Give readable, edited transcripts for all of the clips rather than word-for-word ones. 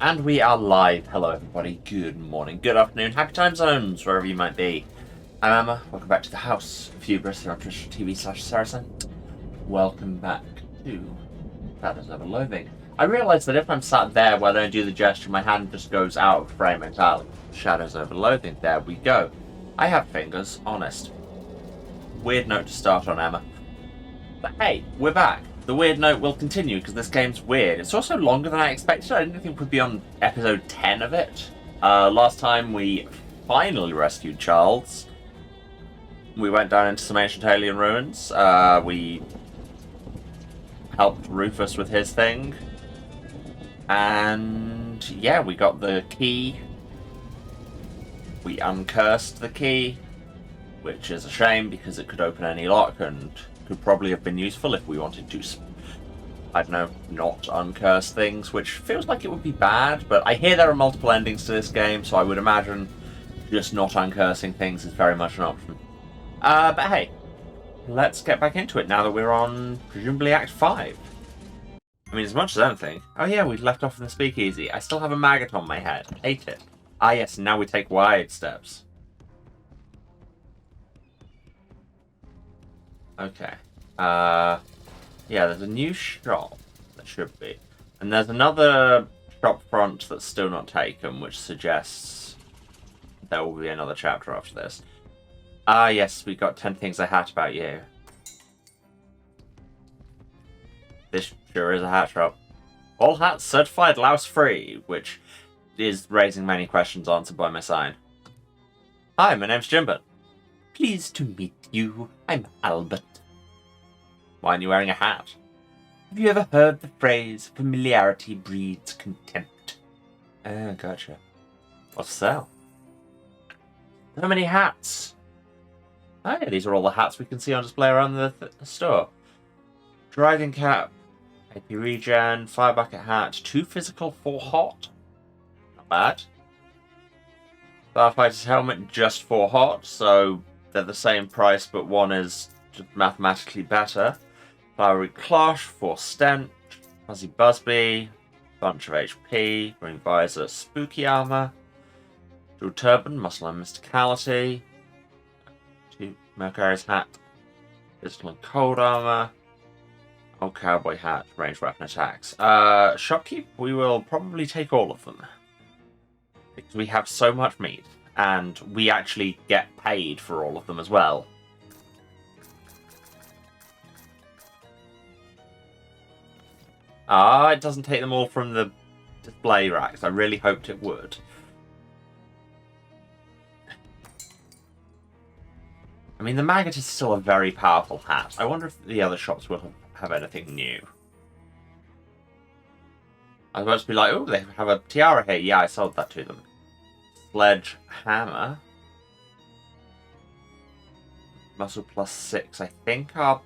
And we are live. Hello, everybody. Good morning, good afternoon, happy time zones, wherever you might be. I'm Emma. Welcome back to the house of Hubris here on Twitch.tv/Saracen. Welcome back to Shadows Over Loathing. I realise that if I'm sat there where I don't do the gesture, my hand just goes out of frame entirely. Shadows Over Loathing. There we go. I have fingers, honest. Weird note to start on, Emma. But hey, we're back. The weird note will continue because this game's weird. It's also longer than I expected. I didn't think we'd be on episode 10 of it. Last time we finally rescued Charles. We went down into some ancient alien ruins. We helped Rufus with his thing. And yeah, we got the key. We uncursed the key, which is a shame because it could open any lock and could probably have been useful if we wanted to, I don't know, not uncurse things, which feels like it would be bad, but I hear there are multiple endings to this game, so I would imagine just not uncursing things is very much an option. But hey, let's get back into it now that we're on, presumably, Act 5. I mean, as much as anything. Oh yeah, we left off in the speakeasy. I still have a maggot on my head. I hate it. Ah yes, now we take wide steps. Okay. Yeah, there's a new shop. There should be. And there's another shop front that's still not taken, which suggests there will be another chapter after this. Ah, yes, we got 10 things I hat about you. This sure is a hat shop. All hats certified louse-free, which is raising many questions answered by my sign. Hi, my name's Jimbert. Pleased to meet you. I'm Albert. Why aren't you wearing a hat? Have you ever heard the phrase, familiarity breeds contempt? Ah, gotcha. What's for sale? So many hats. Oh yeah, these are all the hats we can see on display around the store. Driving cap, AP regen, fire bucket hat, 2 physical, 4 hot. Not bad. Firefighter's helmet, just 4 hot, so they're the same price, but one is just mathematically better. Flowery Cloche, 4 stench, Fuzzy Busby, bunch of HP, green visor, spooky armor, dual turban, muscle and mysticality, 2 Mercurius hat, pistol and cold armor, old cowboy hat, ranged weapon attacks. Shopkeep, we will probably take all of them. Because we have so much meat, and we actually get paid for all of them as well. It doesn't take them all from the display racks. I really hoped it would. I mean, the maggot is still a very powerful hat. I wonder if the other shops will have anything new. I was about to be like, oh, they have a tiara here. Yeah, I sold that to them. Sledgehammer. Muscle plus 6. I think our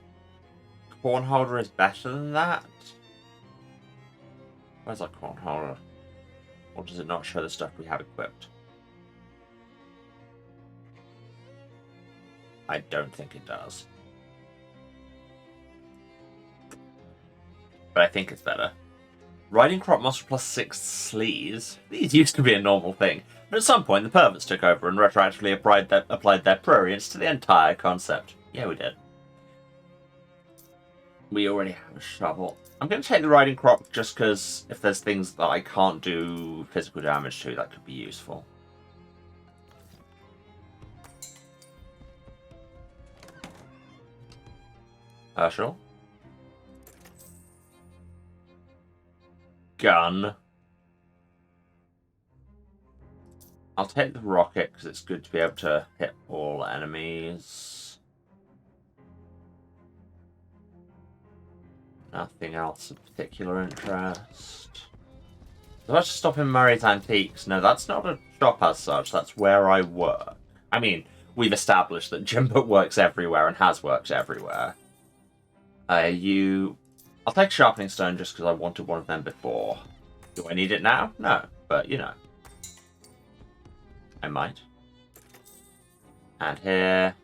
corn holder is better than that. Where's our corn holder? Or does it not show the stuff we have equipped? I don't think it does. But I think it's better. Riding crop muscle plus 6 sleeves. These used to be a normal thing, but at some point the perverts took over and retroactively applied their prurience to the entire concept. Yeah, we did. We already have a shovel. I'm going to take the riding crop just because if there's things that I can't do physical damage to, that could be useful. Herschel. Gun. I'll take the rocket because it's good to be able to hit all enemies. Nothing else of particular interest. Let's stop in Murray's Antiques. No, that's not a shop as such. That's where I work. I mean, we've established that Jimbert works everywhere and has worked everywhere. I'll take Sharpening Stone just because I wanted one of them before. Do I need it now? No, but you know. I might. And here.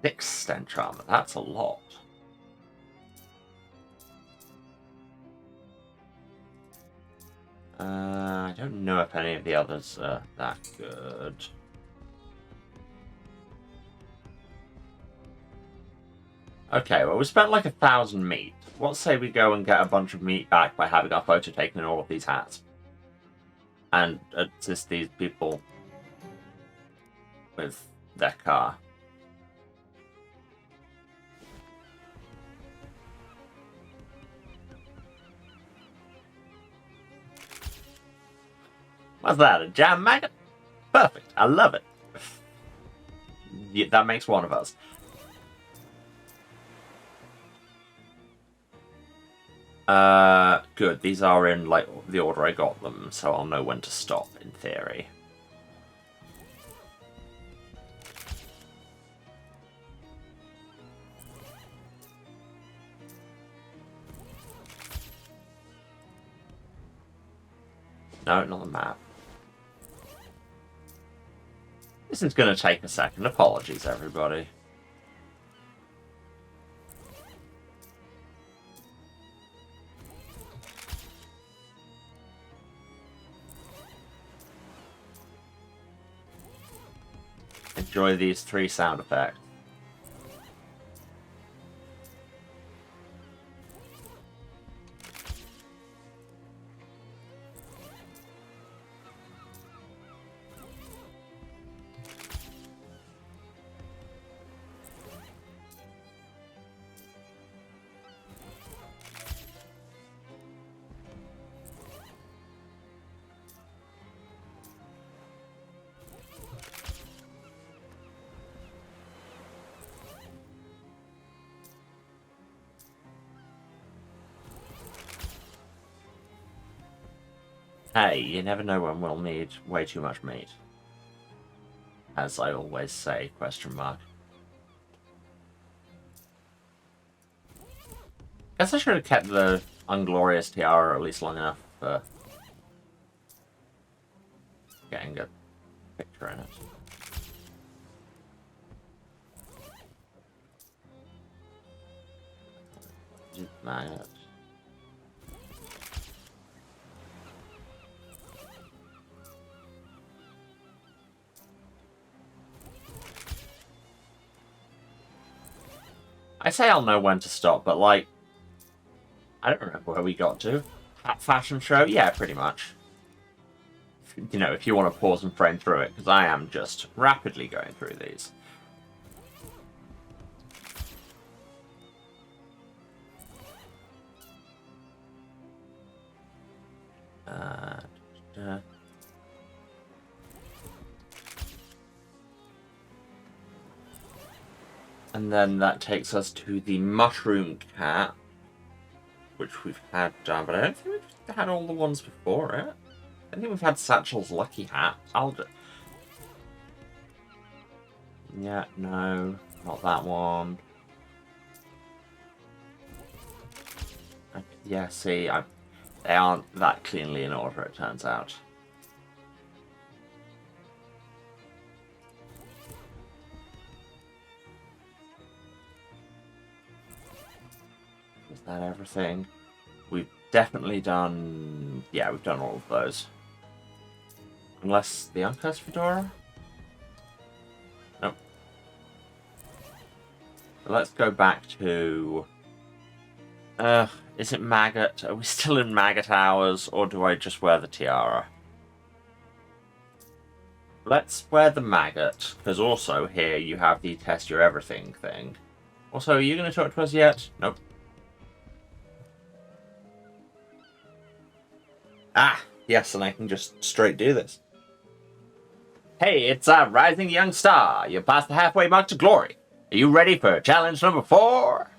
6 stench armor. That's a lot. I don't know if any of the others are that good. Okay, well, we spent like 1,000 meat. Let's say we go and get a bunch of meat back by having our photo taken in all of these hats. And assist these people with their car. What's that, a jam maggot? Perfect, I love it. Yeah, that makes one of us. Good. These are in, like, the order I got them, so I'll know when to stop, in theory. No, not the map. This is going to take a second. Apologies, everybody. Enjoy these 3 sound effects. Hey, you never know when we'll need way too much meat. As I always say, question mark. Guess I should have kept the unglorious tiara at least long enough for getting a picture in it. Magnet. I say I'll know when to stop, but, like, I don't remember where we got to. Hat fashion show? Yeah, pretty much. You know, if you want to pause and frame through it, because I am just rapidly going through these. And then that takes us to the mushroom cat, which we've had done, but I don't think we've had all the ones before it. I think we've had Satchel's lucky hat. Yeah, no, not that one. Yeah, see, they aren't that cleanly in order, it turns out. Is that everything? We've definitely done... Yeah, we've done all of those. Unless the Uncursed Fedora? Nope. So let's go back to... is it Maggot? Are we still in Maggot hours, or do I just wear the tiara? Let's wear the Maggot, because also here you have the test your everything thing. Also, are you going to talk to us yet? Nope. Ah, yes, and I can just straight do this. Hey, it's a rising young star. You passed the halfway mark to glory. Are you ready for challenge number 4?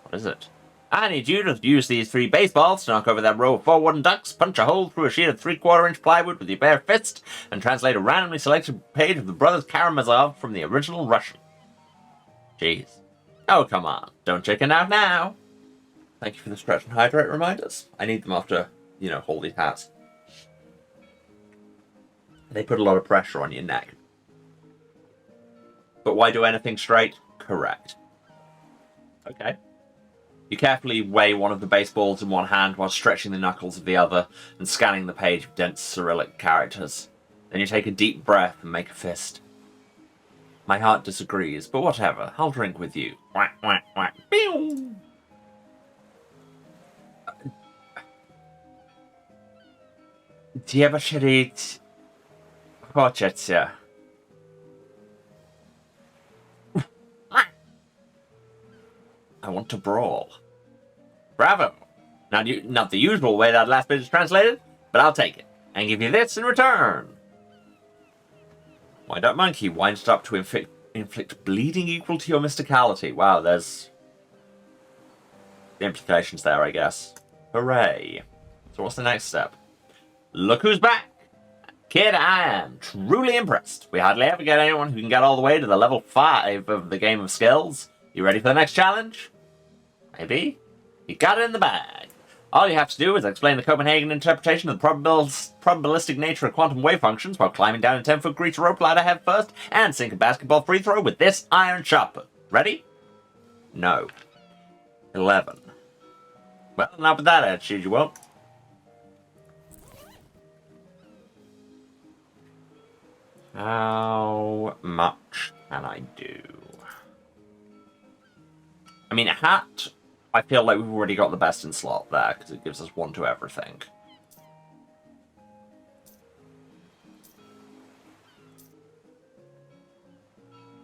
What is it? I need you to use these 3 baseballs to knock over that row of 4 wooden ducks, punch a hole through a sheet of 3/4-inch plywood with your bare fist, and translate a randomly selected page of the Brothers Karamazov from the original Russian. Jeez. Oh, come on. Don't chicken out now. Thank you for the stretch and hydrate reminders. I need them after, you know, hold these hats. They put a lot of pressure on your neck. But why do anything straight? Correct. Okay. You carefully weigh one of the baseballs in one hand while stretching the knuckles of the other and scanning the page with dense Cyrillic characters. Then you take a deep breath and make a fist. My heart disagrees, but whatever. I'll drink with you. Whack, whack, whack. Pew! Gdzie poszerzyć хочеться? I want to brawl. Bravo! Not the usual way that last bit is translated, but I'll take it, and give you this in return. Wind Up Monkey winds it up to inflict bleeding equal to your mysticality. Wow, there's implications there, I guess. Hooray. So what's the next step? Look who's back! Kid, I am truly impressed. We hardly ever get anyone who can get all the way to the level 5 of the game of skills. You ready for the next challenge? Maybe? You got it in the bag. All you have to do is explain the Copenhagen interpretation of the probabilistic nature of quantum wave functions while climbing down a 10-foot grease rope ladder head first and sink a basketball free throw with this iron chopper. Ready? No. 11. Well, not with that attitude, you won't. How much can I do? I mean, hat, I feel like we've already got the best in slot there, because it gives us 1 to everything.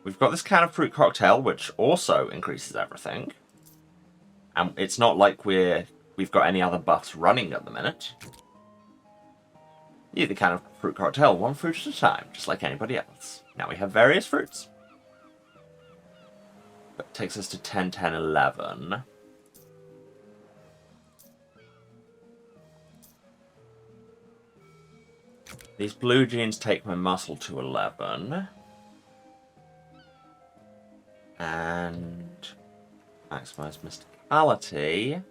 We've got this can of fruit cocktail, which also increases everything. And it's not like we've got any other buffs running at the minute. You the can of fruit cocktail, 1 fruit at a time, just like anybody else. Now we have various fruits. That takes us to 10, 10, 11. These blue jeans take my muscle to 11. And maximize mysticality.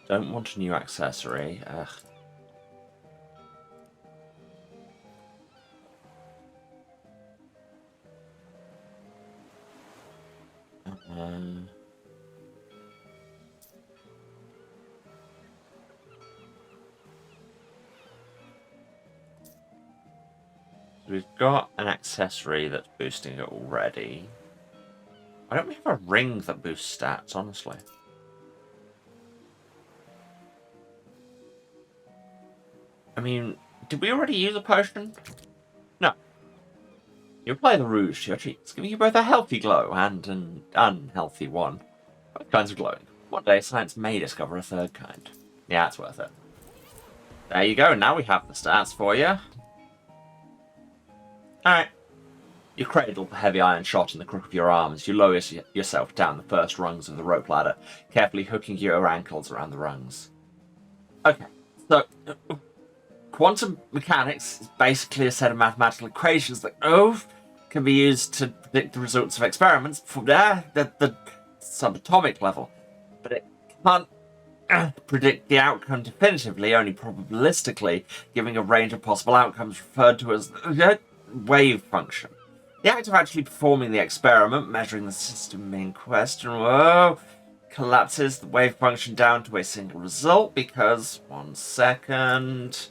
Don't want a new accessory. Ugh. So we've got an accessory that's boosting it already. Why don't we have a ring that boosts stats, honestly? I mean, did we already use a potion? No. You apply the rouge to your cheeks, giving you both a healthy glow and an unhealthy one. Both kinds of glowing. One day, science may discover a third kind. Yeah, it's worth it. There you go, now we have the stats for you. Alright. You cradle the heavy iron shot in the crook of your arm as you lower yourself down the first rungs of the rope ladder, carefully hooking your ankles around the rungs. Okay, so quantum mechanics is basically a set of mathematical equations that can be used to predict the results of experiments from the subatomic level, but it can't predict the outcome definitively, only probabilistically, giving a range of possible outcomes referred to as the wave function. The act of actually performing the experiment, measuring the system in question, collapses the wave function down to a single result because, 1 second,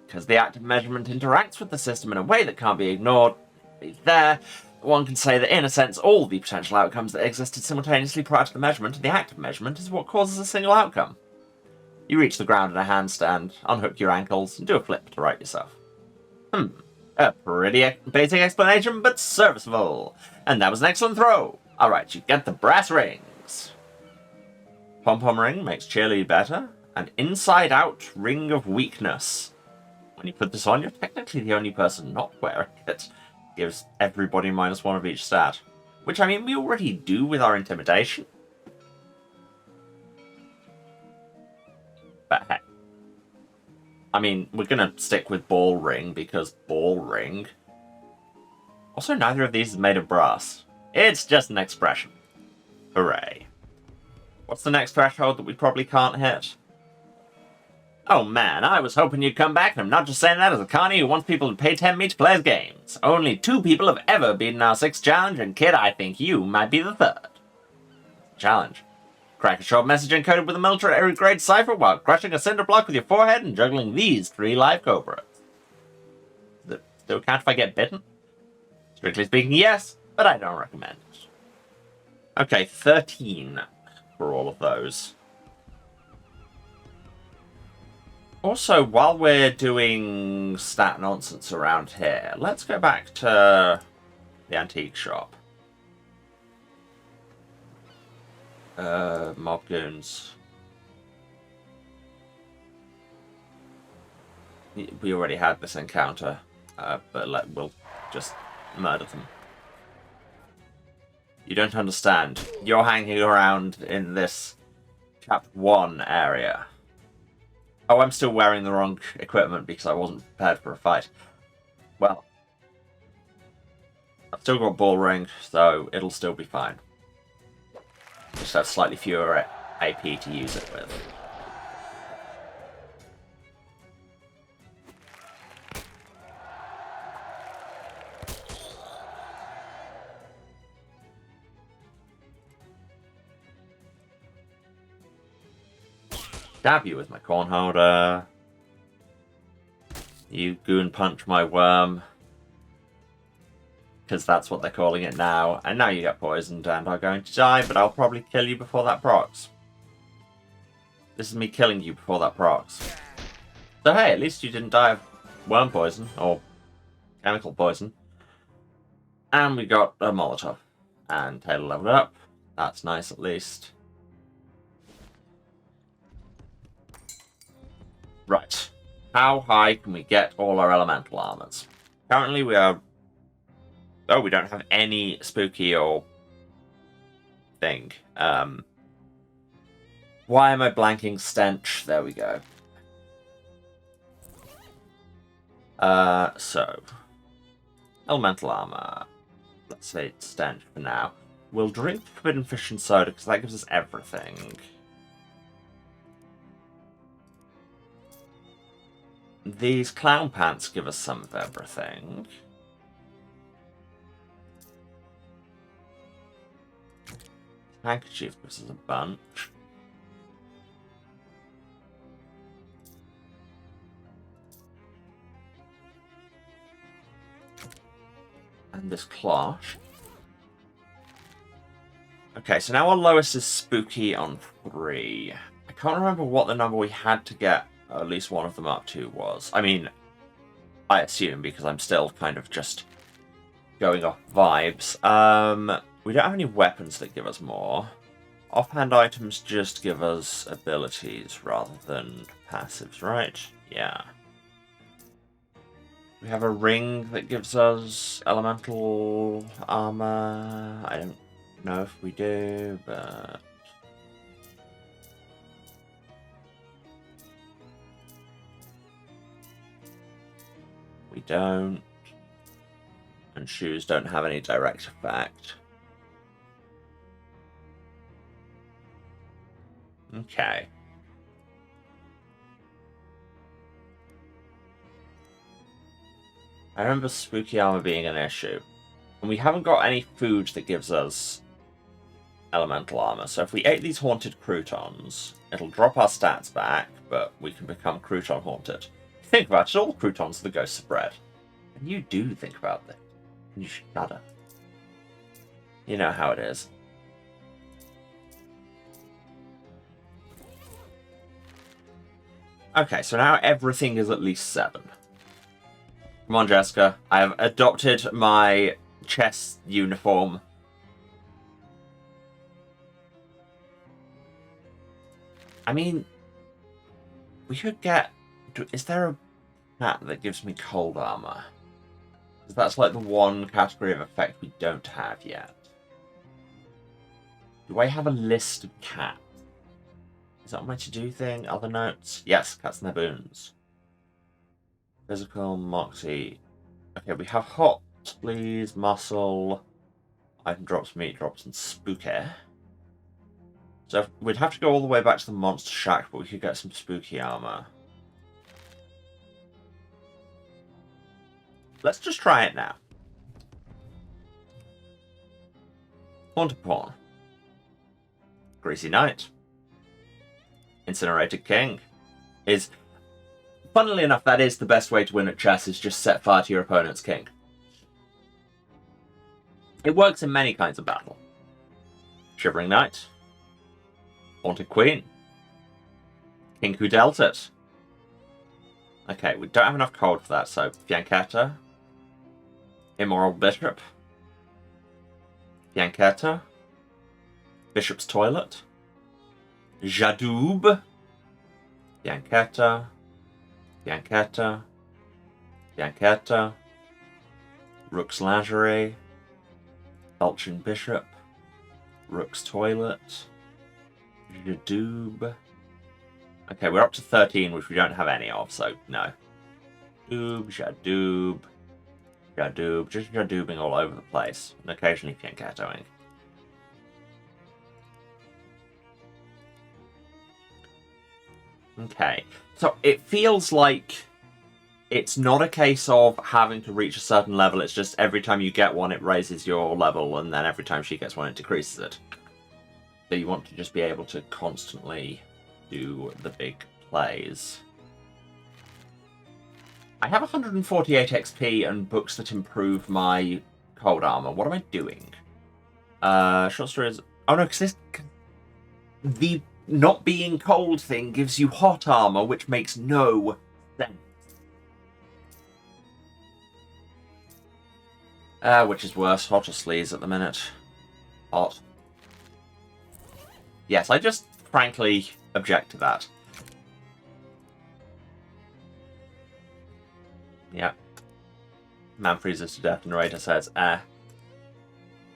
because the act of measurement interacts with the system in a way that can't be ignored. There, one can say that in a sense all the potential outcomes that existed simultaneously prior to the measurement and the act of measurement is what causes a single outcome. You reach the ground in a handstand, unhook your ankles, and do a flip to right yourself. A pretty basic explanation, but serviceable. And that was an excellent throw. Alright, you get the brass rings. Pom-pom ring makes cheerlead better. An inside-out ring of weakness. When you put this on, you're technically the only person not wearing it. Gives everybody -1 of each stat. Which, I mean, we already do with our intimidation. But heck. I mean, we're gonna stick with ball ring because ball ring. Also, neither of these is made of brass. It's just an expression. Hooray. What's the next threshold that we probably can't hit? Oh man, I was hoping you'd come back, and I'm not just saying that as a carny who wants people to pay 10 me to play his games. Only 2 people have ever beaten our 6th challenge, and kid, I think you might be the 3rd. Challenge. Crack a short message encoded with a military-grade cipher while crushing a cinder block with your forehead and juggling these 3 live cobras. Does it still count if I get bitten? Strictly speaking, yes, but I don't recommend it. Okay, 13 for all of those. Also, while we're doing stat nonsense around here, let's go back to the antique shop. Mob goons. We already had this encounter, but we'll just murder them. You don't understand. You're hanging around in this Chapter 1 area. Oh, I'm still wearing the wrong equipment because I wasn't prepared for a fight. Well, I've still got ball ring, so it'll still be fine. Just have slightly fewer AP to use it with. Stab you with my corn holder. You goon punch my worm. Because that's what they're calling it now. And now you get poisoned and are going to die, but I'll probably kill you before that procs. This is me killing you before that procs. So hey, at least you didn't die of worm poison, or chemical poison. And we got a Molotov. And Taylor leveled up. That's nice at least. Right. How high can we get all our elemental armors? Currently we are... Oh, we don't have any spooky or thing. Why am I blanking stench? There we go. So... Elemental armor. Let's say stench for now. We'll drink Forbidden Fish and Soda because that gives us everything. These clown pants give us some of everything. Handkerchief gives us a bunch. And this cloche. Okay, so now our lowest is spooky on 3. I can't remember what the number we had to get at least one of them up to was. I mean, I assume because I'm still kind of just going off vibes. We don't have any weapons that give us more. Offhand items just give us abilities rather than passives, right? Yeah. We have a ring that gives us elemental armor. I don't know if we do, but... we don't. And shoes don't have any direct effect. Okay. I remember spooky armor being an issue. And we haven't got any food that gives us elemental armor. So if we ate these haunted croutons, it'll drop our stats back, but we can become crouton haunted. Think about it, all croutons the ghosts of bread. And you do think about this. And you shudder. You know how it is. Okay, so now everything is at least 7. Come on, Jessica. I have adopted my chess uniform. I mean, we could get... Is there a hat that gives me cold armor? Because that's like the one category of effect we don't have yet. Do I have a list of cats? Is that my to-do thing? Other notes? Yes, cats and their boons. Physical, moxie. Okay, we have hot, please, muscle, item drops, meat drops, and spooky. So we'd have to go all the way back to the monster shack, but we could get some spooky armor. Let's just try it now. Haunted Pawn. Greasy Knight. Incinerated King. Funnily enough, that is the best way to win at chess, is just set fire to your opponent's king. It works in many kinds of battle. Shivering Knight. Haunted Queen. King who dealt it. Okay, we don't have enough cold for that, so Fiancetta. Immoral Bishop. Fiancetta. Bishop's Toilet. Jadoob. Fiancetta. Fiancetta. Fiancetta. Rook's Lingerie. Belching Bishop. Rook's Toilet. Jadoob. Okay, we're up to 13, which we don't have any of, so no. Jadoob. Jadoob. Just Jadoobing all over the place. And occasionally Fiancettoing. Okay, so it feels like it's not a case of having to reach a certain level, it's just every time you get one it raises your level, and then every time she gets one it decreases it. So you want to just be able to constantly do the big plays. I have 148 XP and books that improve my cold armor. What am I doing? Short stories... Oh no, because the not being cold thing gives you hot armor, which makes no sense. Which is worse, hot or sleaze at the minute? Hot. Yes, I just frankly object to that. Yeah. Man freezes to death, narrator says,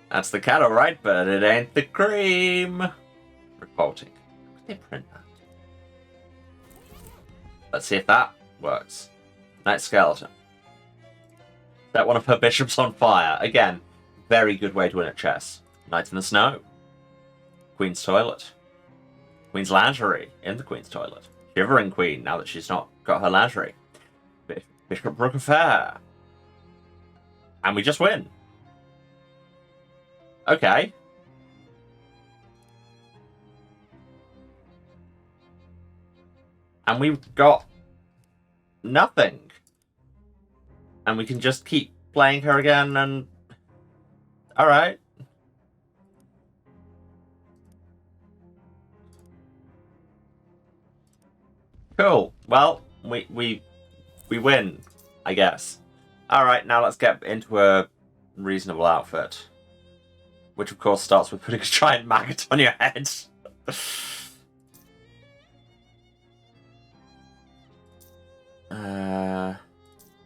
that's the cat alright, but it ain't the cream. Revolting. How could they print that? Let's see if that works. Night Skeleton. Set one of her bishops on fire. Again, very good way to win at chess. Knight in the Snow. Queen's Toilet. Queen's Lingerie in the Queen's Toilet. Shivering Queen, now that she's not got her lingerie. Bishop Rook Affair. And we just win. Okay. And we've got nothing. And we can just keep playing her again and... Alright. Cool. Well, we win, I guess. Alright, now let's get into a reasonable outfit. Which, of course, starts with putting a giant maggot on your head.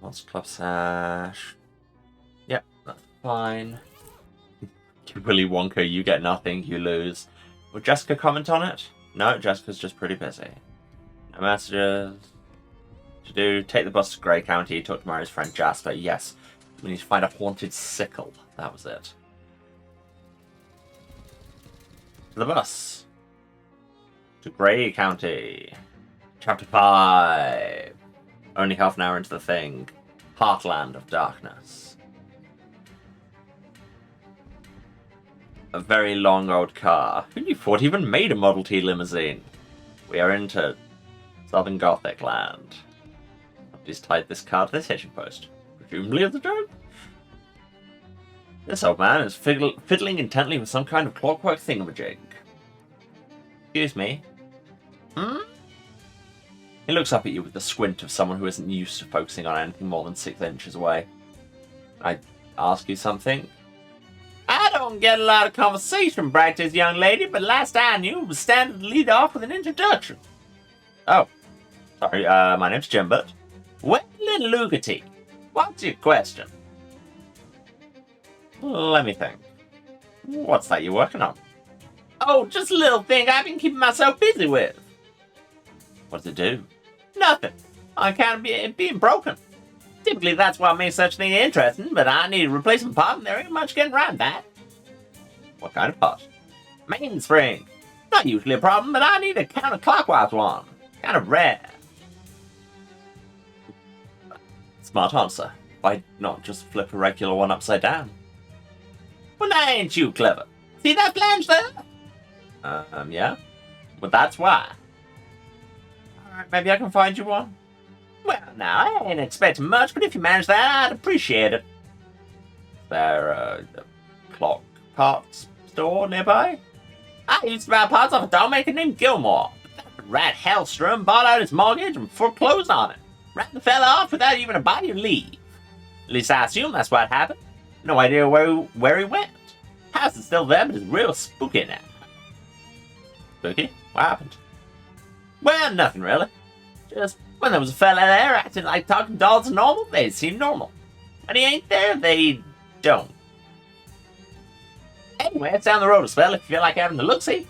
Monster Club Sash. Yep, that's fine. You Willy Wonka, you get nothing, you lose. Will Jessica comment on it? No, Jessica's just pretty busy. No messages. To do, take the bus to Grey County, talk to Mario's friend Jasper. Yes, we need to find a haunted sickle. That was it. The bus. To Grey County. Chapter 5. Only half an hour into the thing. Heartland of Darkness. A very long old car. Who knew Ford even made a Model T limousine? We are into Southern Gothic land. Somebody's tied this car to this hitching post. Presumably at the joke. This old man is fiddling intently with some kind of clockwork thingamajig. Excuse me. Hmm? He looks up at you with the squint of someone who isn't used to focusing on anything more than 6 inches away. I ask you something? I don't get a lot of conversation practice, young lady, but last I knew it was standard to lead off with an introduction. Oh, sorry, my name's Jimbert. Well, little Lugati, what's your question? Let me think. What's that you're working on? Oh, just a little thing I've been keeping myself busy with. What does it do? Nothing. On account of it being broken. Typically that's what makes such a thing interesting, but I need a replacement part and there ain't much getting around that. What kind of part? Mainspring. Not usually a problem, but I need a counterclockwise one. Kind of rare. Smart answer. Why not just flip a regular one upside down? Well, now ain't you clever? See that flange there? Yeah. Well, that's why. Alright, maybe I can find you one. Well, now, I ain't expecting much, but if you manage that, I'd appreciate it. Is there a clock parts store nearby? I used to buy parts off a dollmaker named Gilmore, but that rat Hellstrom bought out his mortgage and foreclosed on it. Ran the fella off without even a body to leave. At least I assume that's what happened. No idea where he went. House is still there, but it's real spooky now. Spooky? What happened? Well, nothing really. Just when there was a fella there acting like talking dolls are normal, they seem normal. When he ain't there, they don't. Anyway, it's down the road a spell if you feel like having a look-see.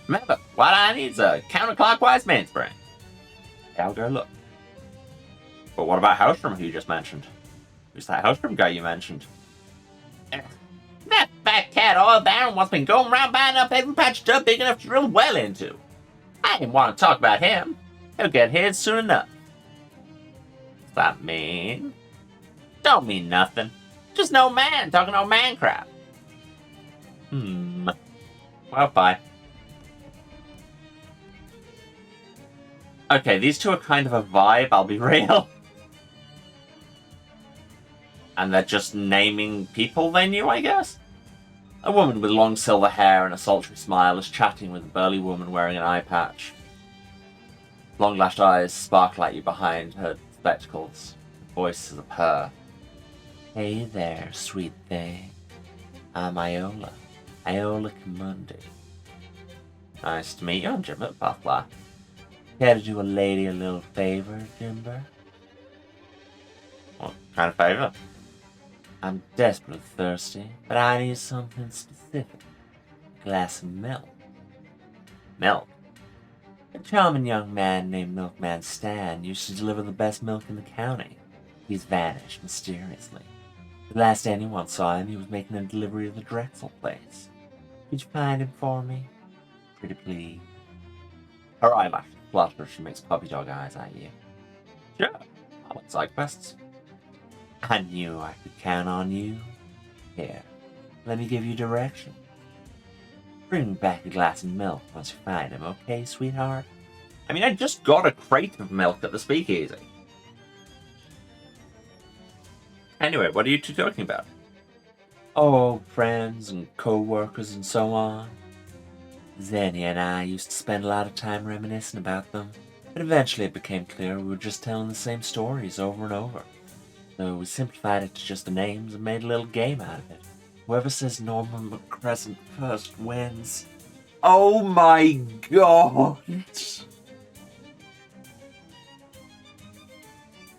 Remember, what I need is a counterclockwise mainspring. Yeah, I'll go look. But what about Hellstrom, who you just mentioned? Who's that Hellstrom guy you mentioned? That fat cat oil baron what's been going around buying up every patch of dirt big enough to drill well into. I didn't want to talk about him. He'll get his soon enough. What's that mean? Don't mean nothing. Just no man talking old man crap. Well, bye. Okay, these two are kind of a vibe, I'll be real. And they're just naming people they knew, I guess? A woman with long silver hair and a sultry smile is chatting with a burly woman wearing an eye patch. Long-lashed eyes sparkle at you behind her spectacles. Her voice is a purr. Hey there, sweet thing. I'm Iola. Iola Kamundi. Nice to meet you. I'm Jimbo Buffalo. Care to do a lady a little favor, Jimber? What kind of favor? I'm desperately thirsty, but I need something specific. A glass of milk. Milk? A charming young man named Milkman Stan used to deliver the best milk in the county. He's vanished mysteriously. The last anyone saw him, he was making a delivery to the Drexel place. Could you find him for me? Pretty please. Her eyelashes flutter. She makes puppy dog eyes at you. Sure, I like side quests. I knew I could count on you. Here, let me give you direction. Bring me back a glass of milk once you find him, okay, sweetheart? I mean, I just got a crate of milk at the speakeasy. Anyway, what are you two talking about? Oh, friends and co-workers and so on. Xenia and I used to spend a lot of time reminiscing about them, but eventually it became clear we were just telling the same stories over and over. So we simplified it to just the names and made a little game out of it. Whoever says Norman McCrescent first wins. Oh my god!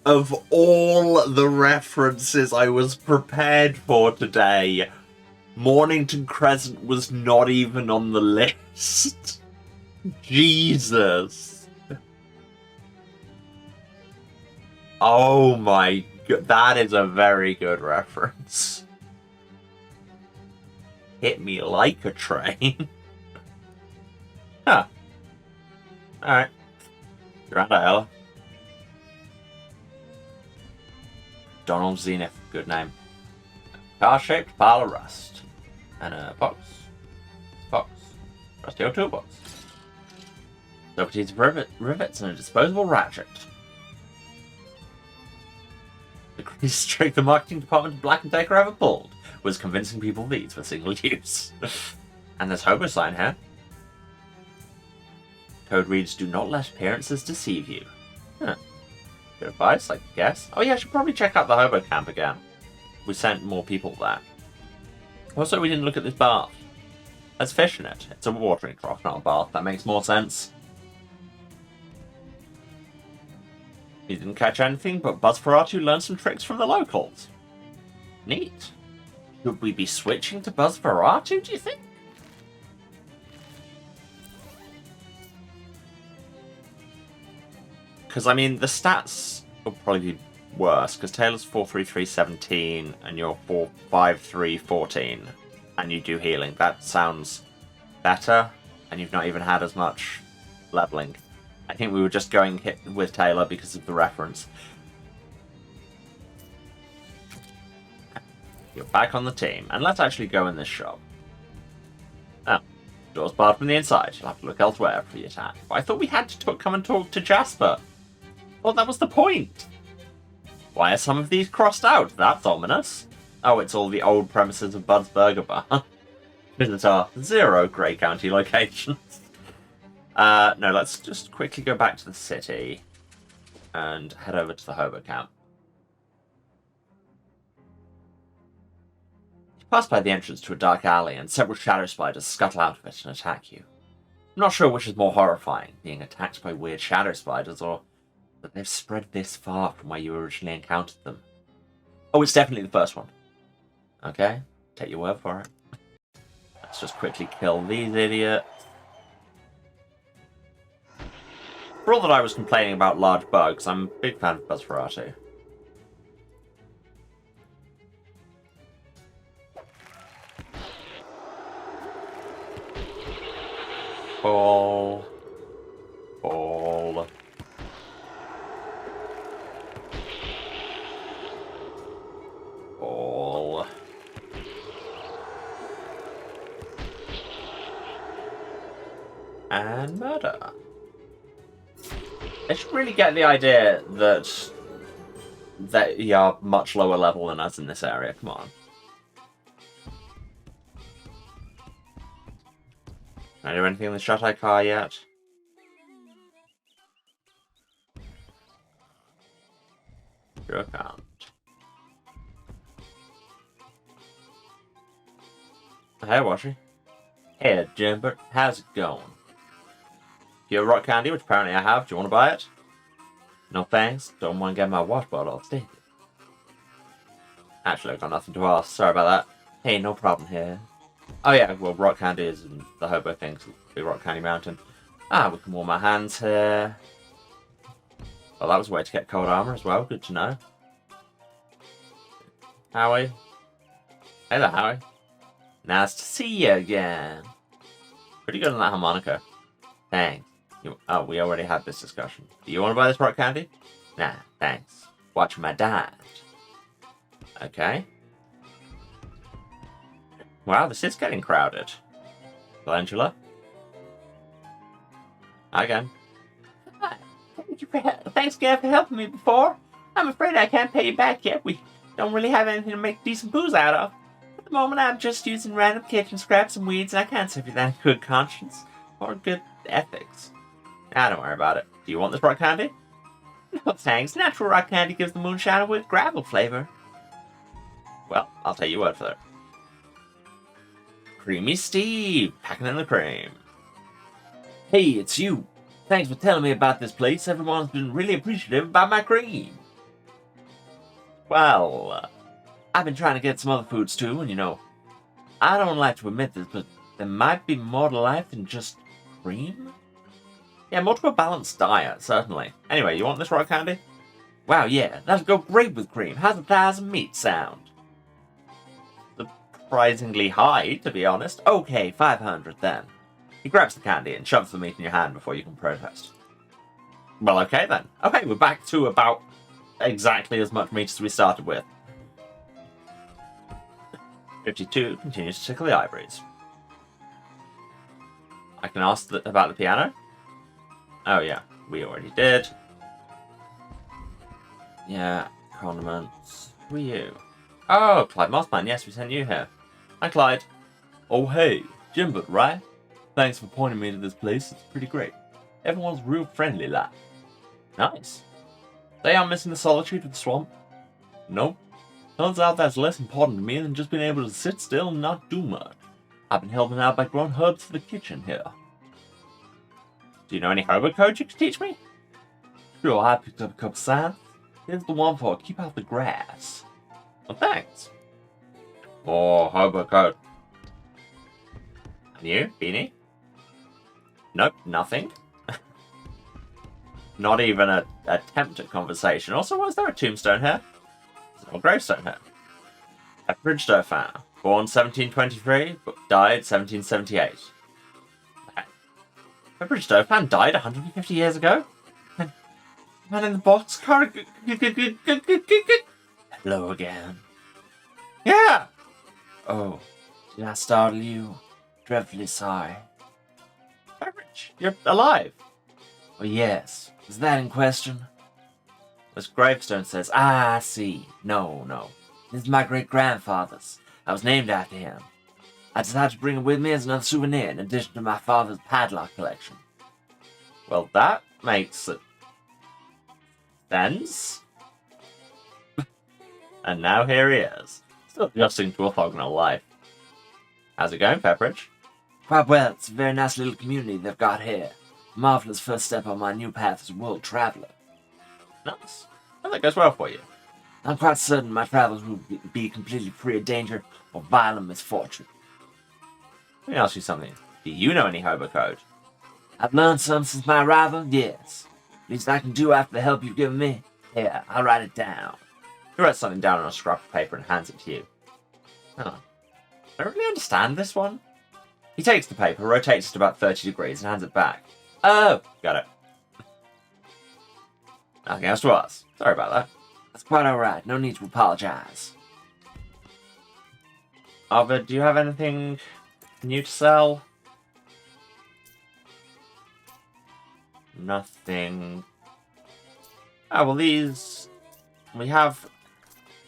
Of all the references I was prepared for today, Mornington Crescent was not even on the list. Jesus. Oh my god, that is a very good reference. Hit me like a train. Huh. Alright. You're on Ella. Donald Zenith, good name. Car-shaped pile of rust. And a box. Box. Rusty old toolbox. Socrates rivets and a disposable ratchet. The greatest trick the marketing department of Black & Decker ever pulled was convincing people these were single use. And there's Hobo sign here. Code reads, do not let appearances deceive you. Huh. Good advice, I guess. Oh yeah, I should probably check out the Hobo camp again. We sent more people there. Also, we didn't look at this bath. There's fish in it. It's a watering trough, not a bath. That makes more sense. You didn't catch anything, but Buzzferatu learned some tricks from the locals. Neat. Should we be switching to Buzzferatu, do you think? Because, I mean, the stats will probably be worse, because Taylor's 43317 and you're 45314, and you do healing. That sounds better, and you've not even had as much leveling. I think we were just going hit with Taylor because of the reference. You're back on the team, and let's actually go in this shop. Oh, door's barred from the inside. You'll have to look elsewhere for the attack. But I thought we had to come and talk to Jasper. Well, that was the point. Why are some of these crossed out? That's ominous. Oh, it's all the old premises of Bud's Burger Bar. Visit our 0 Grey County locations. No, let's just quickly go back to the city and head over to the hobo camp. You pass by the entrance to a dark alley and several shadow spiders scuttle out of it and attack you. I'm not sure which is more horrifying, being attacked by weird shadow spiders or that they've spread this far from where you originally encountered them. Oh, it's definitely the first one. Okay, take your word for it. Let's just quickly kill these idiots. For all that I was complaining about large bugs, I'm a big fan of Buzzferatu. Ball. Ball. Ball. And murder. I should really get the idea that you are much lower level than us in this area. Come on. Can I do anything in the shut-eye car yet? Sure can't. Hey, Washy. Hey, Jimbert. How's it going? If you have rock candy, which apparently I have, do you want to buy it? No thanks. Don't want to get my water bottle all sticky. Actually, I've got nothing to ask. Sorry about that. Hey, no problem here. Oh yeah, well, rock candy is in the hobo thing, so big rock candy mountain. Ah, we can warm our hands here. Well, that was a way to get cold armor as well. Good to know. Howie. Hey there, Howie. Nice to see you again. Pretty good on that harmonica. Thanks. Oh, we already had this discussion. Do you want to buy this rock candy? Nah, thanks. Watch my dad. Okay. Wow, this is getting crowded. Angela? Again. Thanks again for helping me before. I'm afraid I can't pay you back yet. We don't really have anything to make decent booze out of. At the moment, I'm just using random kitchen scraps and weeds, and I can't serve you that in good conscience. Or good ethics. Don't worry about it. Do you want this rock candy? No thanks. Natural rock candy gives the moonshine a weird gravel flavor. Well, I'll take your word for it. Creamy Steve, packing in the cream. Hey, it's you. Thanks for telling me about this place. Everyone's been really appreciative about my cream. Well, I've been trying to get some other foods too, and you know, I don't like to admit this, but there might be more to life than just cream? Yeah, more to a balanced diet, certainly. Anyway, you want this rock candy? Wow, yeah, that'll go great with cream. How's the thighs and meat sound? Surprisingly high, to be honest. Okay, 500 then. He grabs the candy and shoves the meat in your hand before you can protest. Well, okay then. Okay, we're back to about exactly as much meat as we started with. 52 continues to tickle the ivories. I can ask about the piano? Oh yeah, we already did. Yeah, condiments. Who are you? Oh, Clyde Mossman, yes, we sent you here. Hi, Clyde. Oh hey, Jimbert, right? Thanks for pointing me to this place, it's pretty great. Everyone's real friendly, lad. Nice. They aren't missing the solitude of the swamp? Nope. Turns out that's less important to me than just being able to sit still and not do much. I've been helping out by growing herbs for the kitchen here. Do you know any hobo code you can teach me? Sure, I picked up a couple signs. Here's the one for keep out the grass. Well, thanks. Oh, hobo code. And you, Beanie? Nope, nothing. Not even an attempt at conversation. Also, was there a tombstone here? Or gravestone here? A Bridgestow fan. Born 1723, but died 1778. A Bridgestow fan died 150 years ago? Man in the boxcar? Hello again. Yeah! Oh, did I startle you? Dreadfully sorry. Beverage, you're alive. Oh, yes. Is that in question? This gravestone says, I see. No. This is my great-grandfather's. I was named after him. I decided to bring it with me as another souvenir in addition to my father's padlock collection. Well, that makes sense. And now here he is, still adjusting to a orthogonal life. How's it going, Pepperidge? Quite well. It's a very nice little community they've got here. A marvelous first step on my new path as a world traveler. Nice. Well, that goes well for you. I'm quite certain my travels will be completely free of danger or violent misfortune. Let me ask you something. Do you know any hobo code? I've learned some since my arrival, yes. Least I can do after the help you've given me. Here, I'll write it down. He writes something down on a scrap of paper and hands it to you. Oh. I don't really understand this one. He takes the paper, rotates it about 30 degrees, and hands it back. Oh, got it. Nothing else to us. Sorry about that. That's quite alright. No need to apologize. Arvid, do you have anything new to sell? Nothing. Oh, well, these... We have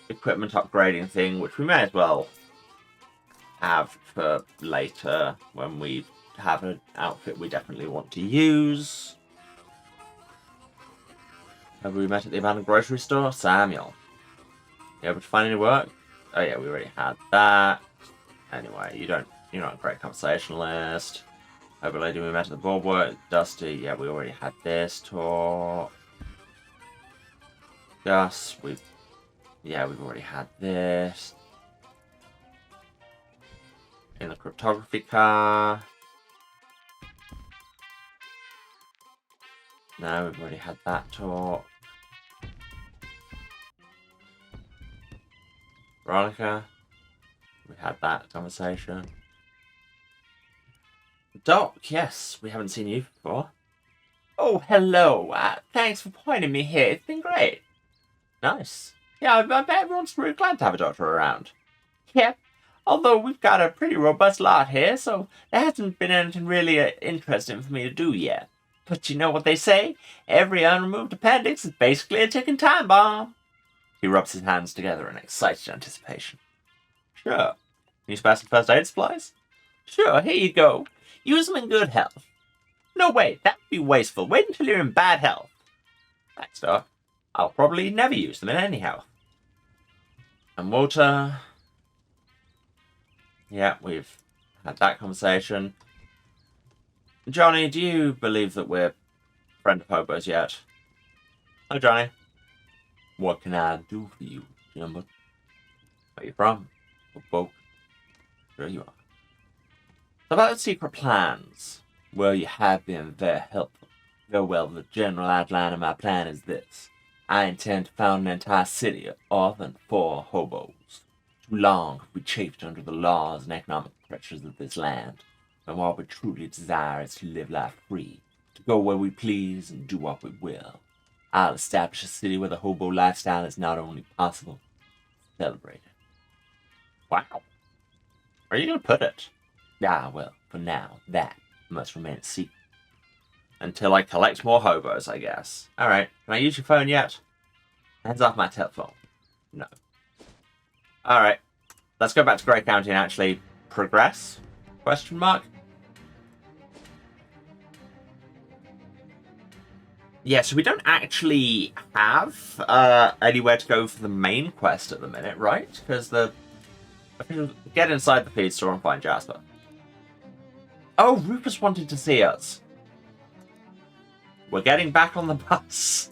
equipment upgrading thing, which we may as well have for later when we have an outfit we definitely want to use. Have we met at the abandoned grocery store? Samuel. You able to find any work? Oh yeah, we already had that. Anyway, you're not a great conversationalist. Hobo lady we met at the board work. Dusty, yeah, we already had this talk. Gus, we've already had this. In the cryptography car. No, we've already had that talk. Veronica, we had that conversation. Doc, yes, we haven't seen you before. Oh, hello. Thanks for pointing me here. It's been great. Nice. Yeah, I bet everyone's really glad to have a doctor around. Yep. Although we've got a pretty robust lot here, so there hasn't been anything really interesting for me to do yet. But you know what they say? Every unremoved appendix is basically a ticking time bomb. He rubs his hands together in excited anticipation. Sure. Can you spare some first aid supplies? Sure, here you go. Use them in good health. No, wait, that would be wasteful. Wait until you're in bad health. Thanks, Doc. I'll probably never use them in any health. And Walter... Yeah, we've had that conversation. Johnny, do you believe that we're friend of hobos yet? Hello, Johnny. What can I do for you, Jimbo? Where you from? Folk. Sure you are. About secret plans. Well, you have been very helpful. Very well, the general outline of my plan is this. I intend to found an entire city of and for hobos. Too long have we chafed under the laws and economic pressures of this land, and what we truly desire is to live life free, to go where we please and do what we will. I'll establish a city where the hobo lifestyle is not only possible, but celebrated. Wow. Where are you going to put it? Ah, well, for now, that must remain a secret. Until I collect more hobos, I guess. Alright, can I use your phone yet? Hands off my telephone. No. Alright, let's go back to Grey County and actually progress? Question mark? Yeah, so we don't actually have anywhere to go for the main quest at the minute, right? Because get inside the feed store and find Jasper. Oh, Rufus wanted to see us. We're getting back on the bus.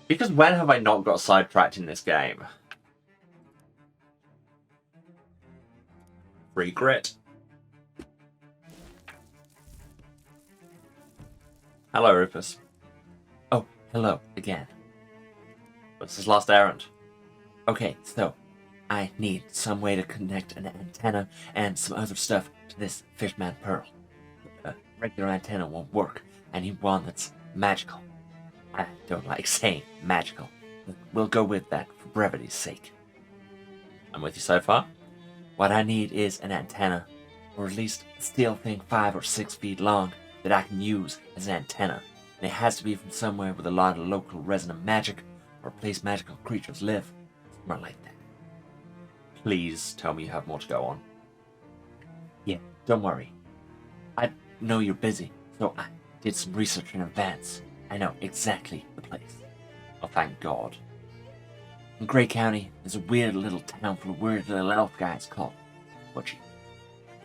Because when have I not got sidetracked in this game? Free grit. Hello, Rufus. Oh, hello, again. What's his last errand? Okay, so I need some way to connect an antenna and some other stuff to this Fishman Pearl. A regular antenna won't work. I need one that's magical. I don't like saying magical, we'll go with that for brevity's sake. I'm with you so far. What I need is an antenna, or at least a steel thing 5 or 6 feet long that I can use as an antenna. And it has to be from somewhere with a lot of local resonant magic, or a place magical creatures live. Somewhere like that. Please tell me you have more to go on. Yeah, don't worry. I know you're busy, so I did some research in advance. I know exactly the place. Oh, thank God. In Grey County, there's a weird little town full of weird little elf guys called Butchie.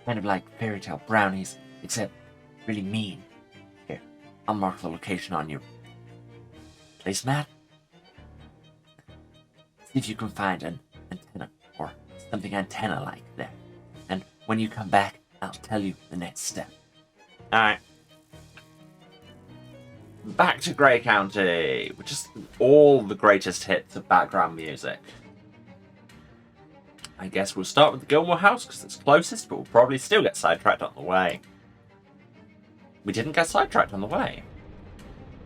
Kind of like fairy tale brownies, except really mean. Here, I'll mark the location on your placemat. See if you can find an antenna, or something antenna-like there. And when you come back, I'll tell you the next step. Alright. Back to Grey County, which is all the greatest hits of background music. I guess we'll start with the Gilmore house because it's closest, but we'll probably still get sidetracked on the way. We didn't get sidetracked on the way.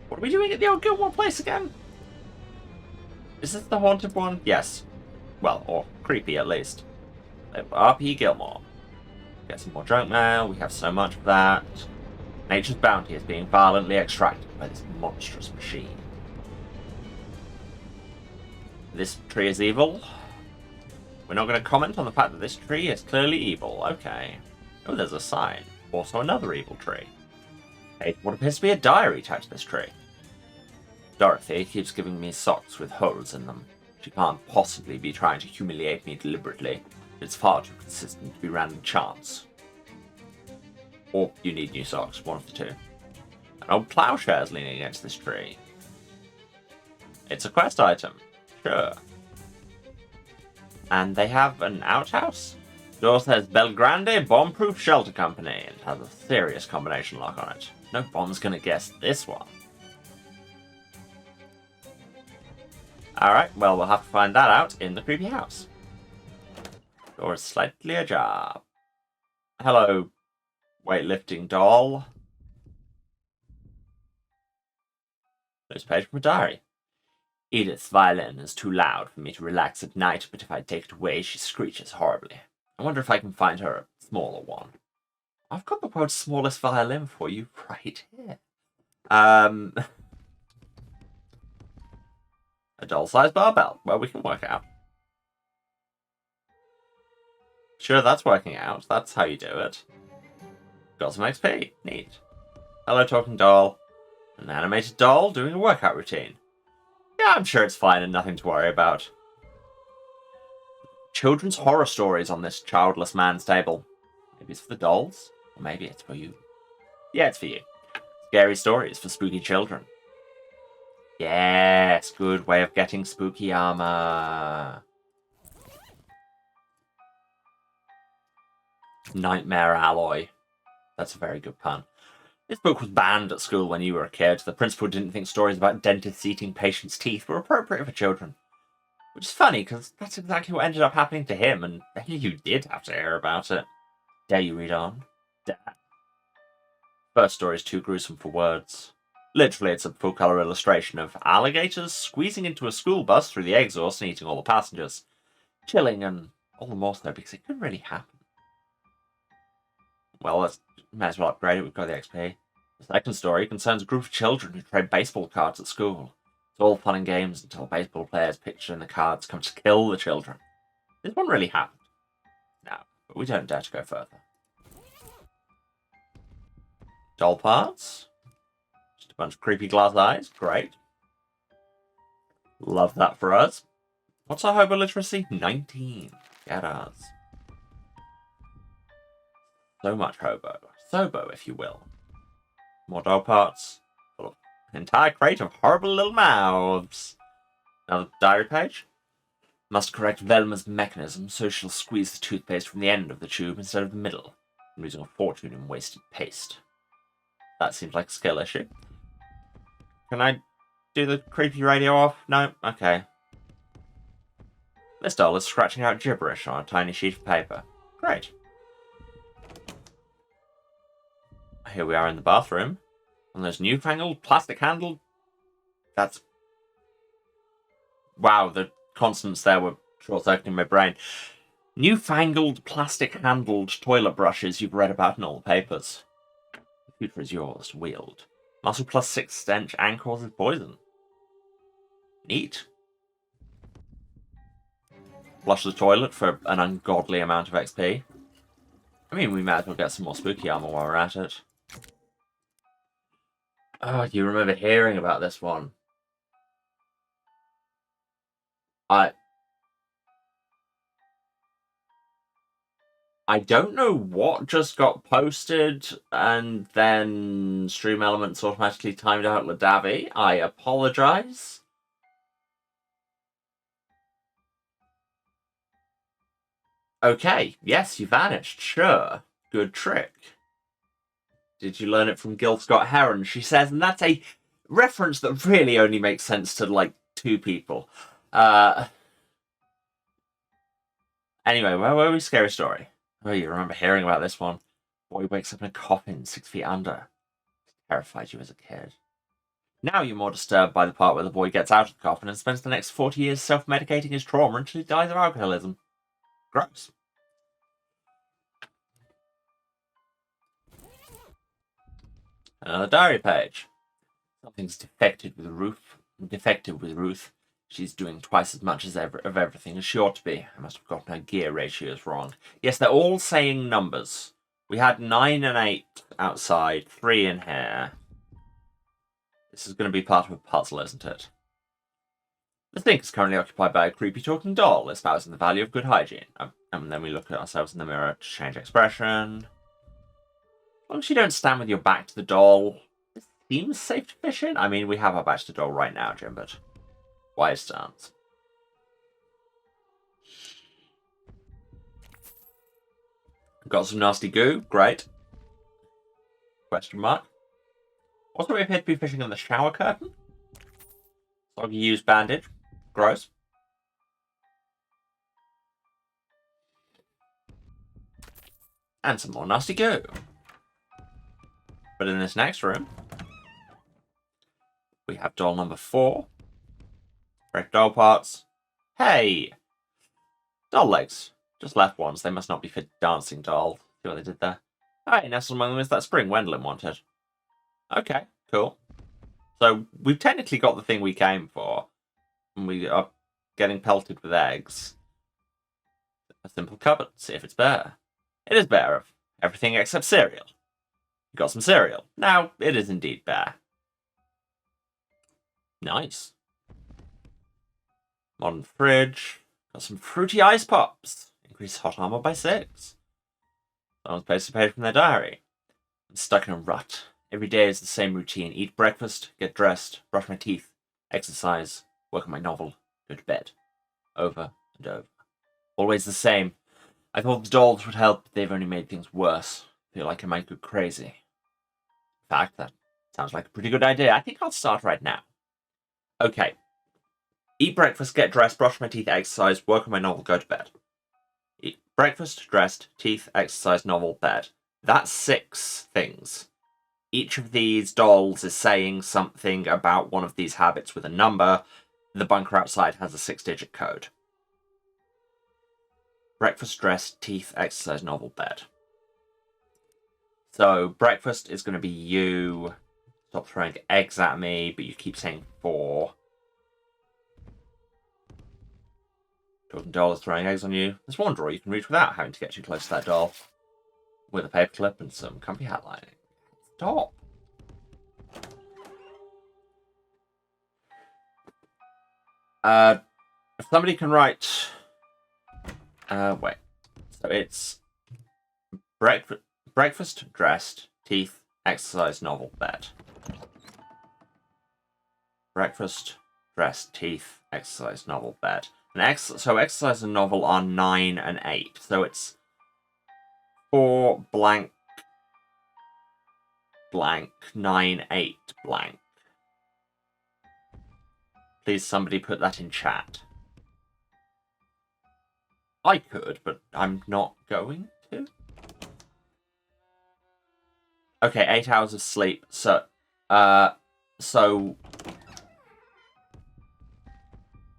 What are we doing at the old Gilmore place again? Is this the haunted one? Yes. Well, or creepy at least. RP Gilmore. Get some more junk mail, we have so much of that. Nature's bounty is being violently extracted by this monstrous machine. This tree is evil. We're not going to comment on the fact that this tree is clearly evil. Okay. Oh, there's a sign. Also another evil tree. Hey, what appears to be a diary tied to this tree. Dorothy keeps giving me socks with holes in them. She can't possibly be trying to humiliate me deliberately. It's far too consistent to be random chance. Or you need new socks, one of the two. An old plowshare is leaning against this tree. It's a quest item. Sure. And they have an outhouse? Door says Belgrande Bomb-Proof Shelter Company and has a serious combination lock on it. No bomb's gonna guess this one. Alright, well, we'll have to find that out in the creepy house. Door is slightly ajar. Hello, weightlifting doll. There's a page from a diary. Edith's violin is too loud for me to relax at night, but if I take it away, she screeches horribly. I wonder if I can find her a smaller one. I've got the world's smallest violin for you right here. A doll-sized barbell. Well, we can work out. Sure, that's working out. That's how you do it. Got some XP. Neat. Hello, talking doll. An animated doll doing a workout routine. Yeah, I'm sure it's fine and nothing to worry about. Children's horror stories on this childless man's table. Maybe it's for the dolls, or maybe it's for you. Yeah, it's for you. Scary stories for spooky children. Yes, good way of getting spooky armor. Nightmare alloy. That's a very good pun. This book was banned at school when you were a kid. The principal didn't think stories about dentists eating patients' teeth were appropriate for children. Which is funny, because that's exactly what ended up happening to him, and you did have to hear about it. Dare you read on? Dare. First story is too gruesome for words. Literally, it's a full-colour illustration of alligators squeezing into a school bus through the exhaust and eating all the passengers. Chilling, and all the more so because it could really happen. Well, let's might as well upgrade it. We've got the XP. The second story concerns a group of children who trade baseball cards at school. It's all fun and games until a baseball player's picture in the cards comes to kill the children. This one really happened. No, but we don't dare to go further. Doll parts. Just a bunch of creepy glass eyes. Great. Love that for us. What's our hobo literacy? 19. Get us. So much hobo. Sobo, if you will. More doll parts. Full of an entire crate of horrible little mouths. Another diary page. Must correct Velma's mechanism so she'll squeeze the toothpaste from the end of the tube instead of the middle. I'm losing a fortune in wasted paste. That seems like a skill issue. Can I do the creepy radio off? No? Okay. This doll is scratching out gibberish on a tiny sheet of paper. Great. Here we are in the bathroom. And there's newfangled plastic handled... That's... Wow, the consonants there were short-circuiting my brain. Newfangled plastic-handled toilet brushes you've read about in all the papers. The future is yours to wield. Muscle plus 6 stench and causes poison. Neat. Flush the toilet for an ungodly amount of XP. I mean, we might as well get some more spooky armor while we're at it. Oh, do you remember hearing about this one? I don't know what just got posted and then Stream Elements automatically timed out Ladavi. I apologize. Okay, yes, you vanished. Sure. Good trick. Did you learn it from Gil Scott Heron? She says, and that's a reference that really only makes sense to, like, 2 people. Anyway, where were we? Scary story. Oh, you remember hearing about this one? Boy wakes up in a coffin 6 feet under. Terrified you as a kid. Now you're more disturbed by the part where the boy gets out of the coffin and spends the next 40 years self-medicating his trauma until he dies of alcoholism. Gross. Another diary page. Something's defective with Ruth. She's doing twice as much of everything as she ought to be. I must have gotten her gear ratios wrong. Yes, they're all saying numbers. We had 9 and 8 outside, 3 in here. This is going to be part of a puzzle, isn't it? The sink is currently occupied by a creepy talking doll, espousing the value of good hygiene. And then we look at ourselves in the mirror to change expression. As long as you don't stand with your back to the doll, this seems safe to fish in. I mean, we have our back to the doll right now, Jim, but wise stance. Got some nasty goo. Great. Question mark. Also, we appear to be fishing in the shower curtain. Soggy used bandage. Gross. And some more nasty goo. But in this next room, we have doll number 4. Fresh doll parts. Hey! Doll legs. Just left ones. They must not be fit dancing doll. See what they did there? Hey, nestled among them is that spring Wendlin wanted. Okay, cool. So we've technically got the thing we came for. And we are getting pelted with eggs. A simple cupboard. See if it's bare. It is bare of everything except cereal. You got some cereal. Now, it is indeed bare. Nice. Modern fridge. Got some fruity ice pops. Increase hot armor by 6. Someone's posted a page from their diary. I'm stuck in a rut. Every day is the same routine. Eat breakfast, get dressed, brush my teeth, exercise, work on my novel, go to bed. Over and over. Always the same. I thought the dolls would help, but they've only made things worse. Feel like I might go crazy. In fact, that sounds like a pretty good idea. I think I'll start right now. Okay. Eat breakfast, get dressed, brush my teeth, exercise, work on my novel, go to bed. Eat breakfast, dressed, teeth, exercise, novel, bed. That's 6 things. Each of these dolls is saying something about one of these habits with a number. The bunker outside has a 6-digit code. Breakfast, dress, teeth, exercise, novel, bed. So, breakfast is going to be you. Stop throwing eggs at me, but you keep saying 4. Talking doll is throwing eggs on you. There's one drawer you can reach without having to get too close to that doll. With a paperclip and some comfy hat lining. Stop. If somebody can write... wait. So it's... Breakfast, dressed, teeth, exercise, novel, bed. Breakfast, dressed, teeth, exercise, novel, bed. And so exercise and novel are 9 and 8. So it's 4 blank blank 9 8 blank. Please somebody put that in chat. I could, but I'm not going to. Okay, 8 hours of sleep. So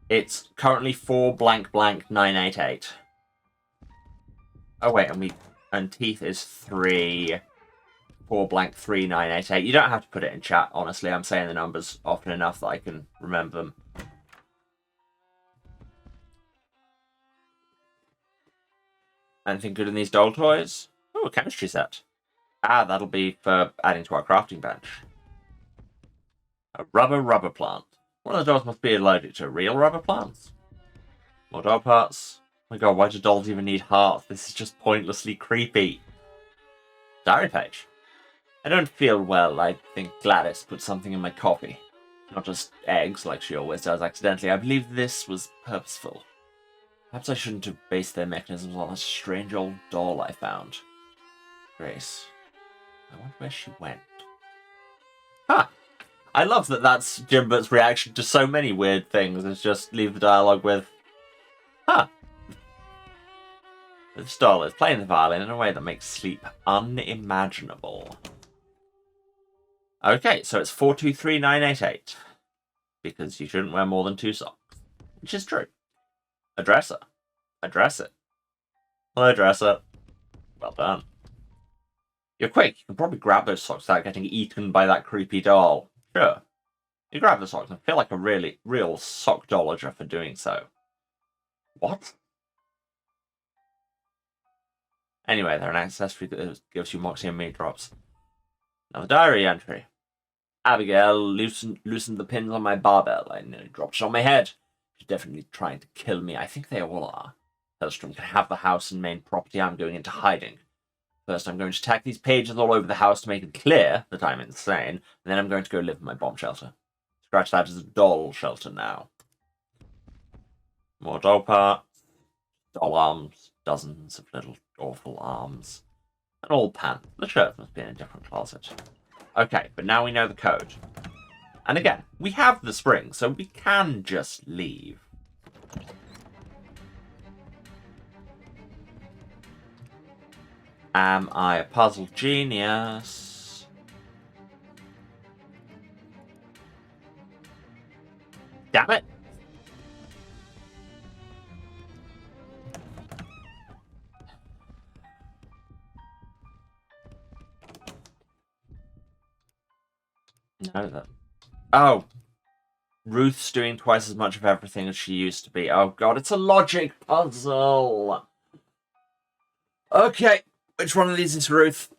It's currently 4 blank blank 988. Oh wait, and teeth is 3 4 blank 3988. You don't have to put it in chat, honestly. I'm saying the numbers often enough that I can remember them. Anything good in these doll toys? Oh, a chemistry set. Ah, that'll be for adding to our crafting bench. A rubber plant. One of the dolls must be allergic to real rubber plants. More doll parts. Oh my god, why do dolls even need hearts? This is just pointlessly creepy. Diary page. I don't feel well. I think Gladys put something in my coffee. Not just eggs, like she always does accidentally. I believe this was purposeful. Perhaps I shouldn't have based their mechanisms on a strange old doll I found. Grace. I wonder where she went. Huh. I love that that's Jimbert's reaction to so many weird things, is just leave the dialogue with, huh. This doll is playing the violin in a way that makes sleep unimaginable. Okay, so it's 423988. Because you shouldn't wear more than 2 socks. Which is true. A dresser. Address it. Hello, dresser. Well done. You're quick. You can probably grab those socks without getting eaten by that creepy doll. Sure. You grab the socks and feel like a real sockdologer for doing so. What? Anyway, they're an accessory that gives you Moxie and meat drops. Now the diary entry. Abigail loosened the pins on my barbell. I nearly dropped it on my head. She's definitely trying to kill me. I think they all are. Hellstrom can have the house and main property. I'm going into hiding. First, I'm going to tack these pages all over the house to make it clear that I'm insane, and then I'm going to go live in my bomb shelter. Scratch that as a doll shelter now. More doll parts. Doll arms. Dozens of little awful arms. An old pants. The shirt must be in a different closet. Okay, but now we know the code. And again, we have the spring, so we can just leave. Am I a puzzle genius? Damn it! No, that... Oh. Ruth's doing twice as much of everything as she used to be. Oh god, it's a logic puzzle! Okay, which one of these is Ruth?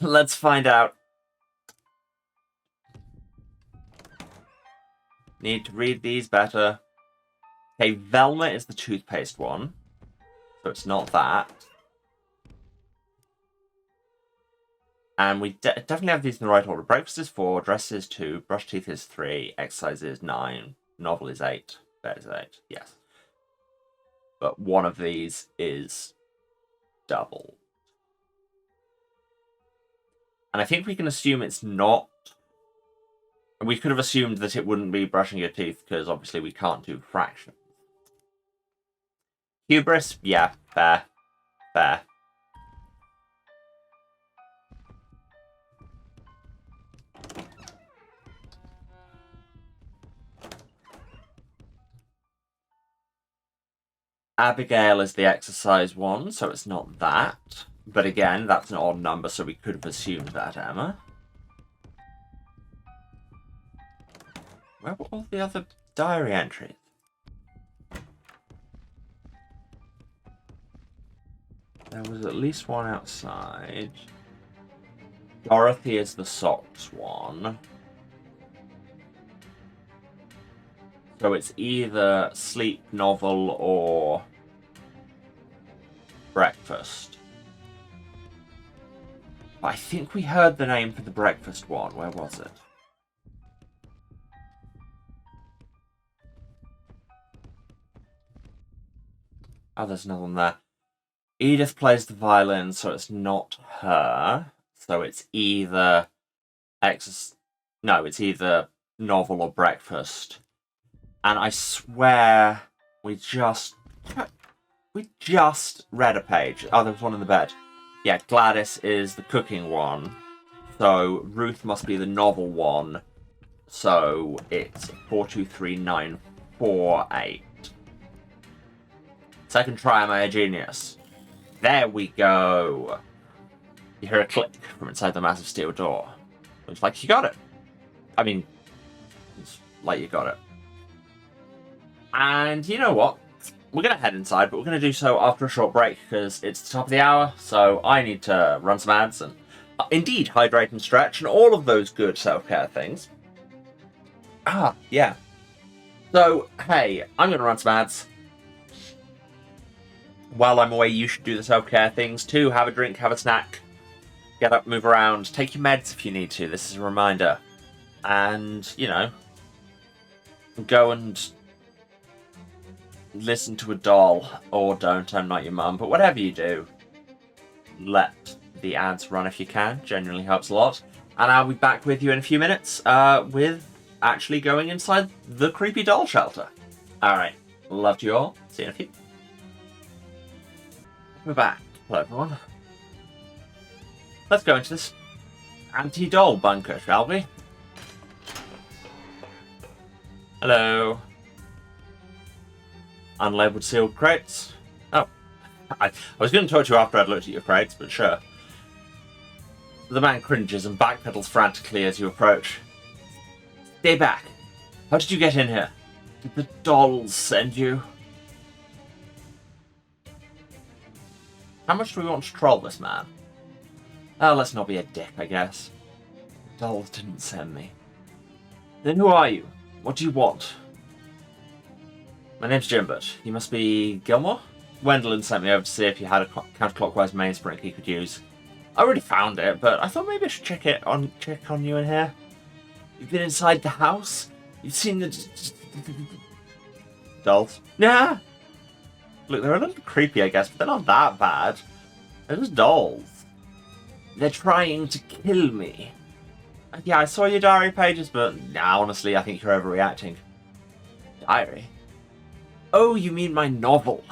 Let's find out. Need to read these better. Okay, Velma is the toothpaste one. So it's not that. And we definitely have these in the right order. Breakfast is 4, dress is 2, brush teeth is 3, exercise is 9, novel is 8, bed is 8, yes. But one of these is double. And I think we can assume it's not. We could have assumed that it wouldn't be brushing your teeth, because obviously we can't do fractions. Hubris? Yeah, fair. Fair. Abigail is the exercise one, so it's not that. But again, that's an odd number, so we could have assumed that, Emma. Where were all the other diary entries? There was at least one outside. Dorothy is the socks one. So it's either sleep, novel, or breakfast. But I think we heard the name for the breakfast one. Where was it? Oh, there's another one there. Edith plays the violin, so it's not her. So it's either it's either novel or breakfast. And I swear we just read a page. Oh, there was one in the bed. Yeah, Gladys is the cooking one. So Ruth must be the novel one. So it's 42394. 4, 8. Second try, am I a genius? There we go. You hear a click from inside the massive steel door. Looks like you got it. I mean, it's like you got it. And you know what? We're going to head inside, but we're going to do so after a short break, because it's the top of the hour, so I need to run some ads and indeed hydrate and stretch and all of those good self-care things. Yeah. So, hey, I'm going to run some ads. While I'm away, you should do the self-care things too. Have a drink, have a snack, get up, move around, take your meds if you need to. This is a reminder. And, you know, go and listen to a doll, or don't, I'm not your mum, but whatever you do, let the ads run if you can. Genuinely helps a lot. And I'll be back with you in a few minutes with actually going inside the creepy doll shelter. Alright, love you all. See you in a few. We're back. Hello everyone. Let's go into this anti-doll bunker, shall we? Hello. Unlabeled sealed crates. Oh, I was going to talk to you after I'd looked at your crates, but sure. The man cringes and backpedals frantically as you approach. Stay back. How did you get in here? Did the dolls send you? How much do we want to troll this man? Oh, let's not be a dick, I guess. The dolls didn't send me. Then who are you? What do you want? My name's Jimbert. You must be Gilmore? Gwendolyn sent me over to see if you had a counterclockwise mainspring he could use. I already found it, but I thought maybe I should check on you in here. You've been inside the house? You've seen the dolls? Nah. Look, they're a little creepy, I guess, but they're not that bad. They're just dolls. They're trying to kill me. Yeah, I saw your diary pages, but nah, honestly, I think you're overreacting. Diary? Oh, you mean my novel.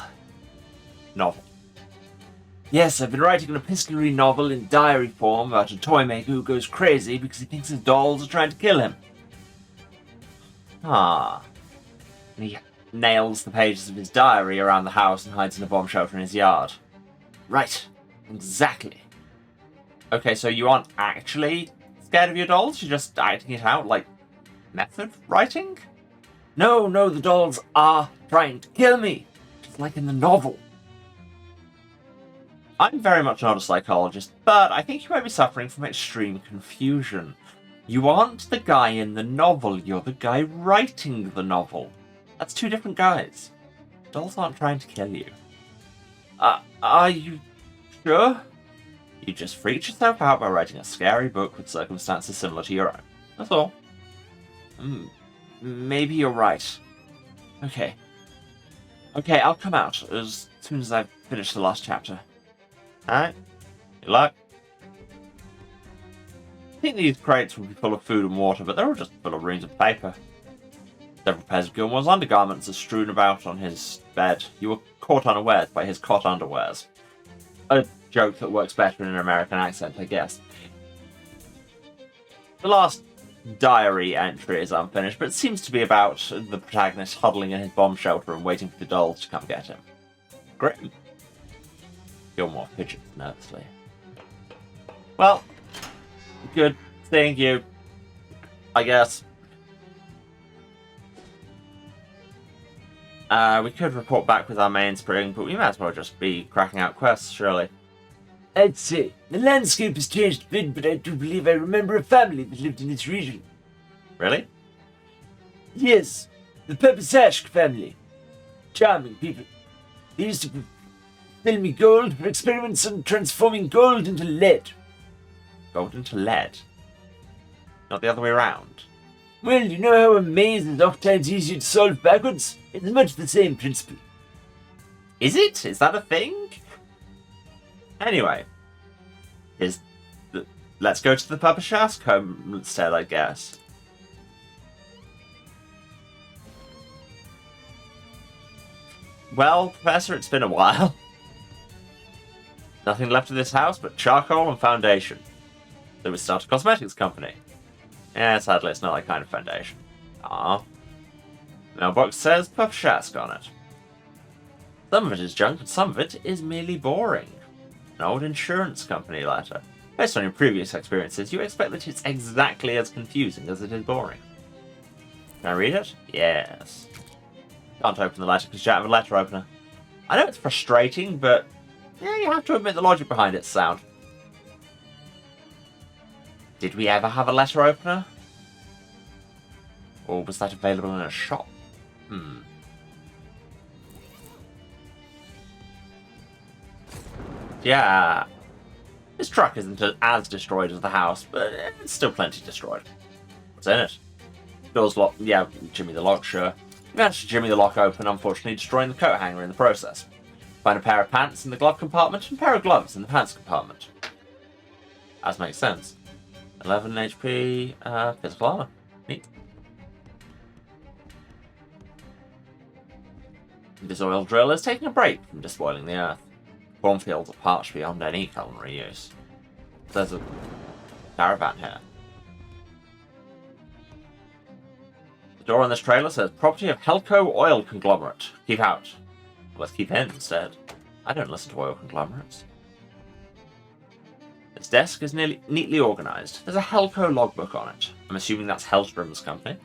Novel. Yes, I've been writing an epistolary novel in diary form about a toy maker who goes crazy because he thinks his dolls are trying to kill him. Ah. And he nails the pages of his diary around the house and hides in a bomb shelter in his yard. Right. Exactly. Okay, so you aren't actually scared of your dolls? You're just acting it out like method writing? No, the dolls are trying to kill me. Just like in the novel. I'm very much not a psychologist, but I think you might be suffering from extreme confusion. You aren't the guy in the novel, you're the guy writing the novel. That's two different guys. Dolls aren't trying to kill you. Are you sure? You just freaked yourself out by writing a scary book with circumstances similar to your own. That's all. Maybe you're right. Okay, I'll come out as soon as I've finished the last chapter. Alright? Good luck. I think these crates will be full of food and water, but they're all just full of reams of paper. Several pairs of Gilmore's undergarments are strewn about on his bed. You were caught unawares by his cot underwears. A joke that works better in an American accent, I guess. The last diary entry is unfinished, but it seems to be about the protagonist huddling in his bomb shelter and waiting for the dolls to come get him. Grim. Gilmore fidgets nervously. Well, good seeing you, I guess. We could report back with our mainspring, but we might as well just be cracking out quests, surely. I'd say. The landscape has changed a bit, but I do believe I remember a family that lived in this region. Really? Yes, the Pepasashk family. Charming people. They used to fill me gold for experiments on transforming gold into lead. Gold into lead? Not the other way around? Well, you know how a maze is oftentimes easier to solve backwards? It's much the same principle. Is it? Is that a thing? Anyway, let's go to the Pepasashk home instead, I guess. Well, Professor, it's been a while. Nothing left of this house but charcoal and foundation. So we start a cosmetics company. Yeah, sadly, it's not that kind of foundation. Ah. Mailbox says Puff Shask on it. Some of it is junk and some of it is merely boring. An old insurance company letter. Based on your previous experiences, you expect that it's exactly as confusing as it is boring. Can I read it? Yes. Can't open the letter because you don't have a letter opener. I know it's frustrating, but yeah, you have to admit the logic behind it's sound. Did we ever have a letter opener? Or was that available in a shop? Yeah. This truck isn't as destroyed as the house, but it's still plenty destroyed. What's in it? Door's locked. Yeah, Jimmy the lock, sure. You managed to Jimmy the lock open, unfortunately destroying the coat hanger in the process. Find a pair of pants in the glove compartment and a pair of gloves in the pants compartment. That makes sense. 11 HP, physical armor. Neat. This oil drill is taking a break from despoiling the earth. Cornfields are parched beyond any culinary use. There's a caravan here. The door on this trailer says property of Helco Oil Conglomerate. Keep out. Let's keep in instead. I don't listen to oil conglomerates. This desk is neatly organised. There's a Helco logbook on it. I'm assuming that's Hellstrom's company.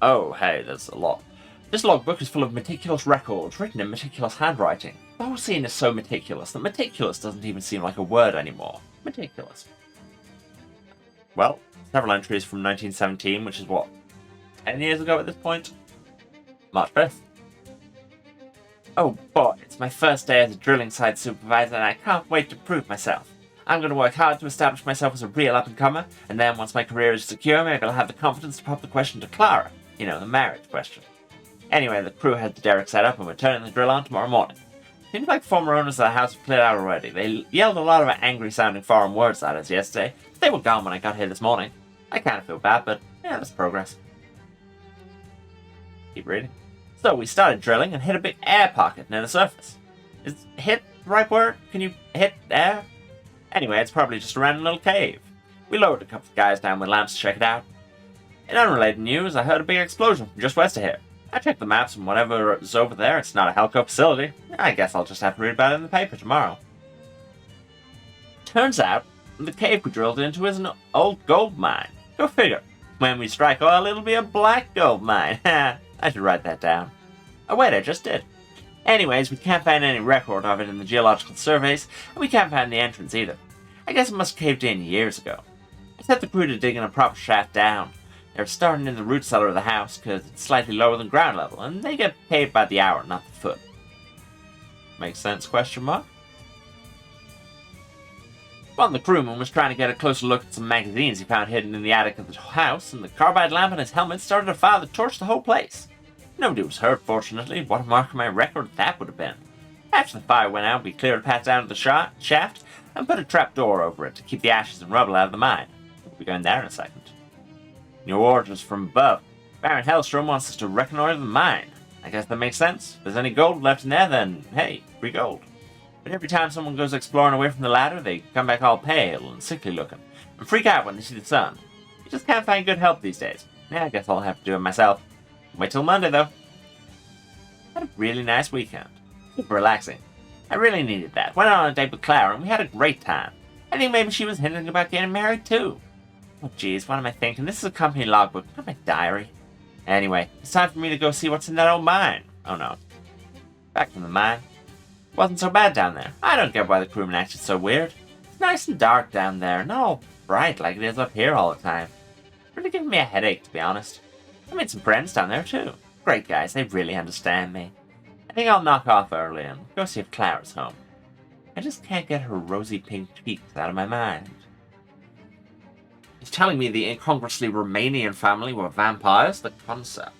Oh, hey, there's a lot. This logbook is full of meticulous records written in meticulous handwriting. The whole scene is so meticulous that meticulous doesn't even seem like a word anymore. Meticulous. Well, several entries from 1917, which is what, 10 years ago at this point? March 5th. Oh boy, it's my first day as a drilling site supervisor and I can't wait to prove myself. I'm going to work hard to establish myself as a real up-and-comer, and then once my career is secure, maybe I'll have the confidence to pop the question to Clara. You know, the marriage question. Anyway, the crew has the derrick set up and we're turning the drill on tomorrow morning. Seems like former owners of the house have cleared out already. They yelled a lot of angry-sounding foreign words at us yesterday. They were gone when I got here this morning. I kind of feel bad, but yeah, that's progress. Keep reading. So we started drilling and hit a big air pocket near the surface. Is hit the right word? Can you hit air? Anyway, it's probably just a random little cave. We lowered a couple of guys down with lamps to check it out. In unrelated news, I heard a big explosion from just west of here. I checked the maps and whatever is over there, it's not a Helco facility. I guess I'll just have to read about it in the paper tomorrow. Turns out, the cave we drilled into is an old gold mine. Go figure. When we strike oil, it'll be a black gold mine. I should write that down. Oh wait, I just did. Anyways, we can't find any record of it in the geological surveys, and we can't find the entrance either. I guess it must have caved in years ago. I set the crew to digging a proper shaft down. They're starting in the root cellar of the house because it's slightly lower than ground level, and they get paid by the hour, not the foot. Makes sense, question mark? One of the crewmen was trying to get a closer look at some magazines he found hidden in the attic of the house, and the carbide lamp on his helmet started to fire the torch the whole place. Nobody was hurt, fortunately. What a mark on my record that would have been. After the fire went out, we cleared a path down to the shaft and put a trap door over it to keep the ashes and rubble out of the mine. We'll be going there in a second. New orders from above. Baron Hellstrom wants us to reconnoiter the mine. I guess that makes sense. If there's any gold left in there, then hey, free gold. But every time someone goes exploring away from the ladder, they come back all pale and sickly looking, and freak out when they see the sun. You just can't find good help these days. Yeah, I guess I'll have to do it myself. Wait till Monday, though. Had a really nice weekend. Super relaxing. I really needed that. Went on a date with Clara, and we had a great time. I think maybe she was hinting about getting married, too. Oh, geez, what am I thinking? This is a company logbook, not my diary. Anyway, it's time for me to go see what's in that old mine. Oh, no. Back from the mine. Wasn't so bad down there. I don't get why the crewmen acted so weird. It's nice and dark down there, not all bright like it is up here all the time. Really giving me a headache, to be honest. I made some friends down there, too. Great guys, they really understand me. I think I'll knock off early and go see if Clara's home. I just can't get her rosy pink cheeks out of my mind. He's telling me the incongruously Romanian family were vampires? The concept.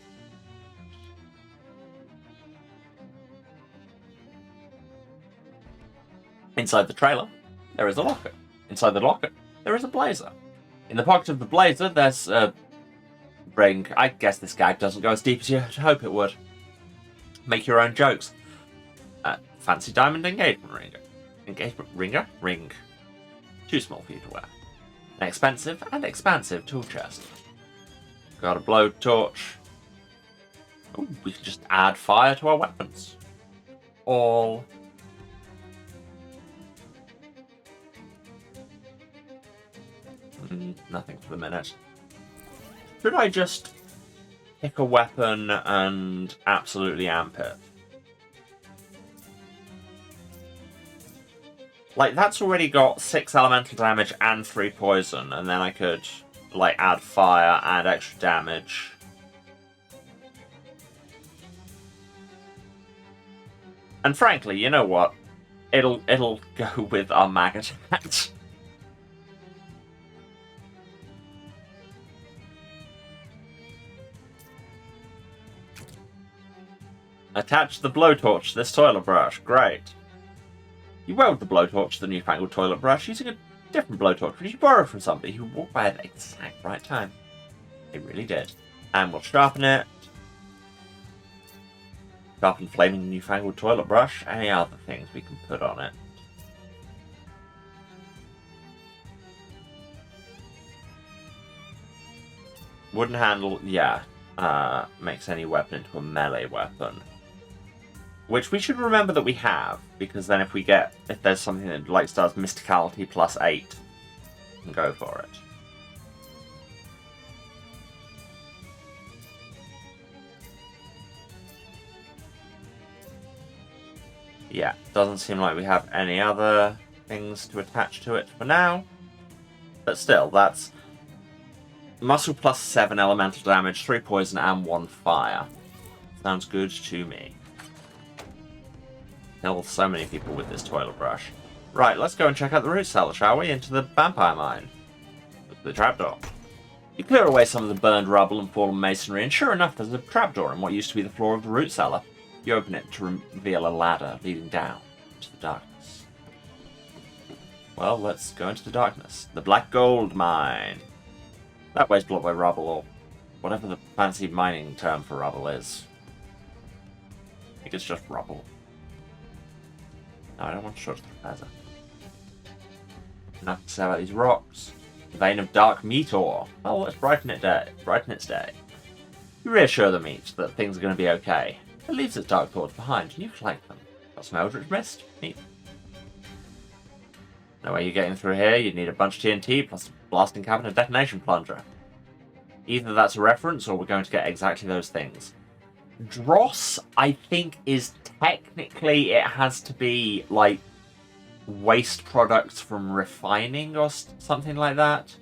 Inside the trailer, there is a locker. Inside the locker, there is a blazer. In the pocket of the blazer, there's a ring. I guess this gag doesn't go as deep as you'd hope it would. Make your own jokes. Fancy diamond engagement ring. Engagement ringer? Ring. Too small for you to wear. An expensive and expansive tool chest. Got a blowtorch. Ooh, we can just add fire to our weapons. All. Nothing for the minute. Should I just pick a weapon and absolutely amp it? Like, that's already got 6 elemental damage and 3 poison, and then I could, like, add fire, add extra damage. And frankly, you know what? It'll go with our mag attack. Attach the blowtorch to this toilet brush. Great. You weld the blowtorch to the newfangled toilet brush using a different blowtorch which you borrowed from somebody who walked by at the exact right time. They really did. And we'll sharpen it. Sharpen flaming newfangled toilet brush. Any other things we can put on it? Wooden handle, yeah. Makes any weapon into a melee weapon. Which we should remember that we have, because then if there's something that does mysticality plus 8, we can go for it. Yeah, doesn't seem like we have any other things to attach to it for now. But still, that's muscle plus 7 elemental damage, 3 poison, and 1 fire. Sounds good to me. Kill so many people with this toilet brush. Right, let's go and check out the root cellar, shall we? Into the vampire mine. Look at the trapdoor. You clear away some of the burned rubble and fallen masonry, and sure enough, there's a trapdoor in what used to be the floor of the root cellar. You open it to reveal a ladder leading down into the darkness. Well, let's go into the darkness. The Black Gold Mine. That way's blocked by rubble, or whatever the fancy mining term for rubble is. I think it's just rubble. No, I don't want to short the professor. Enough to say about these rocks. The vein of dark meat ore. Well, let's brighten its day. You reassure the meat that things are going to be okay. It leaves its dark thoughts behind, and you collect them. Got some Eldritch Mist? Neat. No way you're getting through here. You'd need a bunch of TNT plus a blasting cap and a detonation plunger. Either that's a reference, or we're going to get exactly those things. Dross, I think, is technically, it has to be, like, waste products from refining or something like that.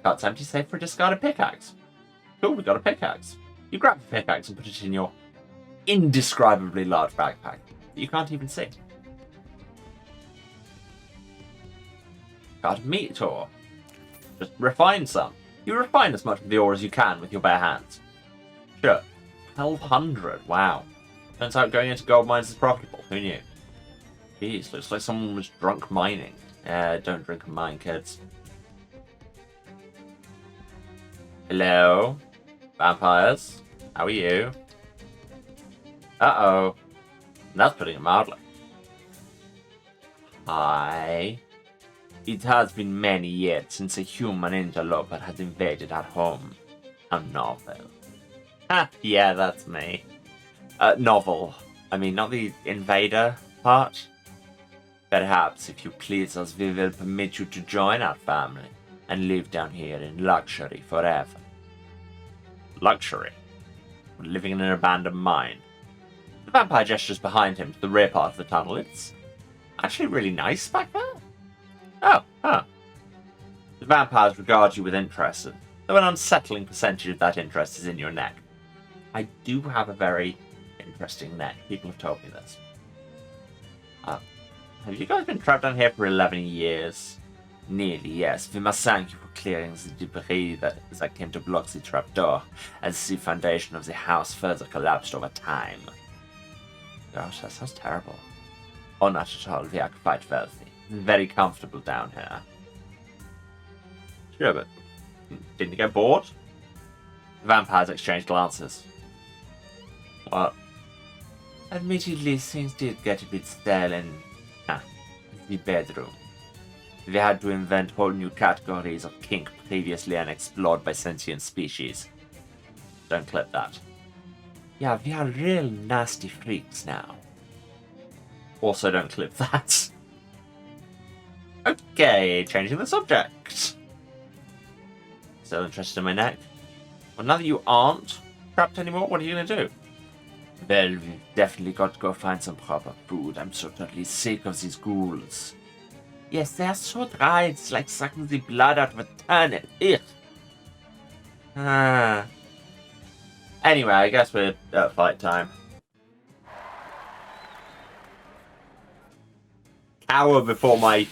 Cart's empty, save for a discarded pickaxe. Cool, we got a pickaxe. You grab the pickaxe and put it in your indescribably large backpack that you can't even see. Got a meat ore. Just refine some. You refine as much of the ore as you can with your bare hands. Sure. 1,200, wow. Turns out going into gold mines is profitable. Who knew? Jeez, looks like someone was drunk mining. Don't drink and mine, kids. Hello? Vampires? How are you? Uh-oh. That's putting it mildly. Hi. It has been many years since a human interloper has invaded our home. A novel. Ha, yeah, that's me. Novel. I mean, not the invader part. Perhaps, if you please us, we will permit you to join our family and live down here in luxury forever. Luxury? We're living in an abandoned mine. The vampire gestures behind him to the rear part of the tunnel. It's actually really nice back there. Oh, huh. The vampires regard you with interest, though an unsettling percentage of that interest is in your neck. I do have a very interesting neck. People have told me this. Have you guys been trapped down here for 11 years? Nearly, yes. We must thank you for clearing the debris that came to block the trapdoor, as the foundation of the house further collapsed over time. Gosh, that sounds terrible. Oh, not at all. We are quite wealthy. Very comfortable down here. Sure, but didn't you get bored? The vampires exchange glances. What? Admittedly, things did get a bit stale in the bedroom. We had to invent whole new categories of kink previously unexplored by sentient species. Don't clip that. Yeah, we are real nasty freaks now. Also, don't clip that. Okay, changing the subject. Still interested in my neck? Well, now that you aren't trapped anymore, what are you going to do? Well, we've definitely got to go find some proper food. I'm so totally sick of these ghouls. Yes, they're so dry, it's like sucking the blood out of a turnip. Ugh. Anyway, I guess we're at fight time. Cower before my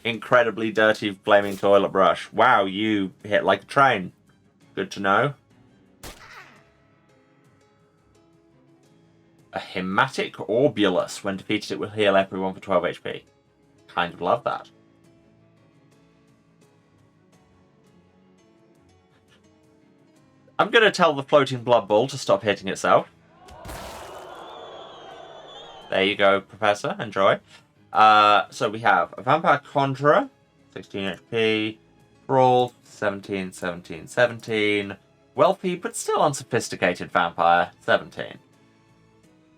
incredibly dirty flaming toilet brush. Wow, you hit like a train. Good to know. A Hematic Orbulus. When defeated, it will heal everyone for 12 HP. Kind of love that. I'm going to tell the floating blood ball to stop hitting itself. There you go, Professor. Enjoy. So we have a Vampire Conjurer, 16 HP. Brawl, 17, 17, 17. Wealthy, but still unsophisticated Vampire, 17.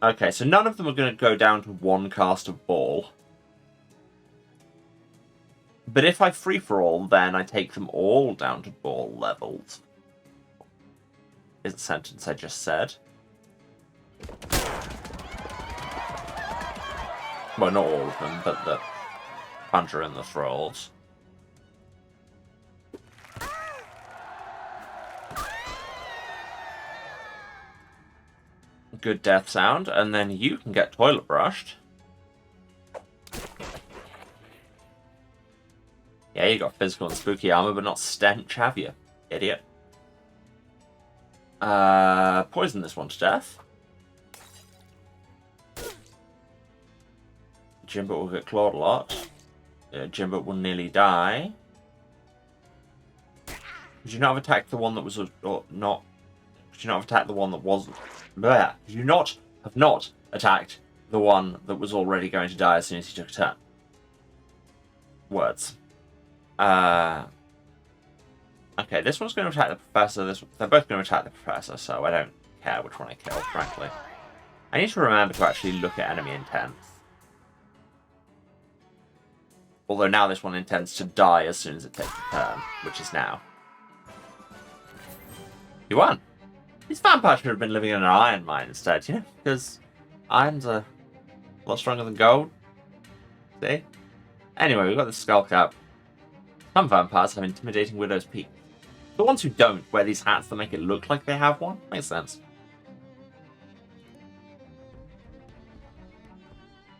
Okay, so none of them are going to go down to one cast of Ball. But if I free-for-all, then I take them all down to Ball levels. Is the sentence I just said. Well, not all of them, but the Conjurer and the Thralls. Good death sound, and then you can get toilet brushed. Yeah, you got physical and spooky armor, but not stench, have you, idiot? Poison this one to death. Jimbot will get clawed a lot. Jimbot will nearly die. Did you not have attacked the one that was not? Did you not have attacked the one that wasn't? Bleh. Did you not have attacked the one that was already going to die as soon as he took a turn? Words. Okay, this one's going to attack the Professor. They're both going to attack the Professor, so I don't care which one I kill, frankly. I need to remember to actually look at enemy intents. Although now this one intends to die as soon as it takes a turn, which is now. You won! These vampires should have been living in an iron mine instead, you know? Because iron's a lot stronger than gold. See? Anyway, we've got the skull cap. Some vampires have intimidating widow's peak. The ones who don't wear these hats that make it look like they have one, makes sense.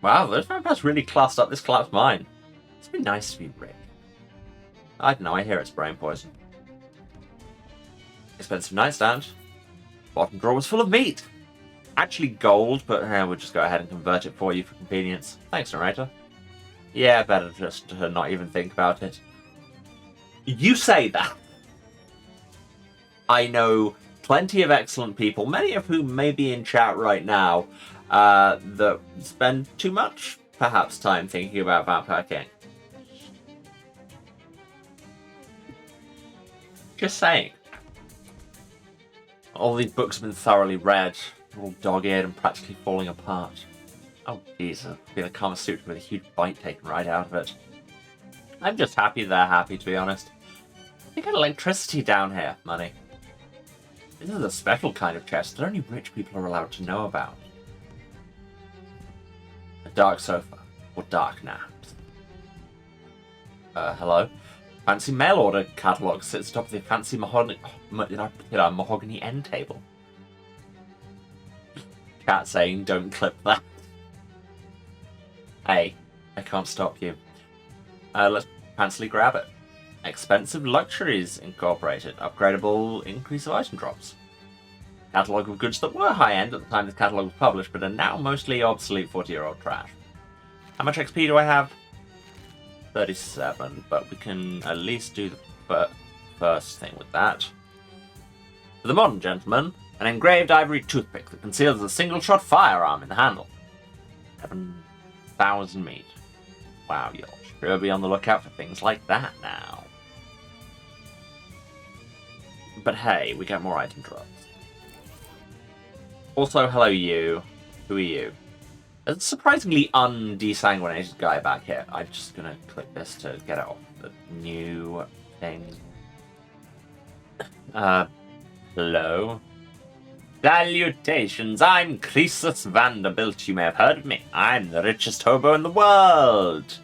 Wow, those vampires really classed up this collapsed mine. It's been nice to be Rick. I don't know, I hear it's brain poison. Expensive nightstand. Bottom drawer was full of meat. Actually gold, but we'll just go ahead and convert it for you for convenience. Thanks, narrator. Yeah, better just to not even think about it. You say that. I know plenty of excellent people, many of whom may be in chat right now, that spend too much, perhaps, time thinking about Vampire King. Just saying. All these books have been thoroughly read, all dog-eared and practically falling apart. Oh, Jesus. It'll be the Kama Sutra with a huge bite taken right out of it. I'm just happy they're happy, to be honest. You get electricity down here, money. This is a special kind of chest that only rich people are allowed to know about. A dark sofa, or dark naps. Hello? Fancy mail order catalogue sits atop of the fancy mahogany end table. Cat saying, don't clip that. Hey, I can't stop you. Let's fancily grab it. Expensive Luxuries Incorporated. Upgradable increase of item drops. Catalogue of goods that were high-end at the time the catalogue was published, but are now mostly obsolete 40-year-old trash. How much XP do I have? 37, but we can at least do the first thing with that. For the modern gentleman, an engraved ivory toothpick that conceals a single-shot firearm in the handle. 7,000 meat. Wow, you'll sure be on the lookout for things like that now. But hey, we get more item drops. Also, hello you. Who are you? There's a surprisingly undesanguinated guy back here. I'm just gonna click this to get it off the new thing. Hello. Salutations, I'm Croesus Vanderbilt. You may have heard of me. I'm the richest hobo in the world.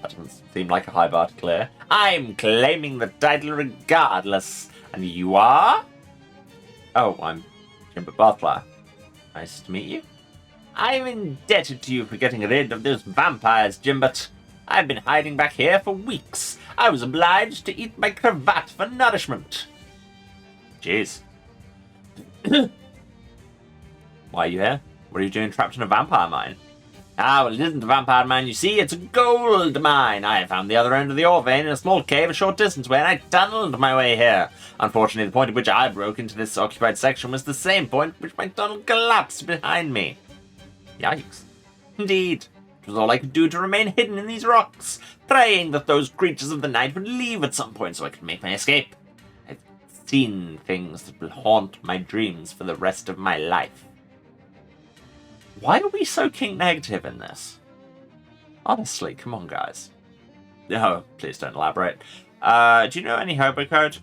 That doesn't seem like a high bar to clear. I'm claiming the title regardless. And you are? Oh, I'm Jimbo Barthflower. Nice to meet you. I'm indebted to you for getting rid of those vampires, Jimbert. I've been hiding back here for weeks. I was obliged to eat my cravat for nourishment. Jeez. Why are you here? What are you doing trapped in a vampire mine? Ah, well, it isn't a vampire mine, you see. It's a gold mine. I found the other end of the ore vein in a small cave a short distance away, and I tunneled my way here. Unfortunately, the point at which I broke into this occupied section was the same point at which my tunnel collapsed behind me. Yikes. Indeed. It was all I could do to remain hidden in these rocks, praying that those creatures of the night would leave at some point so I could make my escape. I've seen things that will haunt my dreams for the rest of my life. Why are we so kink negative in this? Honestly, come on, guys. No, please don't elaborate. Do you know any hobo code?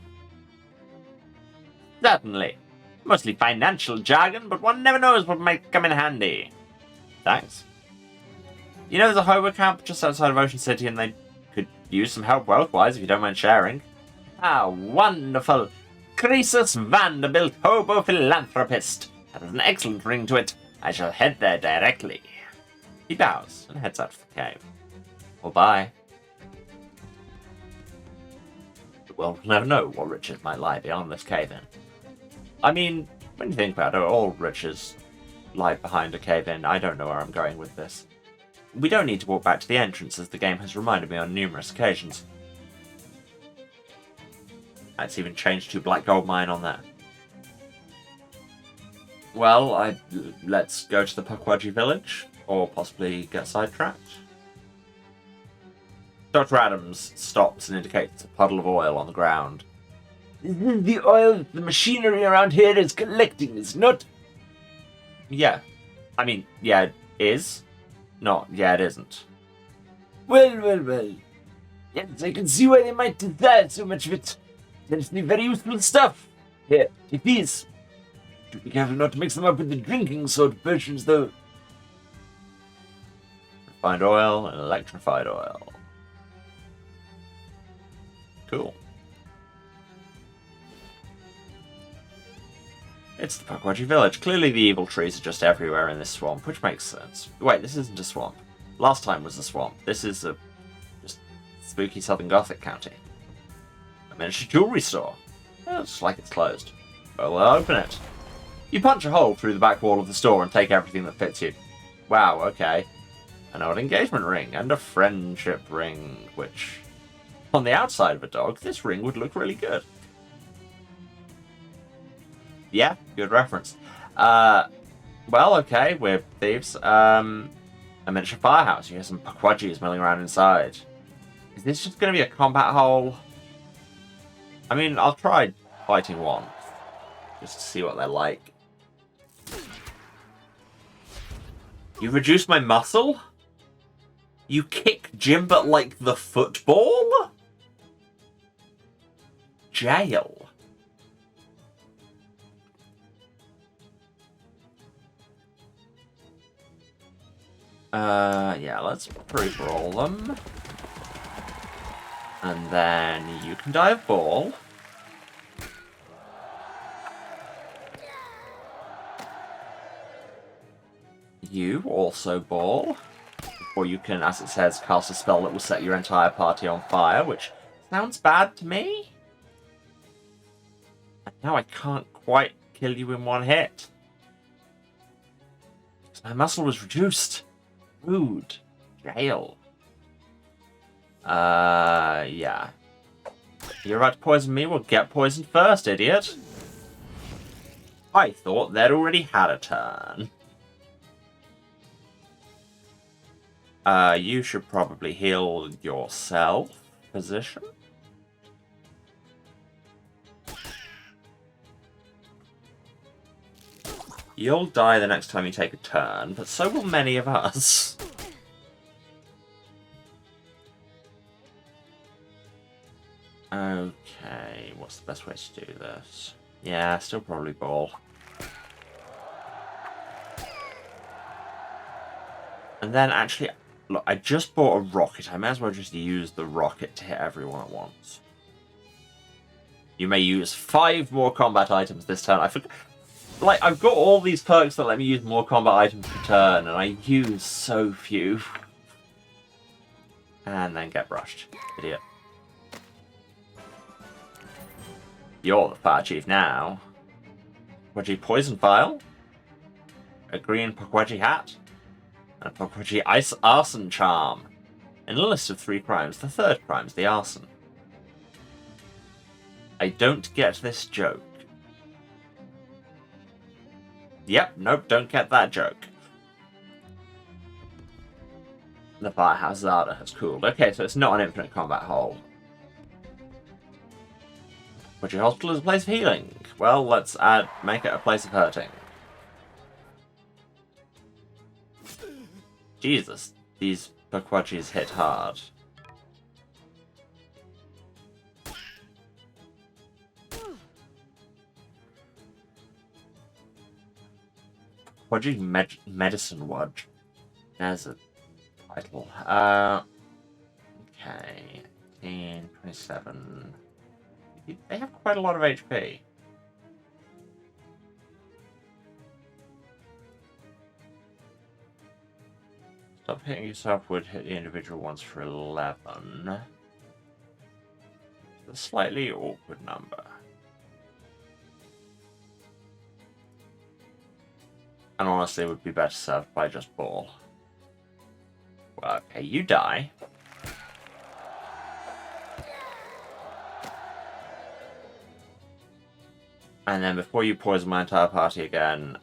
Certainly. Mostly financial jargon, but one never knows what might come in handy. Thanks. You know there's a hobo camp just outside of Ocean City and they could use some help wealth-wise if you don't mind sharing. Ah, wonderful. Croesus Vanderbilt, hobo philanthropist. That has an excellent ring to it. I shall head there directly. He bows and heads out to the cave. Well, bye. Well, we'll never know what riches might lie beyond this cave-in. I mean, when you think about it, all riches lie behind a cave-in. I don't know where I'm going with this. We don't need to walk back to the entrance, as the game has reminded me on numerous occasions. It's even changed to Black Gold Mine on there. Well, let's go to the Pukwudgie village, or possibly get sidetracked. Dr. Adams stops and indicates a puddle of oil on the ground. This is the oil the machinery around here is collecting, is not? Yeah. I mean, yeah, it is. No, yeah, it isn't. Well. Yes, I can see why they might desire so much of it. Potentially very useful stuff. Here, take these. Do be careful not to mix them up with the drinking sort of potions, though. Refined oil and electrified oil. Cool. It's the Pukwudgie village. Clearly the evil trees are just everywhere in this swamp, which makes sense. Wait, this isn't a swamp. Last time was a swamp. This is a just spooky Southern Gothic county. A miniature jewelry store. Well, it's like it's closed. Well, I'll open it. You punch a hole through the back wall of the store and take everything that fits you. Wow, okay. An old engagement ring and a friendship ring, which, on the outside of a dog, this ring would look really good. Yeah, good reference. Well, okay, we're thieves. A miniature firehouse. You hear some Pukwudgies milling around inside. Is this just going to be a combat hole? I mean, I'll try fighting one, just to see what they're like. You reduced my muscle? You kick Jimbert like the football? Jail. Yeah, let's pre-brawl them. And then you can dive ball. You also ball. Or you can, as it says, cast a spell that will set your entire party on fire, which sounds bad to me. And now I can't quite kill you in one hit. Because my muscle was reduced. Rude. Jail. Yeah. You're about to poison me? Well, get poisoned first, idiot. I thought they'd already had a turn. You should probably heal yourself. Position. You'll die the next time you take a turn, but so will many of us. Okay, what's the best way to do this? Yeah, still probably ball. And then actually, look, I just bought a rocket. I may as well just use the rocket to hit everyone at once. You may use 5 more combat items this turn. I forgot. Like, I've got all these perks that let me use more combat items per turn, and I use so few. And then get brushed. Idiot. You're the fire chief now. Pokwaji poison vial. A green Pokwaji hat. And a Pokwaji ice arson charm. In a list of 3 crimes, the third crime is the arson. I don't get this joke. Yep, nope, don't get that joke. The Firehouse Zada has cooled. Okay, so it's not an infinite combat hole. But your hospital is a place of healing. Well, let's make it a place of hurting. Jesus, these Pokwajis hit hard. Pokwaji Medicine Wudge. There's a title. Okay. 18, 27. They have quite a lot of HP. Stop hitting yourself would hit the individual once for 11. A slightly awkward number. And honestly, it would be better served by just ball. Well, okay, you die. And then before you poison my entire party again,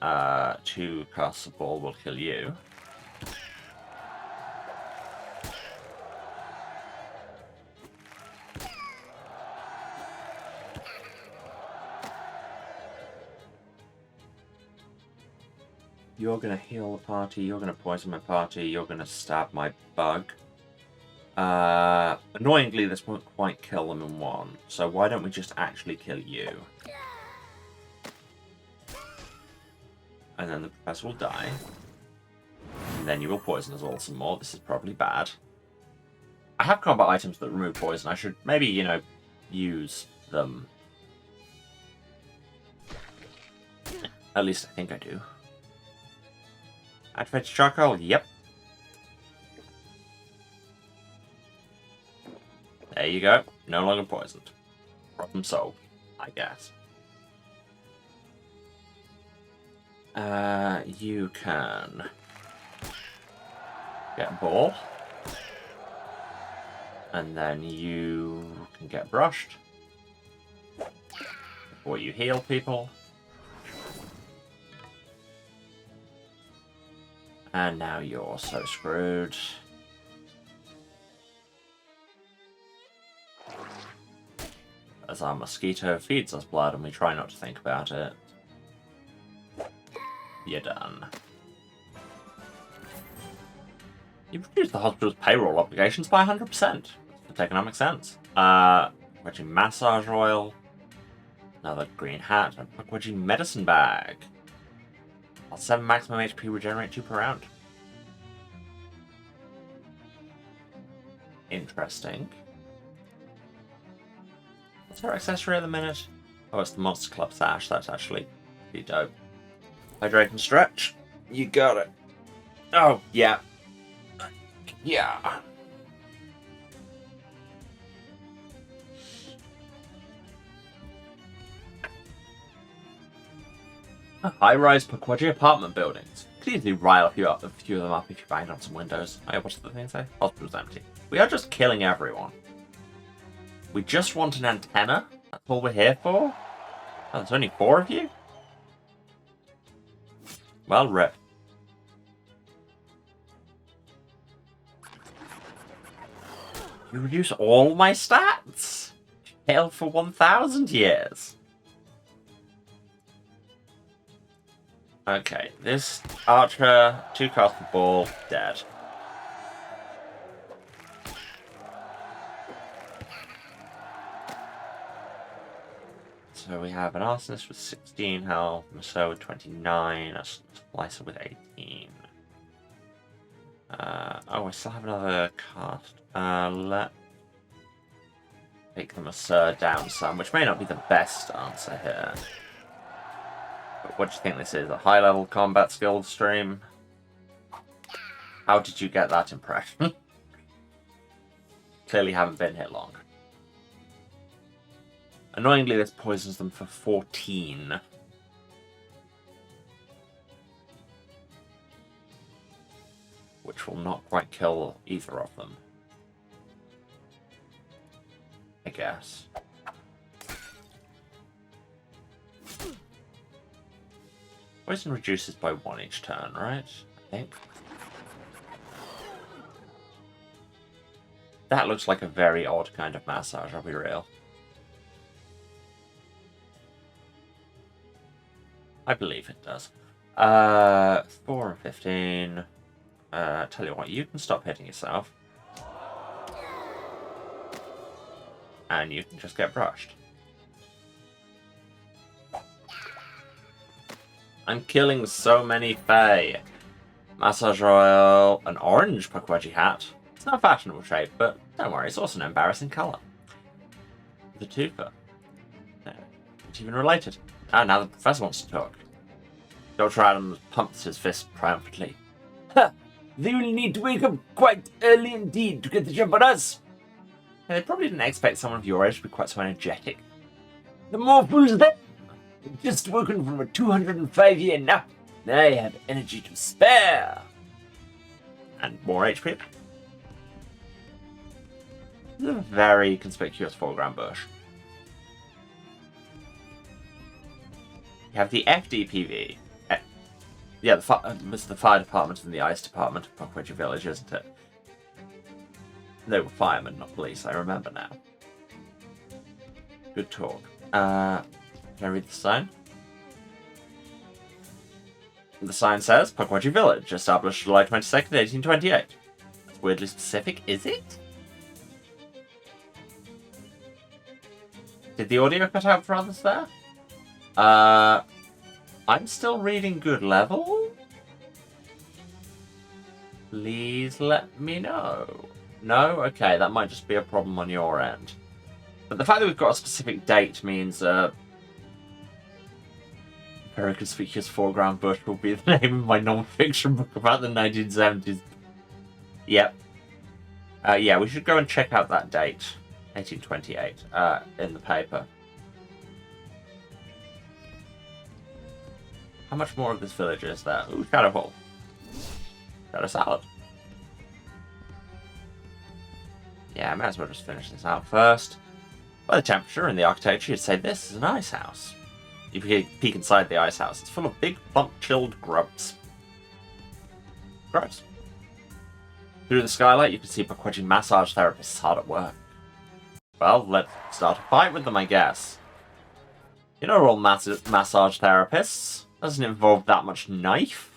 2 casts of ball will kill you. You're gonna heal the party, you're gonna poison my party, you're gonna stab my bug. Annoyingly, this won't quite kill them in one, so why don't we just actually kill you? And then the professor will die. And then you will poison us all some more. This is probably bad. I have combat items that remove poison. I should maybe, you know, use them. At least I think I do. Activated charcoal? Yep. There you go. No longer poisoned. Problem solved, I guess. You can get a ball. And then you can get brushed. Before you heal people. And now you're so screwed. As our mosquito feeds us blood and we try not to think about it. You're done. You've reduced the hospital's payroll obligations by 100%. It's economic sense. Pokwaji massage oil. Another green hat. And Pokwaji medicine bag. I'll 7 maximum HP, regenerate 2 per round. Interesting. What's our accessory at the minute? Oh, it's the Monster Club sash. That's actually pretty dope. Hydrate and stretch. You got it. Oh, yeah. Yeah. High-rise Pokwaji apartment buildings. Could easily rile a few of them up if you banged on some windows. Oh, what's the thing say? Hospital's empty. We are just killing everyone. We just want an antenna? That's all we're here for? Oh, there's only 4 of you? Well, rip. You reduce all my stats? Hail for 1,000 years. Okay, this archer, 2 cast the ball, dead. So we have an arsonist with 16 health, Maso with 29, a splicer with 18. Oh, I still have another cast. Let's take the Maso down some, which may not be the best answer here. But what do you think this is? A high-level combat skills stream? How did you get that impression? Clearly haven't been here long. Annoyingly, this poisons them for 14. Which will not quite kill either of them. I guess. Poison reduces by 1 each turn, right? I think. That looks like a very odd kind of massage, I'll be real. I believe it does. 4 and 15. Tell you what, you can stop hitting yourself. And you can just get brushed. I'm killing so many Fae. Massage oil, an orange Pukwudgie hat. It's not a fashionable shape, but don't worry, it's also an embarrassing colour. The twofer. No, not even related. Ah, now the professor wants to talk. Dr. Adams pumps his fist triumphantly. Ha! They will need to wake up quite early indeed to get the jump on us. And they probably didn't expect someone of your age to be quite so energetic. The more fools there! I've just woken from a 205-year nap. I have energy to spare. And more HP. This is a very conspicuous foreground bush. You have the FDPV. Yeah, it's the fire department and the ice department of Pukwudgie Village, isn't it? They were firemen, not police, I remember now. Good talk. Can I read the sign? The sign says, Pukwudgie Village, established July 22nd, 1828. That's weirdly specific, is it? Did the audio cut out for others there? I'm still reading good level? Please let me know. No? Okay, that might just be a problem on your end. But the fact that we've got a specific date means very conspicuous foreground bush will be the name of my non-fiction book about the 1970s. Yep. Yeah, we should go and check out that date, 1828, in the paper. How much more of this village is there? Ooh, Shadow Hall. Shadow Salad. Yeah, I might as well just finish this out first. By the temperature and the architecture, you'd say this is an ice house. You peek inside the ice house. It's full of big, plump, chilled grubs. Gross. Through the skylight, you can see Pukwudgie massage therapists hard at work. Well, let's start a fight with them, I guess. You know, we're all massage therapists. Doesn't involve that much knife.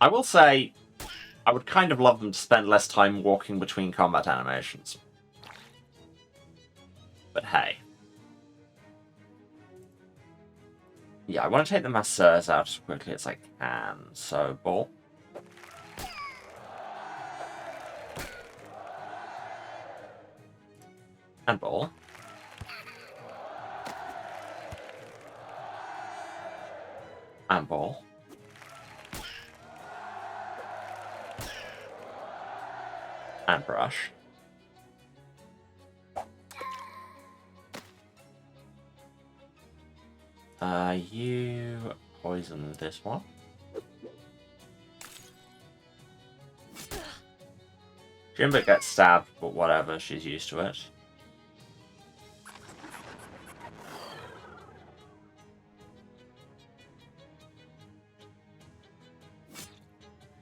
I will say, I would kind of love them to spend less time walking between combat animations. But hey. Yeah, I want to take the masseurs out as quickly as I can, so ball. And ball. And ball. And brush. You poison this one. Jimbo gets stabbed, but whatever, she's used to it.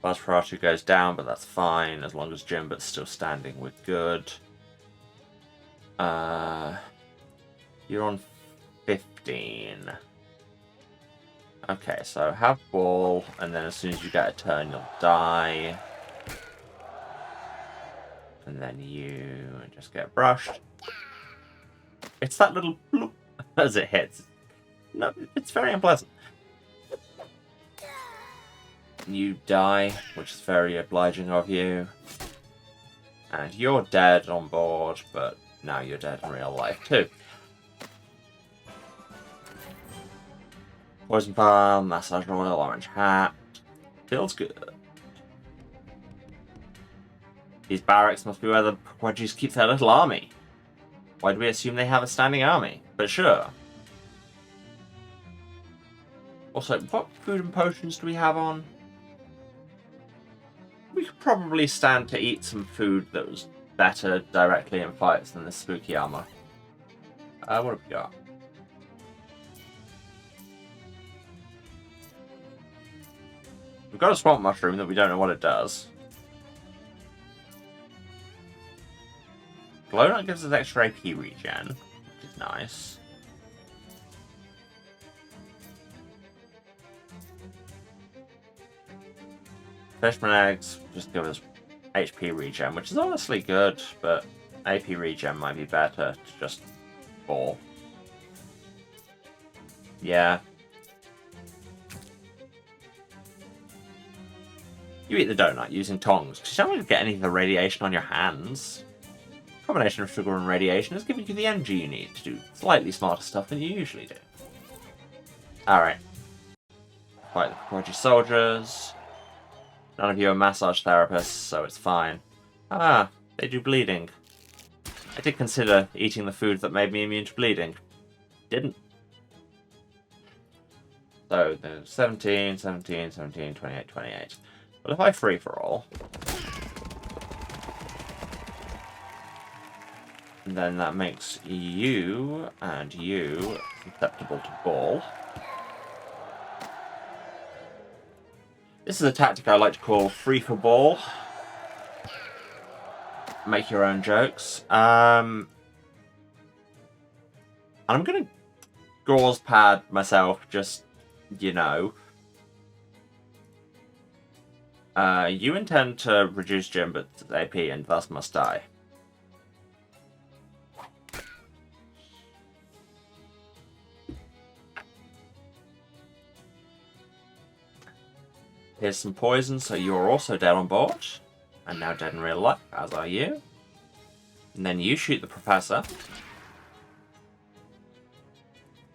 Buzzparatu goes down, but that's fine, as long as Jimbo's still standing, we're good. You're on 15. Okay, so have ball, and then as soon as you get a turn, you'll die. And then you just get brushed. It's that little bloop as it hits. No, it's very unpleasant. You die, which is very obliging of you. And you're dead on board, but now you're dead in real life too. Poison palm, massage oil, orange hat. Feels good. These barracks must be where the Quadris keep their little army. Why do we assume they have a standing army? But sure. Also, what food and potions do we have on? We could probably stand to eat some food that was better directly in fights than this spooky armor. What have we got? We've got a swamp mushroom that we don't know what it does. Glow Nut gives us extra AP regen, which is nice. Fishman eggs just give us HP regen, which is honestly good, but AP regen might be better to just fall. Yeah. You eat the donut using tongs, because you don't want to get any of the radiation on your hands. A combination of sugar and radiation is giving you the energy you need to do slightly smarter stuff than you usually do. Alright. Fight the Quadri soldiers. None of you are massage therapists, so it's fine. Ah, they do bleeding. I did consider eating the food that made me immune to bleeding. Didn't. So, there's 17, 17, 17, 28, 28. But if I free for all, then that makes you and you susceptible to ball. This is a tactic I like to call free for ball. Make your own jokes. And I'm gonna gauze pad myself, just, you know. You intend to reduce Jimbut's AP and thus must die. Here's some poison, so you're also dead on board. And now dead in real life, as are you. And then you shoot the professor.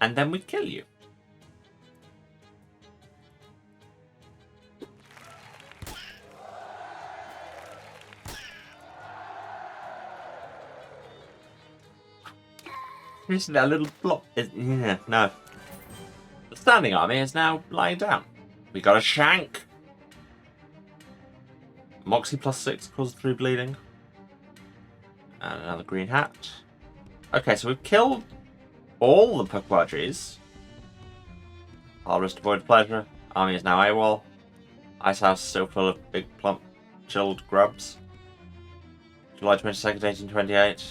And then we kill you. Seriously, that little block is... Yeah, no. The standing army is now lying down. We got a shank. Moxie +6 causes 3 bleeding. And another green hat. Okay, so we've killed all the Quadris. Harvest avoid pleasure. Army is now AWOL. Ice house still full of big, plump, chilled grubs. July 22nd, 1828.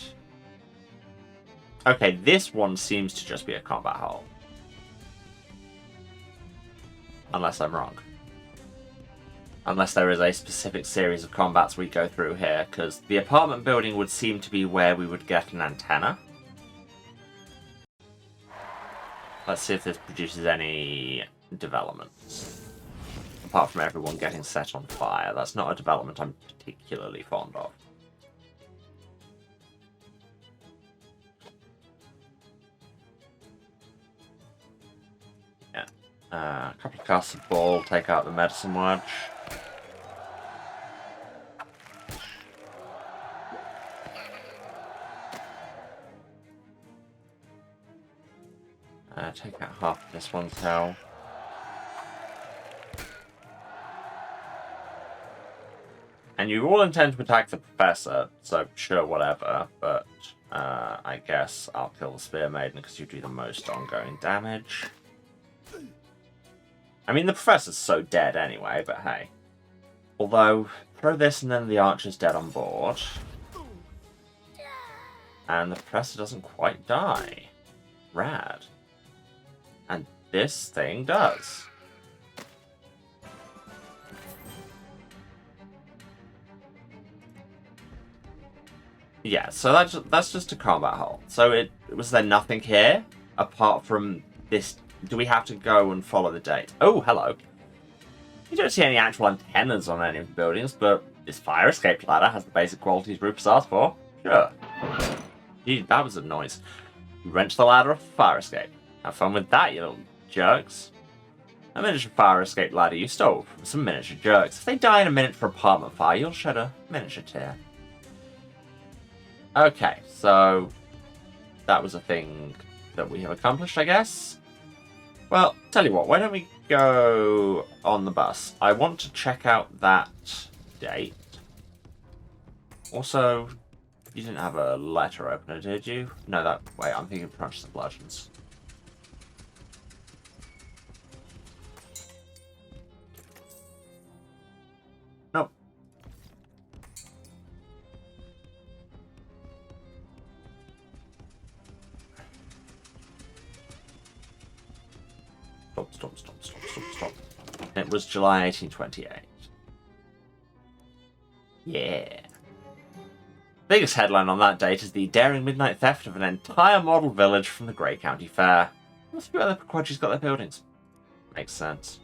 Okay, this one seems to just be a combat hole. Unless I'm wrong. Unless there is a specific series of combats we go through here, because the apartment building would seem to be where we would get an antenna. Let's see if this produces any developments. Apart from everyone getting set on fire. That's not a development I'm particularly fond of. Yeah. A couple of casts of ball, take out the medicine wedge. Take out half of this one's health. And you all intend to attack the professor, so sure, whatever, but I guess I'll kill the Spear Maiden because you do the most ongoing damage. I mean, the professor's so dead anyway, but hey. Although, throw this and then the archer's dead on board. And the Professor doesn't quite die. Rad. And this thing does. Yeah, so that's just a combat hole. So was there nothing here apart from this? Do we have to go and follow the date? Oh, hello. You don't see any actual antennas on any of the buildings, but this fire escape ladder has the basic qualities Rufus asked for. Sure. Gee, that was a noise. You wrench the ladder off the fire escape. Have fun with that, you little jerks. A miniature fire escape ladder you stole from some miniature jerks. If they die in a minute for apartment fire, you'll shed a miniature tear. Okay, so that was a thing that we have accomplished, I guess. Well, tell you what, why don't we go on the bus? I want to check out that date. Also, you didn't have a letter opener, did you? No, wait, I'm thinking Precious Bludgeons. Nope. Stop. It was July 1828. Yeah. Biggest headline on that date is the daring midnight theft of an entire model village from the Grey County Fair. Must be where the Quadri's got their buildings. Makes sense.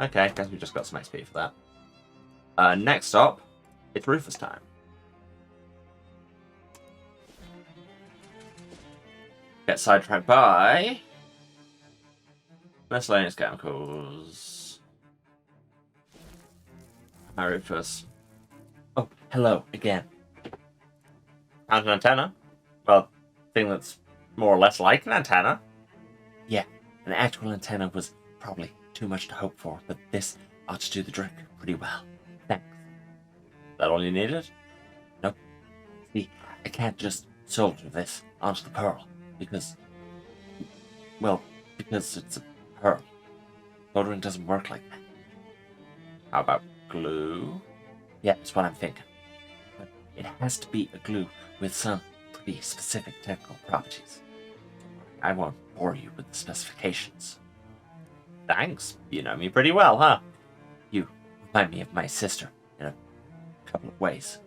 Okay, guess we just got some XP for that. Next stop, it's Rufus time. Get sidetracked by miscellaneous chemicals. Hi, Rufus. Oh, hello again. Found an antenna. Well, thing that's more or less like an antenna. Yeah, an actual antenna was probably too much to hope for, but this ought to do the trick pretty well. Thanks. That all you needed? Nope. See, I can't just solder this onto the pearl, because it's a pearl. Soldering doesn't work like that. How about glue? Yeah, that's what I'm thinking. But it has to be a glue with some pretty specific technical properties. I won't bore you with the specifications. Thanks. You know me pretty well, huh? You remind me of my sister in a couple of ways.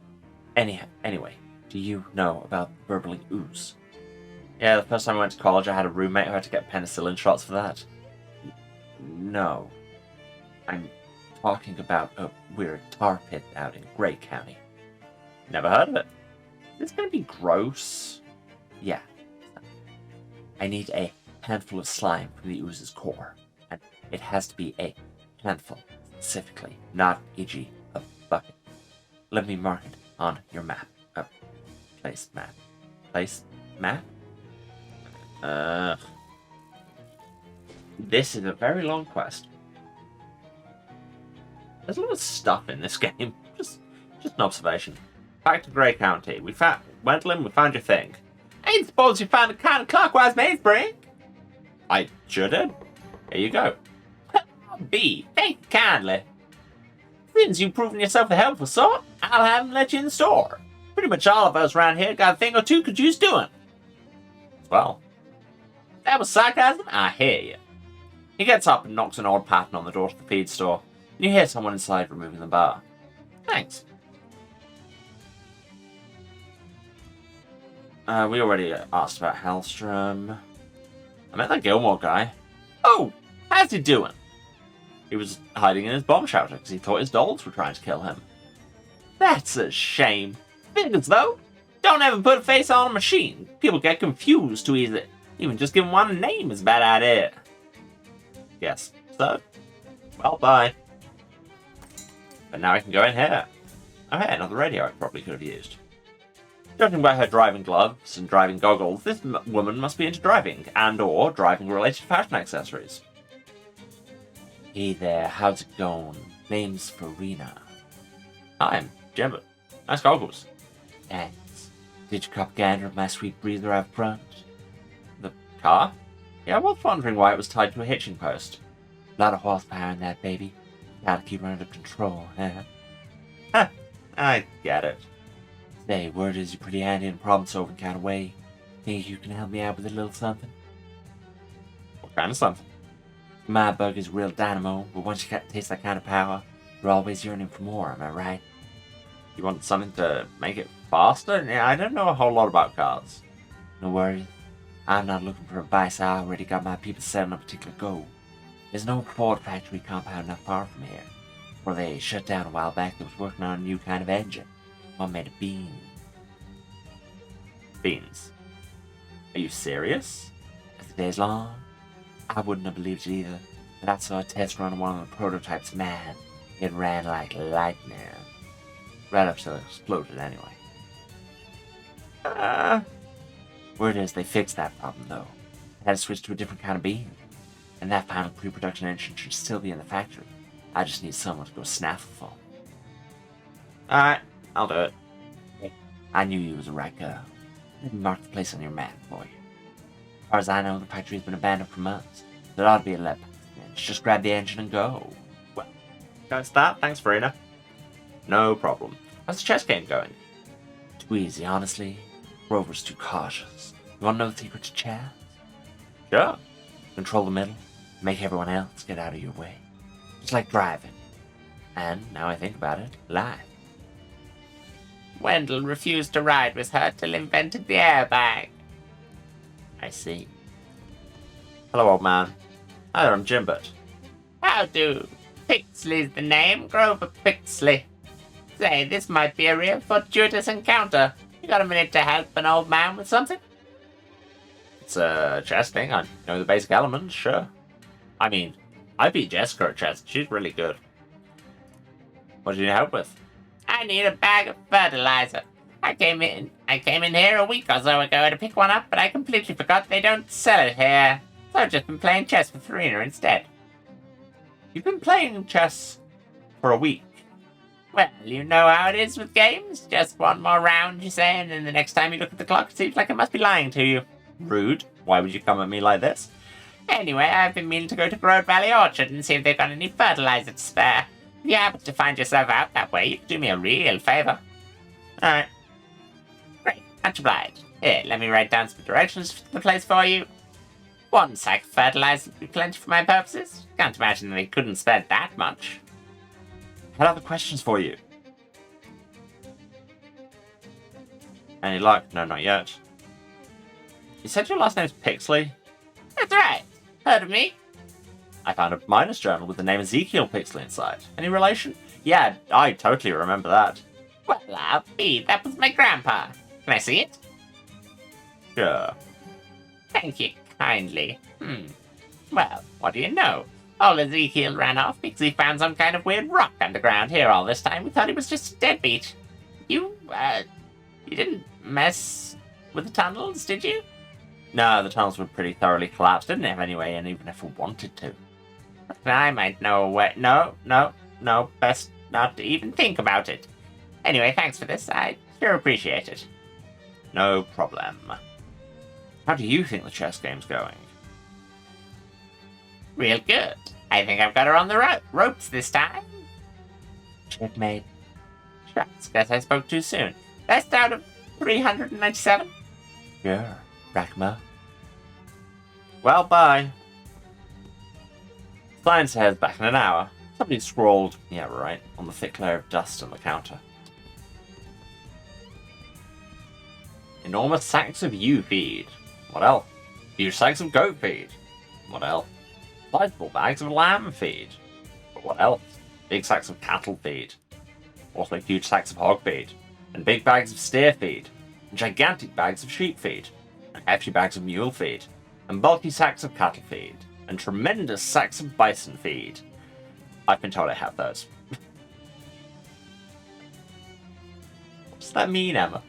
Anyway, do you know about the burbling ooze? Yeah, the first time I went to college, I had a roommate who had to get penicillin shots for that. No. I'm talking about a weird tar pit out in Grey County. Never heard of it. It's gonna be gross. Yeah. I need a handful of slime from the ooze's core. And it has to be a handful, specifically, not e.g. a bucket. Let me mark it on your map. Place map. Place map? This is a very long quest. There's a lot of stuff in this game. Just an observation. Back to Grey County. Wendlin, we found your thing. I ain't suppose you found a counterclockwise maze break? I sure did. Here you go. B, thank you kindly. Since you've proven yourself a helpful sort, I'll have him let you in the store. Pretty much all of us around here got a thing or two could use doing. Well, that was sarcasm? I hear you. He gets up and knocks an odd pattern on the door to the feed store, and you hear someone inside removing the bar. Thanks. We already asked about Hellstrom. I met that Gilmore guy. Oh, how's he doing? He was hiding in his bomb shelter because he thought his dolls were trying to kill him. That's a shame. Figures, though. Don't ever put a face on a machine. People get confused too easily. Even just giving one a name is a bad idea. Yes. So, well, bye. But now I can go in here. Oh, hey, another radio I probably could have used. Judging by her driving gloves and driving goggles, this woman must be into driving and/or driving-related fashion accessories. Hey there, how's it going? Name's Farina. Hi, I'm Jimbo. Nice goggles. Thanks. Did you cop a gander of my sweet breather out front? The car? Yeah, I was wondering why it was tied to a hitching post. A lot of horsepower in that baby. Gotta keep her under control, huh? I get it. Say, word is you're pretty handy in a problem-solving kind of way. Think you can help me out with a little something? What kind of something? My bug is a real dynamo, but once you taste that kind of power, you're always yearning for more, am I right? You want something to make it faster? Yeah, I don't know a whole lot about cars. No worries. I'm not looking for advice. I already got my people set on a particular goal. There's an old Ford factory compound not far from here, where they shut down a while back that was working on a new kind of engine. One made of beans. Beans? Are you serious? As the day's long, I wouldn't have believed it either, but I saw a test run of one of the prototypes. Man, it ran like lightning. Right up till it exploded anyway. Word is they fixed that problem though. They had to switch to a different kind of bean. And that final pre-production engine should still be in the factory. I just need someone to go snaffle for. Alright, I'll do it. I knew you was the right girl. Let me mark the place on your map for you. As far as I know, the factory's been abandoned for months. There ought to be a let back. Just grab the engine and go. Well, can I start? Thanks, Farina. No problem. How's the chess game going? Too easy, honestly. Rover's too cautious. You want to know the secret to chess? Sure. Control the middle. Make everyone else get out of your way. It's like driving. And, now I think about it, life. Wendell refused to ride with her till invented the airbag. I see. Hello, old man. Hi there, I'm Jimbert. How do? Pixley's the name, Grover Pixley. Say, this might be a real fortuitous encounter. You got a minute to help an old man with something? It's a chess thing. I know the basic elements, sure. I mean, I beat Jessica at chess. She's really good. What do you need help with? I need a bag of fertilizer. I came in here a week or so ago to pick one up, but I completely forgot they don't sell it here. So I've just been playing chess with Farina instead. You've been playing chess for a week? Well, you know how it is with games. Just one more round, you say, and then the next time you look at the clock, it seems like it must be lying to you. Rude. Why would you come at me like this? Anyway, I've been meaning to go to Grove Valley Orchard and see if they've got any fertilizer to spare. If you happen to find yourself out that way, you could do me a real favour. Alright. Great. Much obliged. Here, let me write down some directions to the place for you. 1 sack of fertilizer would be plenty for my purposes. Can't imagine they couldn't spare that much. I had other questions for you. Any luck? No, not yet. You said your last name's Pixley? That's right. Heard of me? I found a miner's journal with the name Ezekiel Pixley inside. Any relation? Yeah, I totally remember that. Well, I'll be. That was my grandpa. Can I see it? Sure. Thank you kindly. Well, what do you know? Old Ezekiel ran off because he found some kind of weird rock underground here all this time. We thought he was just a deadbeat. You didn't mess with the tunnels, did you? No, the tunnels were pretty thoroughly collapsed. Didn't have anyway, and even if we wanted to. I might know a way. No, best not to even think about it. Anyway, thanks for this. I sure appreciate it. No problem. How do you think the chess game's going? Real good. I think I've got her on the ropes this time. Checkmate. Shucks, guess I spoke too soon. Best out of 397? Sure, Rackma. Well, bye. Science heads back in an hour. Somebody scrawled, yeah, right, on the thick layer of dust on the counter. Enormous sacks of ewe feed. What else? Huge sacks of goat feed. What else? Sizable bags of lamb feed. But what else? Big sacks of cattle feed. Also huge sacks of hog feed. And big bags of steer feed. And gigantic bags of sheep feed. And hefty bags of mule feed. And bulky sacks of cattle feed. And tremendous sacks of bison feed. I've been told I have those. What does that mean, Emma?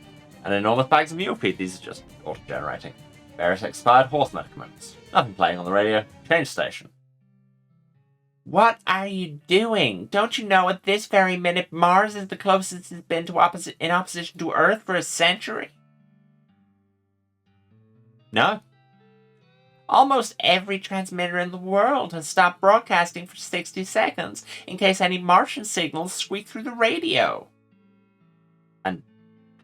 And enormous bags of mule feed. These are just auto-generating. Various expired horse medicaments. Nothing playing on the radio. Change station. What are you doing? Don't you know at this very minute Mars is the closest it's been to in opposition to Earth for a century? No. Almost every transmitter in the world has stopped broadcasting for 60 seconds in case any Martian signals squeak through the radio. And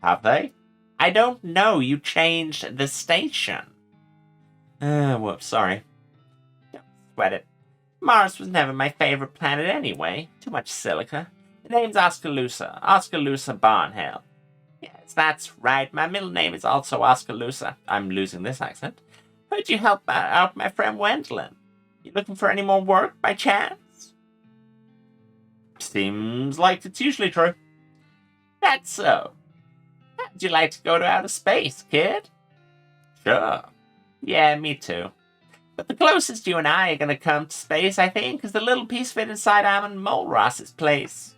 Have they? I don't know. You changed the station. Whoops, sorry. Don't sweat it. Mars was never my favorite planet anyway. Too much silica. The name's Oskaloosa. Oskaloosa Barnhill. Yes, that's right. My middle name is also Oskaloosa. I'm losing this accent. Heard you help out my friend Wendlin. You looking for any more work by chance? Seems like it's usually true. That's so. How'd you like to go to outer space, kid? Sure. Yeah, me too. But the closest you and I are going to come to space, I think, is the little piece fit inside Amon Mulross's place.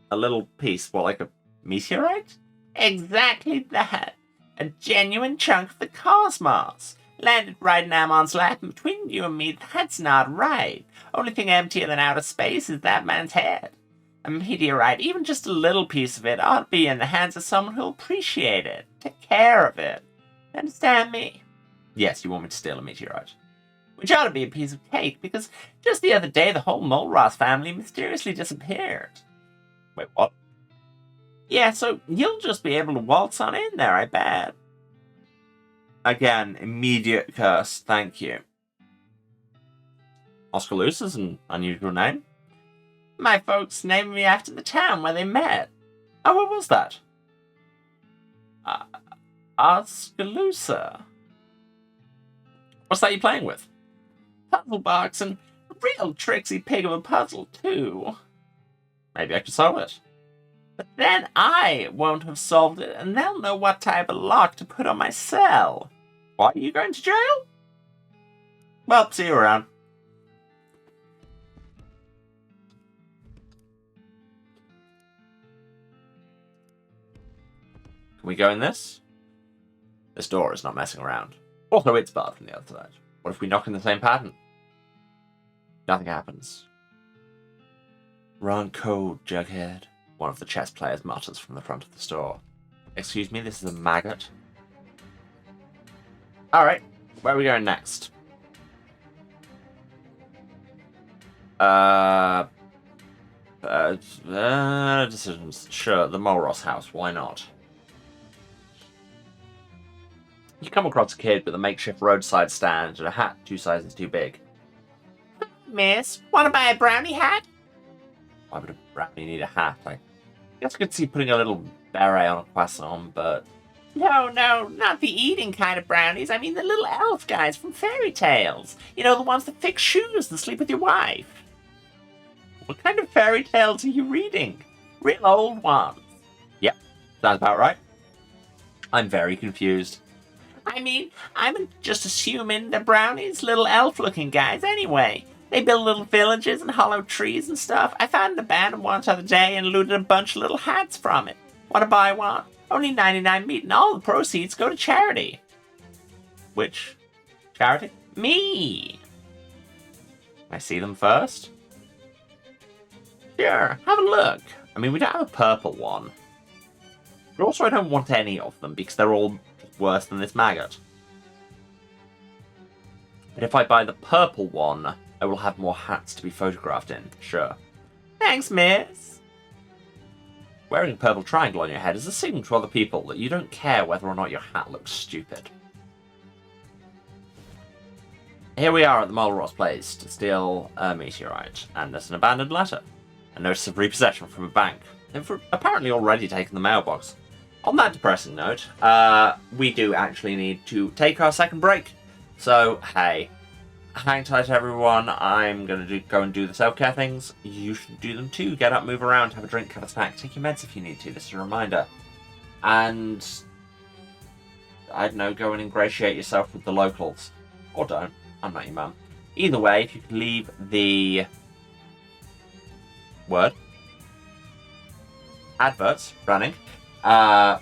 A little piece? What, like a meteorite? Exactly that. A genuine chunk of the cosmos. Landed right in Amon's lap, and between you and me, that's not right. Only thing emptier than outer space is that man's head. A meteorite, even just a little piece of it, ought to be in the hands of someone who'll appreciate it, take care of it. Understand me? Yes, you want me to steal a meteorite. Which ought to be a piece of cake, because just the other day the whole Mulross family mysteriously disappeared. Wait, what? Yeah, so you'll just be able to waltz on in there, I bet. Again, immediate curse, thank you. Oskaloosa's an unusual name. My folks named me after the town where they met. Oh, what was that? Oskaloosa. What's that you're playing with? Puzzle box, and a real tricksy pig of a puzzle, too. Maybe I could solve it. But then I won't have solved it, and they'll know what type of lock to put on my cell. What, are you going to jail? Well, see you around. Can we go in this? This door is not messing around. Also, it's barred from the other side. What if we knock in the same pattern? Nothing happens. Wrong code, Jughead. One of the chess players mutters from the front of the store. Excuse me, this is a maggot. Alright, where are we going next? Decisions. Sure, the Mulross house, why not? You come across a kid with a makeshift roadside stand and a hat 2 sizes too big. Miss, wanna buy a brownie hat? Why would a brownie need a hat? I guess I could see putting a little beret on a croissant, but... No, not the eating kind of brownies. I mean the little elf guys from fairy tales. You know, the ones that fix shoes and sleep with your wife. What kind of fairy tales are you reading? Real old ones. Yep, sounds about right. I'm very confused. I mean, I'm just assuming the brownies little elf-looking guys anyway. They build little villages and hollow trees and stuff. I found an abandoned one the other day and looted a bunch of little hats from it. Want to buy one? Only 99 meat, and all the proceeds go to charity. Which charity? Me! I see them first? Sure, have a look. I mean, we don't have a purple one. But also I don't want any of them, because they're all worse than this maggot. But if I buy the purple one, I will have more hats to be photographed in, sure. Thanks, miss. Wearing a purple triangle on your head is a signal to other people that you don't care whether or not your hat looks stupid. Here we are at the Mulross place to steal a meteorite, and there's an abandoned letter. A notice of repossession from a bank. They've apparently already taken the mailbox. On that depressing note, we do actually need to take our second break. So, hey, hang tight everyone, I'm going to go and do the self-care things. You should do them too. Get up, move around, have a drink, have a snack, take your meds if you need to. This is a reminder. And, I don't know, go and ingratiate yourself with the locals. Or don't. I'm not your mum. Either way, if you could leave the word adverts running, that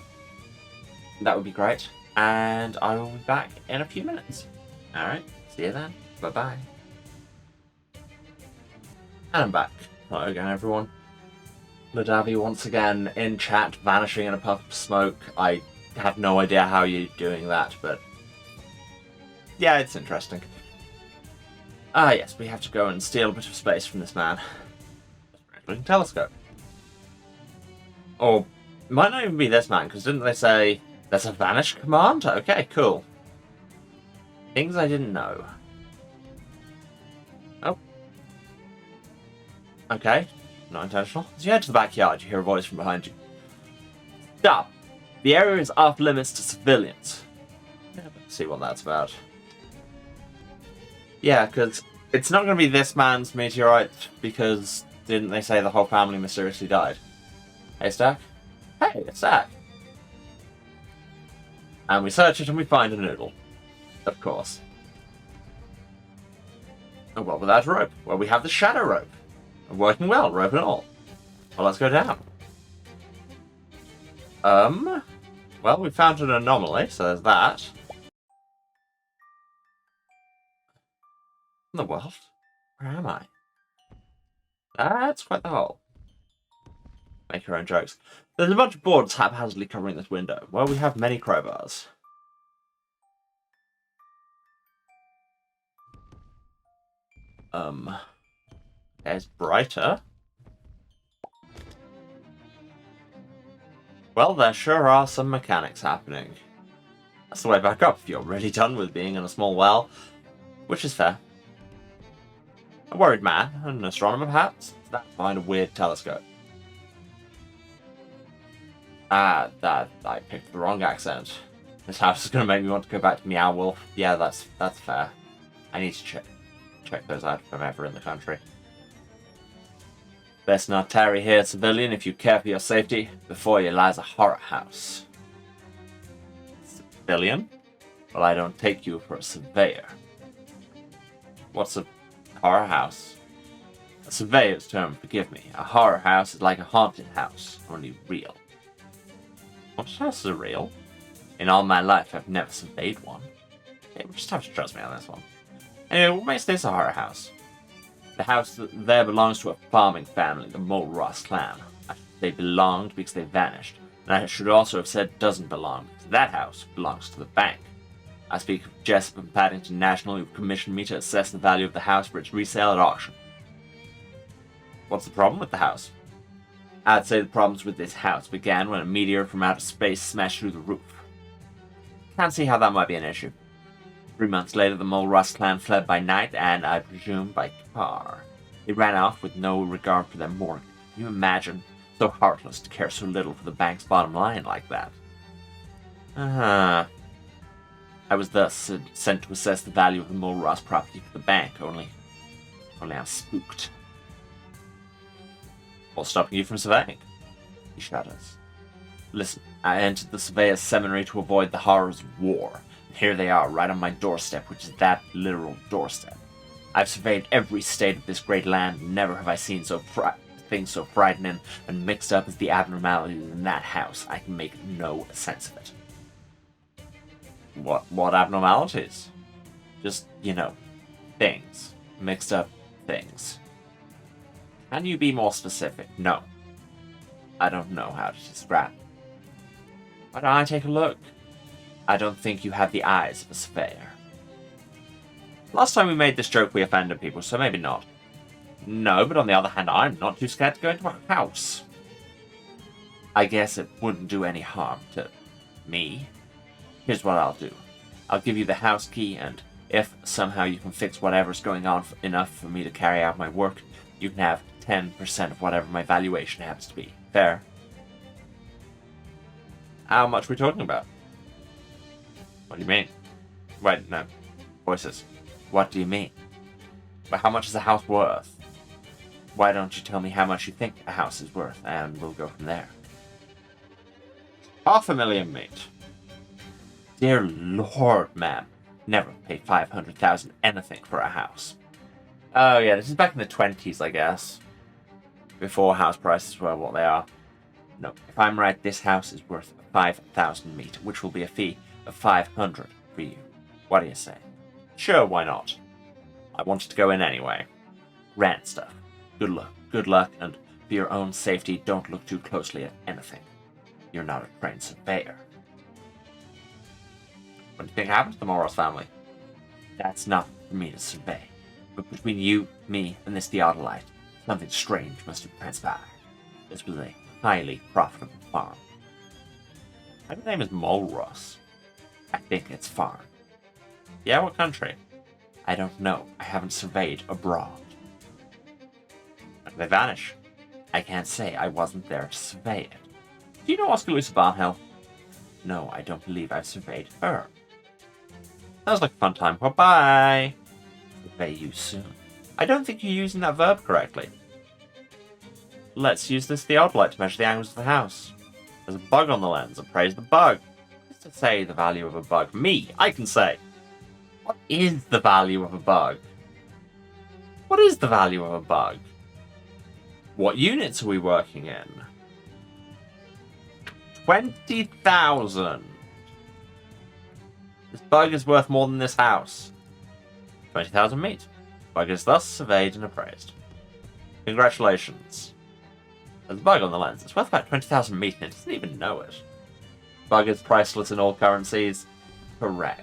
would be great. And I will be back in a few minutes. Alright, see you then. Bye-bye. And I'm back. Hello again, everyone. Ladavi once again in chat, vanishing in a puff of smoke. I have no idea how you're doing that, but yeah, it's interesting. Ah, yes, we have to go and steal a bit of space from this man. Looking telescope. Or Might not even be this man, because didn't they say there's a vanish command? Okay, cool. Things I didn't know. Oh. Okay. Not intentional. As you head to the backyard, you hear a voice from behind you. Stop! The area is off limits to civilians. Yeah, let's see what that's about. Yeah, because it's not going to be this man's meteorite, because didn't they say the whole family mysteriously died? Hey, Stack? Hey, it's Stack. And we search it and we find a noodle. Of course. And what without a rope? Well, we have the shadow rope. Working well, rope and all. Well, let's go down. Well, we found an anomaly, so there's that. In the world? Where am I? That's quite the hole. Make your own jokes. There's a bunch of boards haphazardly covering this window. Well, we have many crowbars. There's brighter. Well, there sure are some mechanics happening. That's the way back up if you're really done with being in a small well, which is fair. A worried man, an astronomer perhaps, that behind a weird telescope. I picked the wrong accent. This house is going to make me want to go back to Meow Wolf. Yeah, that's fair. I need to check those out if I'm ever in the country. Best not tarry here, civilian, if you care for your safety. Before you lies a horror house. Civilian? Well, I don't take you for a surveyor. What's a horror house? A surveyor's term, forgive me. A horror house is like a haunted house, only real. Haunted houses are real? In all my life, I've never surveyed one. Okay, we just have to trust me on this one. Anyway, what makes this a horror house? The house there belongs to a farming family, the Mole Ross clan. They belonged because they vanished. And I should also have said doesn't belong, because that house belongs to the bank. I speak of Jessup and Paddington National, who've commissioned me to assess the value of the house for its resale at auction. What's the problem with the house? I'd say the problems with this house began when a meteor from outer space smashed through the roof. Can't see how that might be an issue. 3 months later, the Mole Ross clan fled by night and, I presume, by car. They ran off with no regard for their mortgage. Can you imagine? So heartless to care so little for the bank's bottom line like that. I was thus sent to assess the value of the Mole Ross property for the bank, only I'm spooked. What's stopping you from surveying? He shudders. Listen, I entered the surveyor's seminary to avoid the horrors of war. Here they are, right on my doorstep, which is that literal doorstep. I've surveyed every state of this great land, and never have I seen things so frightening and mixed up as the abnormalities in that house. I can make no sense of it. What abnormalities? Just, things. Mixed up things. Can you be more specific? No. I don't know how to describe it. Why don't I take a look? I don't think you have the eyes of a surveyor. Last time we made this joke we offended people, so maybe not. No, but on the other hand, I'm not too scared to go into a house. I guess it wouldn't do any harm to me. Here's what I'll do. I'll give you the house key, and if somehow you can fix whatever's going on enough for me to carry out my work, you can have 10% of whatever my valuation happens to be. Fair? How much are we talking about? What do you mean? Wait, no. Voices. What do you mean? But how much is a house worth? Why don't you tell me how much you think a house is worth, and we'll go from there. 500,000, mate. Dear Lord, ma'am. Never pay 500,000 anything for a house. Oh yeah, this is back in the 20s, I guess. Before house prices were what they are. No, if I'm right, this house is worth 5,000 meat, which will be a fee of 500 for you. What do you say? Sure, why not? I wanted to go in anyway. Rant stuff. Good luck, and for your own safety, don't look too closely at anything. You're not a trained surveyor. What do you think happened to the Moros family? That's not for me to survey. But between you, me, and this theodolite, something strange must have transpired. This was a highly profitable farm. My name is Mulross. I think it's far. Yeah, what country? I don't know. I haven't surveyed abroad. When did they vanish? I can't say. I wasn't there to survey it. Do you know Oskaloosa Barnhill? No, I don't believe I've surveyed her. Sounds like a fun time. Bye-bye. Survey you soon. I don't think you're using that verb correctly. Let's use this theodolite to measure the angles of the house. There's a bug on the lens. Appraise the bug. Who's to say the value of a bug? Me. I can say. What is the value of a bug? What is the value of a bug? What units are we working in? 20,000. This bug is worth more than this house. 20,000 meat. Bug is thus surveyed and appraised. Congratulations. There's a bug on the lens. It's worth about 20,000 meat and it doesn't even know it. Bug is priceless in all currencies. Correct.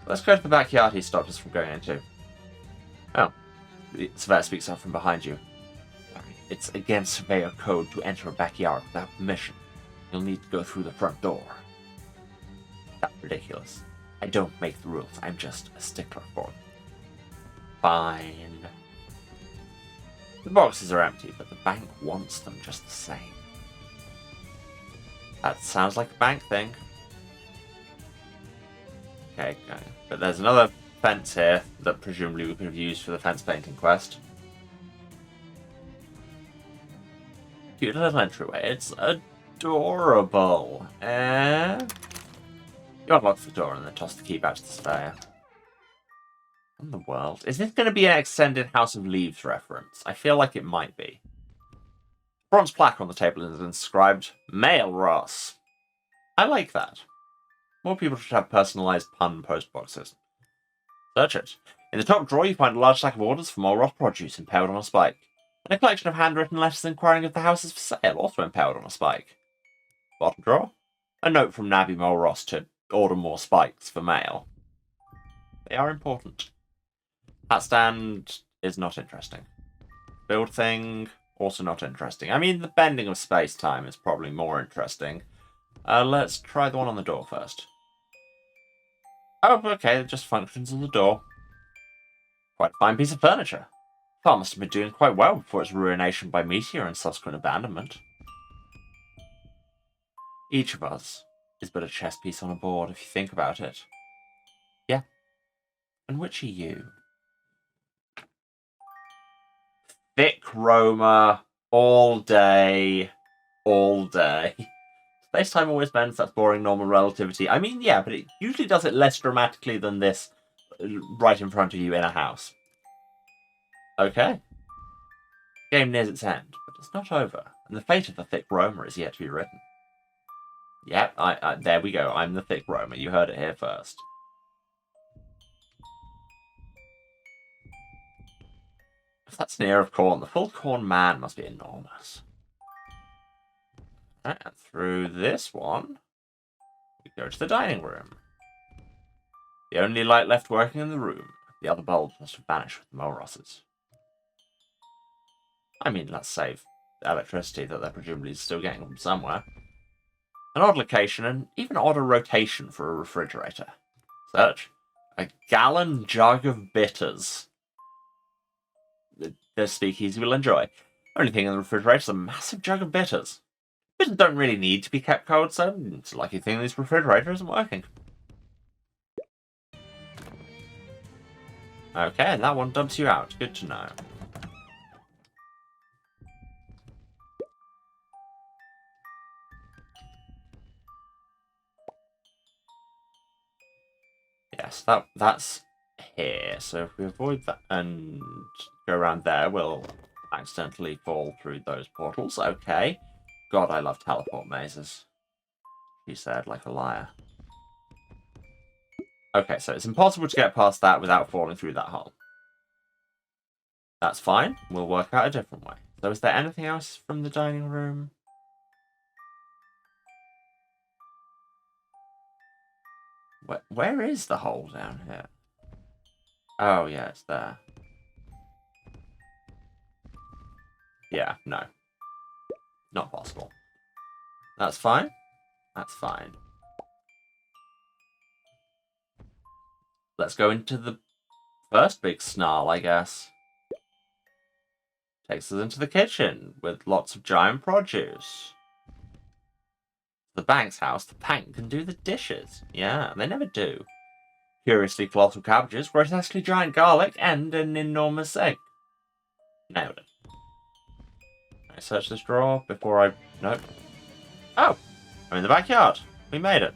Let's go to the backyard he stopped us from going into. Oh. The surveyor speaks up from behind you. It's against surveyor code to enter a backyard without permission. You'll need to go through the front door. That's ridiculous. I don't make the rules. I'm just a stickler for them. Fine. The boxes are empty, but the bank wants them just the same. That sounds like a bank thing. Okay, but there's another fence here that presumably we could have used for the fence painting quest. Cute little entryway. It's adorable. You unlock the door and then toss the key back to the surveyor. What in the world? Is this going to be an extended House of Leaves reference? I feel like it might be. Bronze plaque on the table is inscribed, Mail Ross. I like that. More people should have personalised pun post boxes. Search it. In the top drawer you find a large stack of orders for more Ross produce impaled on a spike. And a collection of handwritten letters inquiring if the house is for sale, also impaled on a spike. Bottom drawer. A note from Nabby Mulross to order more spikes for mail. They are important. Hat stand is not interesting. Build thing, also not interesting. I mean, the bending of space-time is probably more interesting. Let's try the one on the door first. Oh, okay, it just functions as a door. Quite a fine piece of furniture. Farm must have been doing quite well before its ruination by meteor and subsequent abandonment. Each of us is but a chess piece on a board, if you think about it. Yeah. And which are you? Thick Roma, all day, all day. Space-time always bends, that's boring normal relativity. I mean, yeah, but it usually does it less dramatically than this right in front of you in a house. Okay. The game nears its end, but it's not over, and the fate of the Thick Roma is yet to be written. Yep, there we go. I'm the Thick Roma. You heard it here first. If that's an ear of corn, the full corn man must be enormous. Right, and through this one, we go to the dining room. The only light left working in the room. The other bulbs must have vanished with the Mulrosses. I mean, let's save the electricity that they're presumably still getting from somewhere. An odd location, and even odder rotation for a refrigerator. Search. A gallon jug of bitters. The speakeasy will enjoy. Only thing in the refrigerator is a massive jug of bitters. Bitters don't really need to be kept cold, so it's a lucky thing this refrigerator isn't working. Okay, and that one dumps you out. Good to know. Yes, that's here. So if we avoid that and go around there, we'll accidentally fall through those portals. Okay. God, I love teleport mazes. She said, like a liar. Okay, so it's impossible to get past that without falling through that hole. That's fine. We'll work out a different way. So is there anything else from the dining room? Where is the hole down here? Oh, yeah, it's there. Yeah, no. Not possible. That's fine. That's fine. Let's go into the first big snarl, I guess. Takes us into the kitchen with lots of giant produce. The bank's house, the bank can do the dishes. Yeah, they never do. Curiously colossal cabbages, grotesquely giant garlic, and an enormous egg. Nailed it. I search this drawer before I... Nope. Oh! I'm in the backyard. We made it.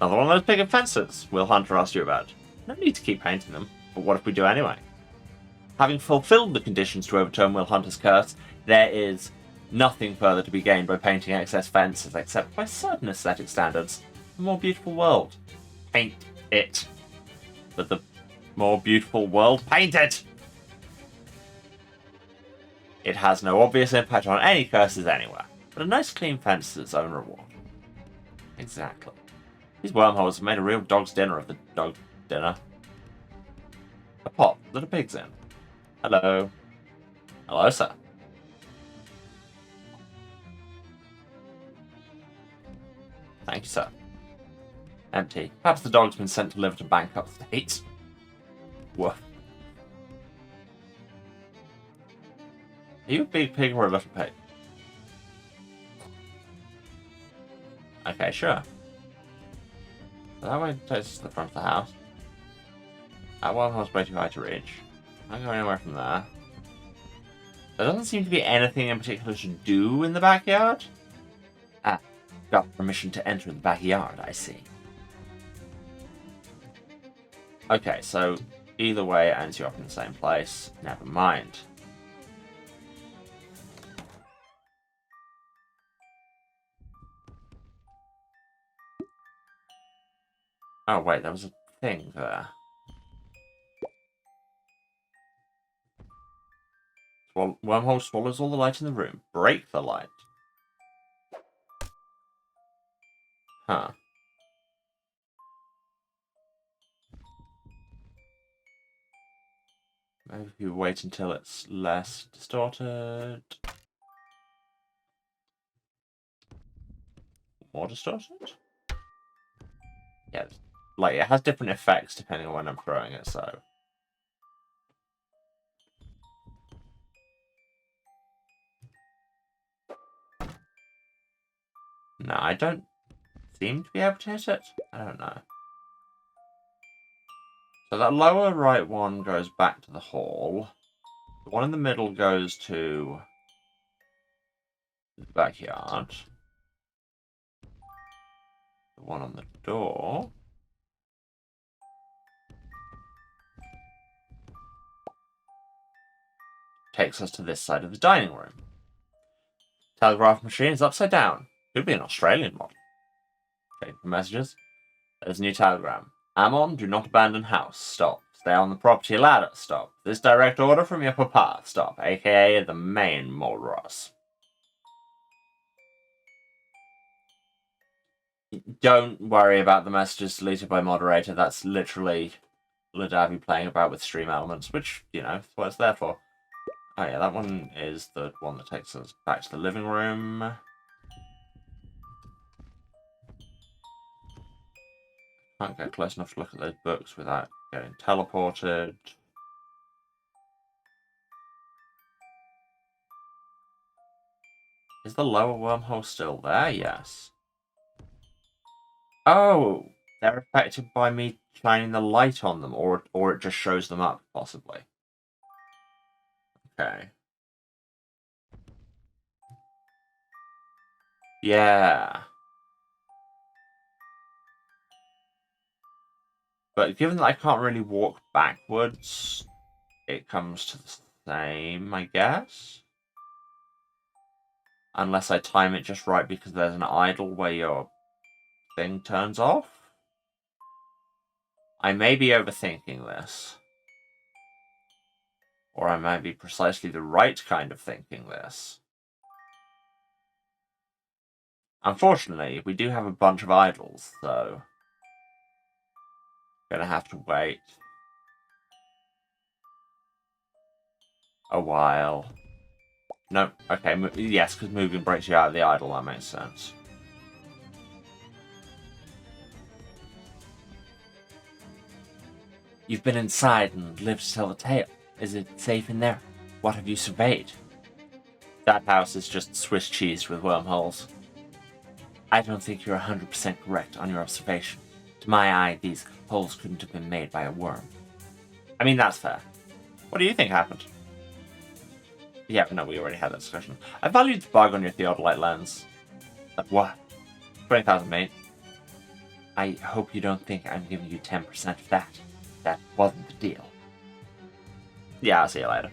Another one of those picket fences Will Hunter asked you about. No need to keep painting them, but what if we do anyway? Having fulfilled the conditions to overturn Will Hunter's curse, there is nothing further to be gained by painting excess fences except by certain aesthetic standards. A more beautiful world. Paint it. For the more beautiful world, paint it! It has no obvious impact on any curses anywhere, but a nice clean fence is its own reward. Exactly. These wormholes have made a real dog's dinner of the dog dinner. A pot that a pig's in. Hello. Hello, sir. Thank you, sir. Empty. Perhaps the dog's been sent to live to bank upstate. Woof. Are you a big pig or a little pig? Okay, sure. That way takes us to the front of the house. That wormhole's way too high to reach. I can't go anywhere from there. There doesn't seem to be anything in particular to do in the backyard. Ah, got permission to enter the backyard, I see. Okay, so either way it ends you up in the same place. Never mind. Oh wait, there was a thing there. Wormhole swallows all the light in the room. Break the light. Huh. Maybe if you wait until it's less distorted. More distorted? Yeah, like it has different effects depending on when I'm throwing it, so. No, I don't seem to be able to hit it. I don't know. So that lower right one goes back to the hall. The one in the middle goes to the backyard. The one on the door takes us to this side of the dining room. Telegraph machine is upside down. Could be an Australian model. Okay, the messages. There's a new telegram. Ammon, do not abandon house. Stop. Stay on the property ladder. Stop. This direct order from your papa. Stop. AKA the main Molros. Don't worry about the messages deleted by moderator. That's literally Ladavi playing about with stream elements, which, you know, that's what it's there for. Oh yeah, that one is the one that takes us back to the living room. Can't get close enough to look at those books without getting teleported. Is the lower wormhole still there? Yes. Oh, they're affected by me shining the light on them, or it just shows them up, possibly. Okay. Yeah. But given that I can't really walk backwards, it comes to the same, I guess. Unless I time it just right because there's an idle where your thing turns off. I may be overthinking this. Or I might be precisely the right kind of thinking this. Unfortunately, we do have a bunch of idols, so gonna have to wait a while. No. Okay. Yes, because moving breaks you out of the idle. That makes sense. You've been inside and lived to tell the tale. Is it safe in there? What have you surveyed? That house is just Swiss cheese with wormholes. I don't think you're 100% correct on your observation. To my eye, these holes couldn't have been made by a worm. I mean, that's fair. What do you think happened? Yeah, but no, we already had that discussion. I valued the bug on your theodolite lens. What? 20,000, mate. I hope you don't think I'm giving you 10% of that. That wasn't the deal. Yeah, I'll see you later.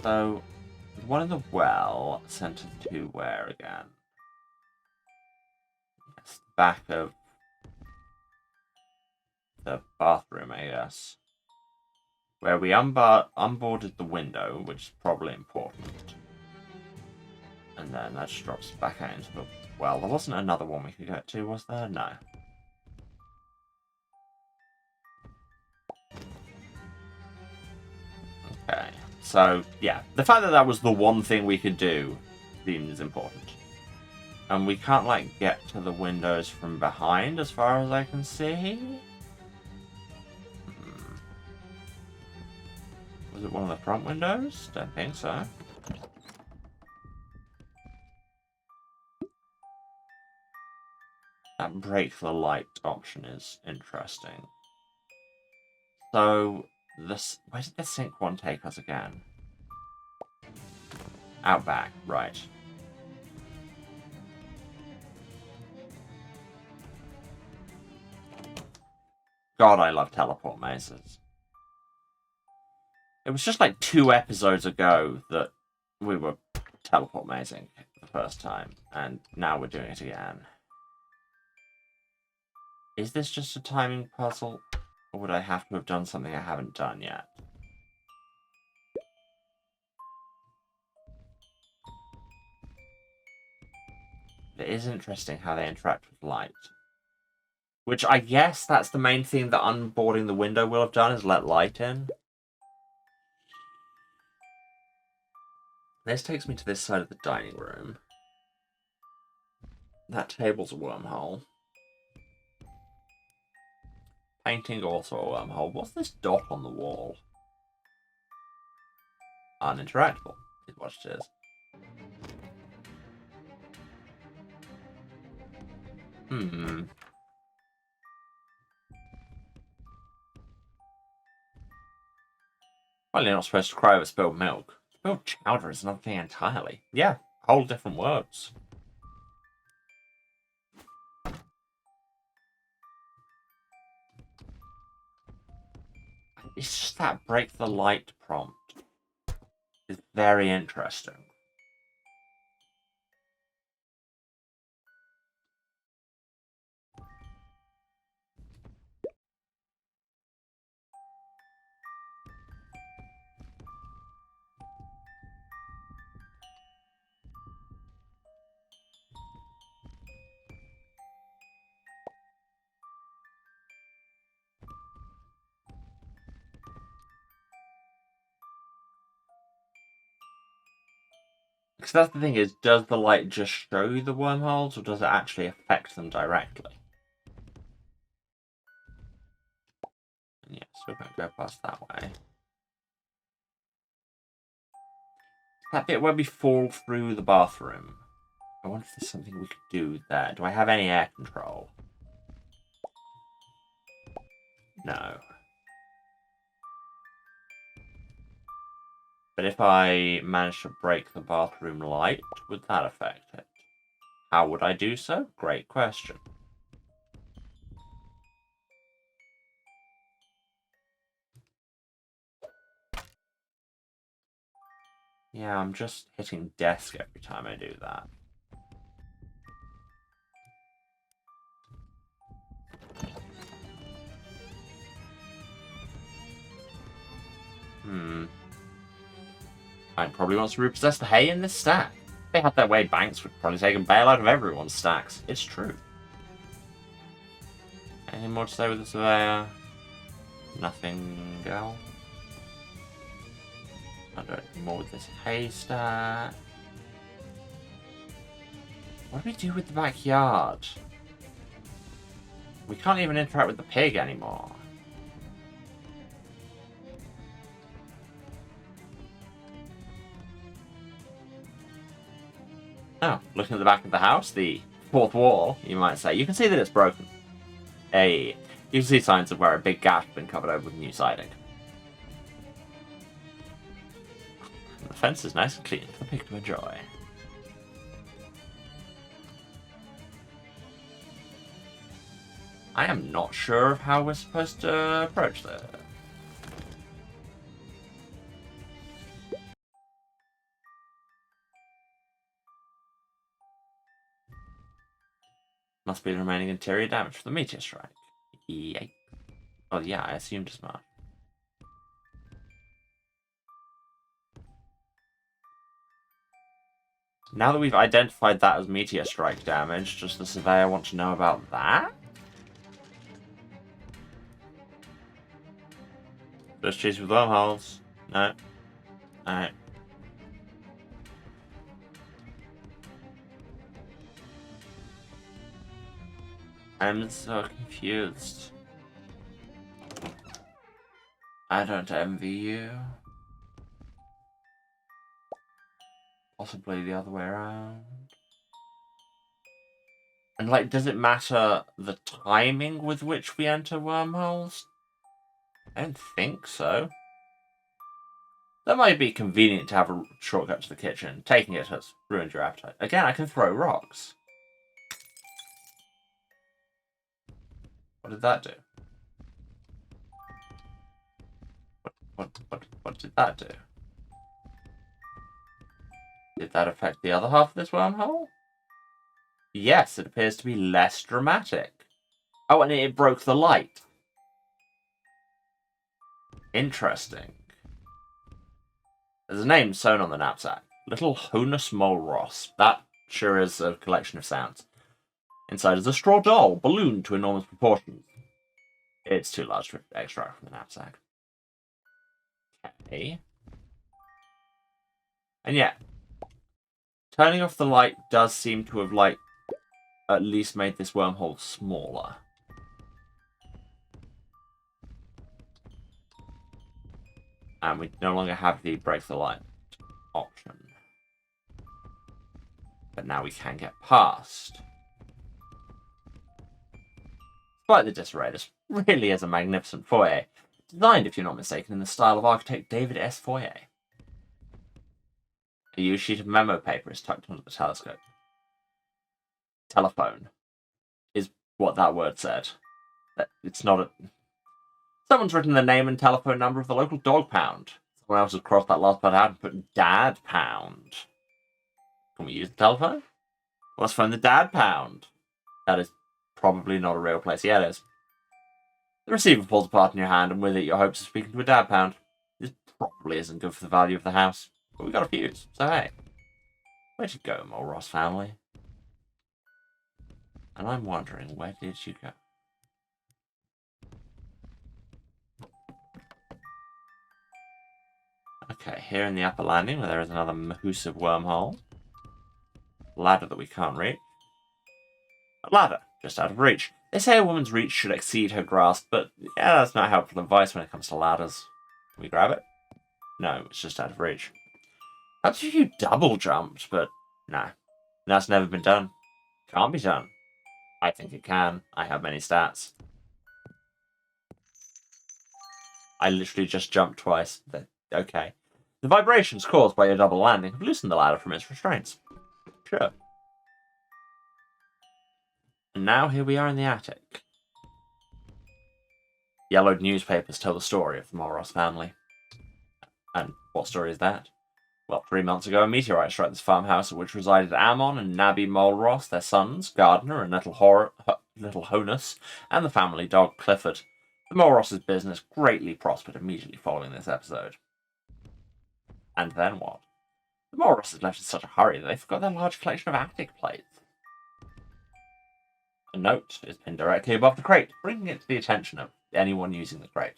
So, the one in the well sent to where again? Yes, the back of the bathroom, I guess. Where we unboarded the window, which is probably important. And then that just drops back out into the well. There wasn't another one we could get to, was there? No. Okay. So, yeah. The fact that that was the one thing we could do seems important. And we can't, like, get to the windows from behind, as far as I can see. Was it one of the front windows? Don't think so. That break the light option is interesting. So, this, where did the sink one take us again? Out back, right. God, I love teleport mazes. It was just like 2 episodes ago that we were teleport mazing the first time, and now we're doing it again. Is this just a timing puzzle, or would I have to have done something I haven't done yet? It is interesting how they interact with light. Which I guess that's the main thing that unboarding the window will have done, is let light in. This takes me to this side of the dining room. That table's a wormhole. Painting also a wormhole. What's this dot on the wall? Uninteractable is what it is. Well, you're not supposed to cry over spilled milk. Spilled chowder is another thing entirely. Yeah, whole different words. It's just that break the light prompt is very interesting. Because that's the thing is, does the light just show you the wormholes, or does it actually affect them directly? And yes, we're going to go past that way. That bit where we fall through the bathroom. I wonder if there's something we could do there. Do I have any air control? No. But if I managed to break the bathroom light, would that affect it? How would I do so? Great question. Yeah, I'm just hitting desk every time I do that. I'd probably wants to repossess the hay in this stack. If they had their way, banks would probably take a bail out of everyone's stacks. It's true. Anything more to say with the surveyor? Nothing else? Can't do anything more with this haystack. What do we do with the backyard? We can't even interact with the pig anymore. Oh, looking at the back of the house, the fourth wall, you might say, you can see that it's broken. Hey, you can see signs of where a big gash has been covered over with new siding. And the fence is nice and clean for the pig to enjoy. I am not sure of how we're supposed to approach this. Must be the remaining interior damage from the meteor strike. Yikes. Oh yeah, I assumed as much. Now that we've identified that as meteor strike damage, does the surveyor want to know about that? Just cheese with wormholes. No. Alright. I'm so confused. I don't envy you. Possibly the other way around. And, like, does it matter the timing with which we enter wormholes? I don't think so. That might be convenient to have a shortcut to the kitchen. Taking it has ruined your appetite. Again, I can throw rocks. What did that do? What did that do? Did that affect the other half of this wormhole? Yes, it appears to be less dramatic. Oh, and it broke the light. Interesting. There's a name sewn on the knapsack. Little Honus Molros. That sure is a collection of sounds. Inside is a straw doll, ballooned to enormous proportions. It's too large to extract from the knapsack. Okay. And yet, turning off the light does seem to have, like, at least made this wormhole smaller. And we no longer have the break the light option. But now we can get past. Despite the disarray, this really is a magnificent foyer. Designed, if you're not mistaken, in the style of architect David S. Foyer. A used sheet of memo paper is tucked under the telescope. Telephone is what that word said. It's not a... Someone's written the name and telephone number of the local dog pound. Someone else has crossed that last part out and put dad pound. Can we use the telephone? Let's phone the dad pound. That is probably not a real place. Yeah, it is. The receiver falls apart in your hand, and with it your hopes of speaking to a dad pound. This probably isn't good for the value of the house. But we got a fuse, so hey. Where'd you go, Molros family? And I'm wondering, where did you go? Okay, here in the upper landing, where there is another massive wormhole. Ladder that we can't reach. A ladder, just out of reach. They say a woman's reach should exceed her grasp, but yeah, that's not helpful advice when it comes to ladders. Can we grab it? No, it's just out of reach. Perhaps if you double jumped, but no. That's never been done. Can't be done. I think it can. I have many stats. I literally just jumped twice. Okay. The vibrations caused by your double landing have loosened the ladder from its restraints. Sure. And now here we are in the attic. Yellowed newspapers tell the story of the Molros family. And what story is that? Well, 3 months ago, a meteorite struck this farmhouse at which resided Ammon and Nabby Molros, their sons, Gardner and little Honus, and the family dog Clifford. The Molros' business greatly prospered immediately following this episode. And then what? The Molros left in such a hurry that they forgot their large collection of attic plates. A note is pinned directly above the crate, bringing it to the attention of anyone using the crate.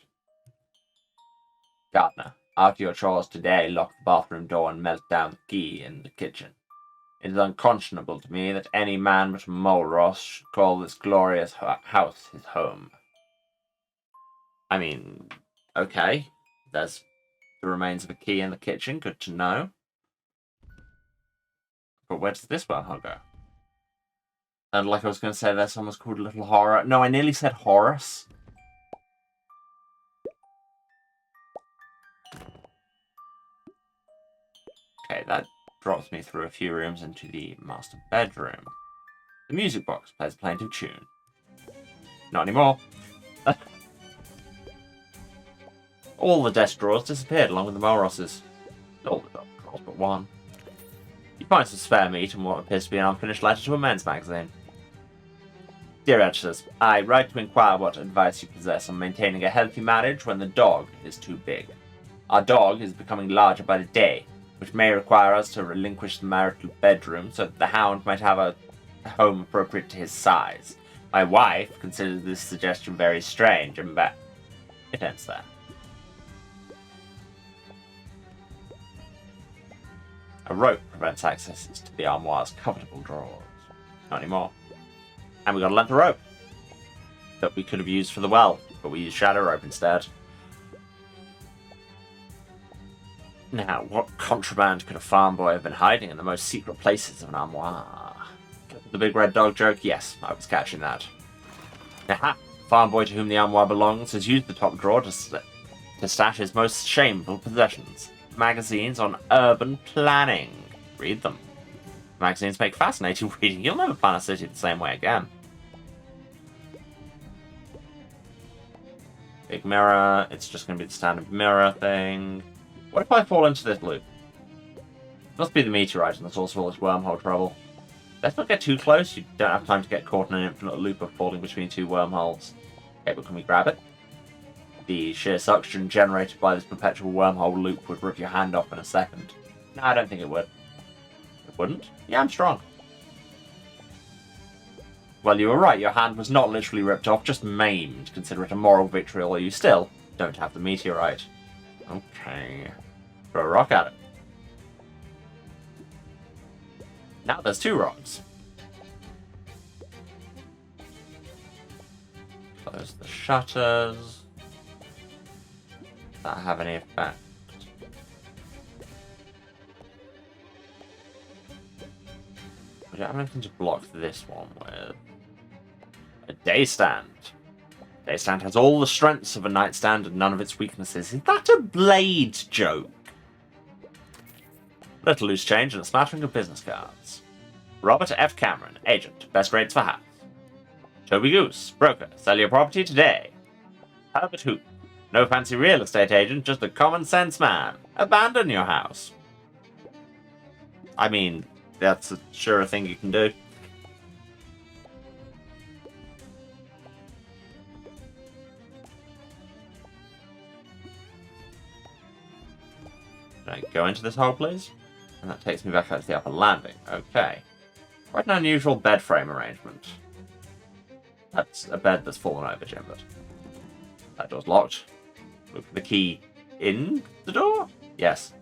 Gardner, After your chores today, lock the bathroom door and melt down the key in the kitchen. It is unconscionable to me that any man but a mole Ross should call this glorious house his home. I mean, okay. There's the remains of a key in the kitchen. Good to know. But where does this wormhole go? And like I was going to say, there's someone's called Little Horror. No, I nearly said Horace. Okay, that drops me through a few rooms into the master bedroom. The music box plays a plaintive tune. Not anymore. All the desk drawers disappeared along with the Malrosses. All the drawers but one. You find some spare meat and what appears to be an unfinished letter to a men's magazine. Dear editors, I write to inquire what advice you possess on maintaining a healthy marriage when the dog is too big. Our dog is becoming larger by the day, which may require us to relinquish the marital bedroom so that the hound might have a home appropriate to his size. My wife considers this suggestion very strange, and it ends there. A rope prevents access to the armoire's comfortable drawers. Not anymore. And we got a length of rope that we could have used for the well, but we used shadow rope instead. Now, what contraband could a farm boy have been hiding in the most secret places of an armoire? The big red dog joke? Yes, I was catching that. Aha! Farm boy to whom the armoire belongs has used the top drawer to stash his most shameful possessions. Magazines on urban planning. Read them. Magazines make fascinating reading. You'll never plan a city the same way again. Big mirror. It's just going to be the standard mirror thing. What if I fall into this loop? Must be the meteorite and the source of all this wormhole trouble. Let's not get too close. You don't have time to get caught in an infinite loop of falling between two wormholes. Okay, but can we grab it? The sheer suction generated by this perpetual wormhole loop would rip your hand off in a second. No, I don't think it would. It wouldn't? Yeah, I'm strong. Well, you were right. Your hand was not literally ripped off, just maimed. Consider it a moral victory, although you still don't have the meteorite. Okay. Throw a rock at it. Now there's two rocks. Close the shutters. Does that have any effect? We don't have anything to block this one with. A day stand. Day stand has all the strengths of a nightstand and none of its weaknesses. Is that a Blade joke? Little loose change and a smattering of business cards. Robert F. Cameron, agent, best rates for house. Toby Goose, broker, sell your property today. Herbert Hoop, no fancy real estate agent, just a common sense man. Abandon your house. I mean, that's a sure thing you can do. Can I go into this hole, please? And that takes me back out to the upper landing. Okay. Quite an unusual bed frame arrangement. That's a bed that's fallen over, Jim, but that door's locked. Look for the key in the door? Yes.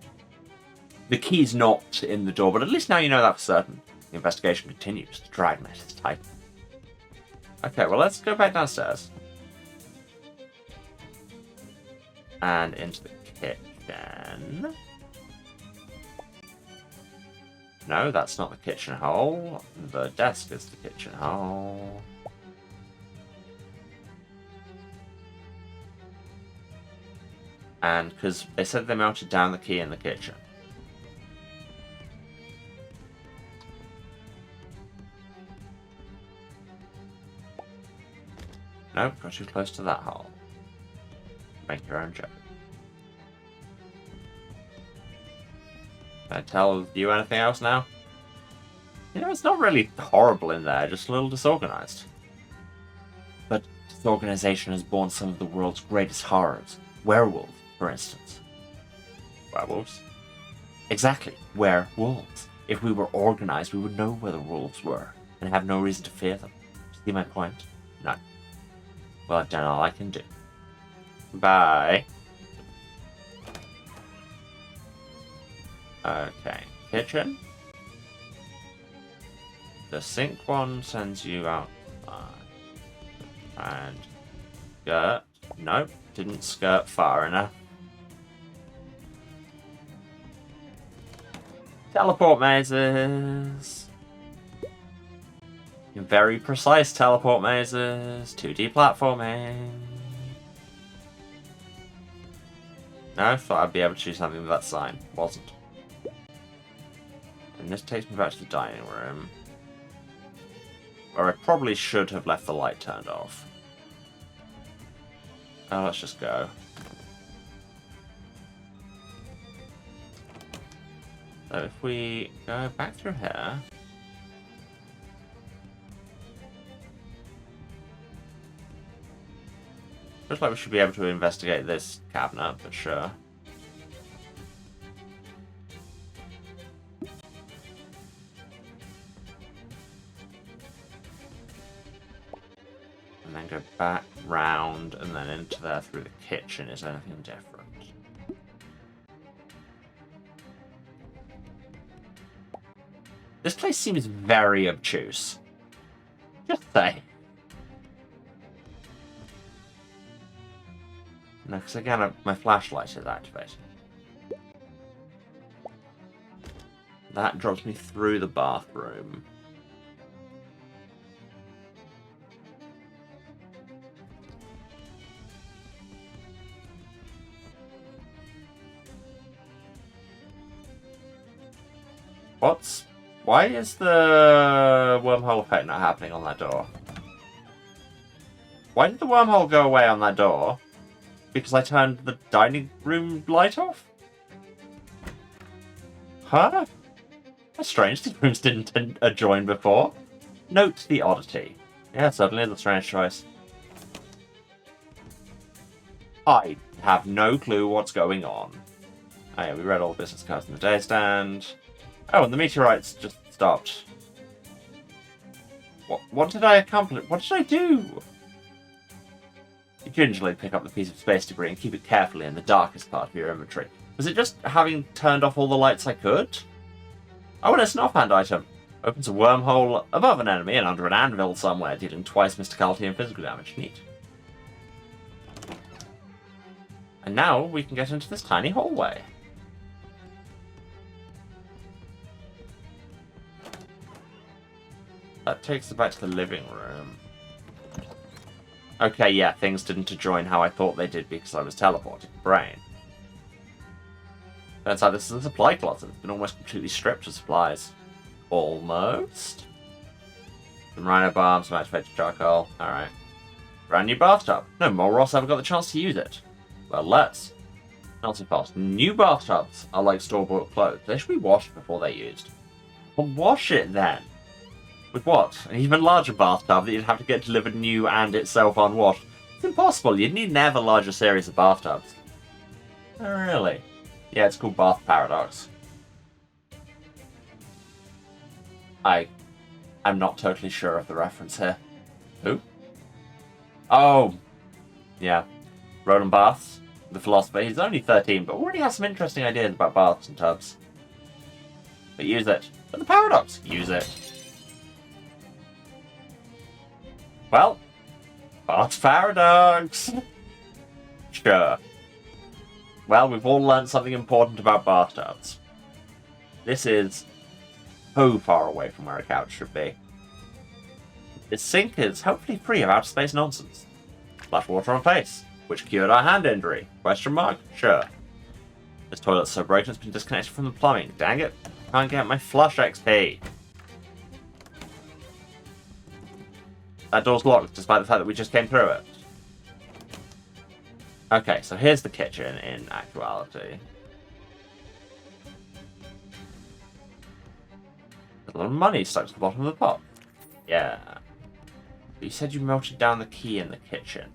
The key's not in the door, but at least now you know that for certain. The investigation continues. The dragnet is tight. Okay, well, let's go back downstairs. And into the kitchen. No, that's not the kitchen hole. The desk is the kitchen hole. And because they said they melted down the key in the kitchen. Nope, got too close to that hole. Make your own joke. Can I tell you anything else now? You know, it's not really horrible in there, just a little disorganized. But disorganization has born some of the world's greatest horrors. Werewolves, for instance. Werewolves? Exactly, werewolves. If we were organized, we would know where the wolves were, and have no reason to fear them. See my point? No. Well, I've done all I can do. Bye. Okay, kitchen. The sink one sends you out. And skirt. Nope, didn't skirt far enough. Teleport mazes. Very precise teleport mazes. 2D platforming. No, I thought I'd be able to do something with that sign. Wasn't. And this takes me back to the dining room. Where I probably should have left the light turned off. Oh, let's just go. So if we go back through here... Looks like we should be able to investigate this cabinet, but sure. And then go back, round, and then into there through the kitchen. Is anything different? This place seems very obtuse. Just say. No, because again, my flashlight is activated. That drops me through the bathroom. Why is the wormhole effect not happening on that door? Why did the wormhole go away on that door? Because I turned the dining room light off? Huh? That's strange. These rooms didn't adjoin before. Note the oddity. Yeah, certainly is a strange choice. I have no clue what's going on. Oh yeah, we read all the business cards in the day stand. Oh, and the meteorites just stopped. What did I accomplish? What did I do? You gingerly pick up the piece of space debris and keep it carefully in the darkest part of your inventory. Was it just having turned off all the lights I could? Oh, and it's an offhand item. Opens a wormhole above an enemy and under an anvil somewhere, dealing twice mysticality and physical damage. Neat. And now we can get into this tiny hallway. That takes us back to the living room. Okay, yeah, things didn't adjoin how I thought they did because I was teleporting the brain. Turns out this is a supply closet. It's been almost completely stripped of supplies. Almost. Some rhino balm, some activated charcoal. Alright. Brand new bathtub. No more Ross ever got the chance to use it. Well, let's. Not so fast. New bathtubs are like store-bought clothes. They should be washed before they're used. Well, wash it then. With what? An even larger bathtub that you'd have to get delivered new and itself unwashed. It's impossible. You'd need an ever larger series of bathtubs. Oh, really? Yeah, it's called Bath Paradox. I'm not totally sure of the reference here. Who? Oh! Yeah. Roland Barthes, the philosopher. He's only 13, but already has some interesting ideas about baths and tubs. But use it. But the paradox, use it. Well, Bath Paradox. Sure. Well, we've all learned something important about bathtubs. This is so far away from where a couch should be. This sink is hopefully free of outer space nonsense. Splash water on face. Which cured our hand injury? Question mark? Sure. This toilet's so broken it's been disconnected from the plumbing. Dang it. Can't get my flush XP. That door's locked, despite the fact that we just came through it. Okay, so here's the kitchen in actuality. There's a lot of money stuck to the bottom of the pot. Yeah. But you said you melted down the key in the kitchen.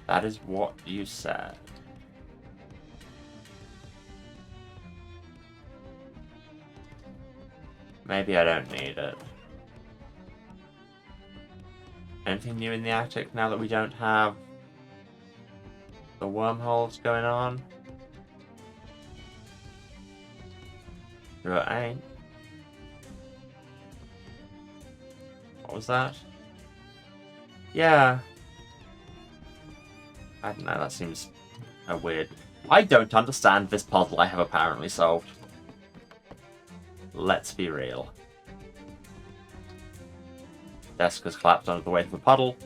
That is what you said. Maybe I don't need it. Anything new in the attic now that we don't have the wormholes going on? Sure ain't. What was that? Yeah. I don't know, that seems weird. I don't understand this puzzle I have apparently solved. Let's be real. Desk has collapsed under the weight of the puddle.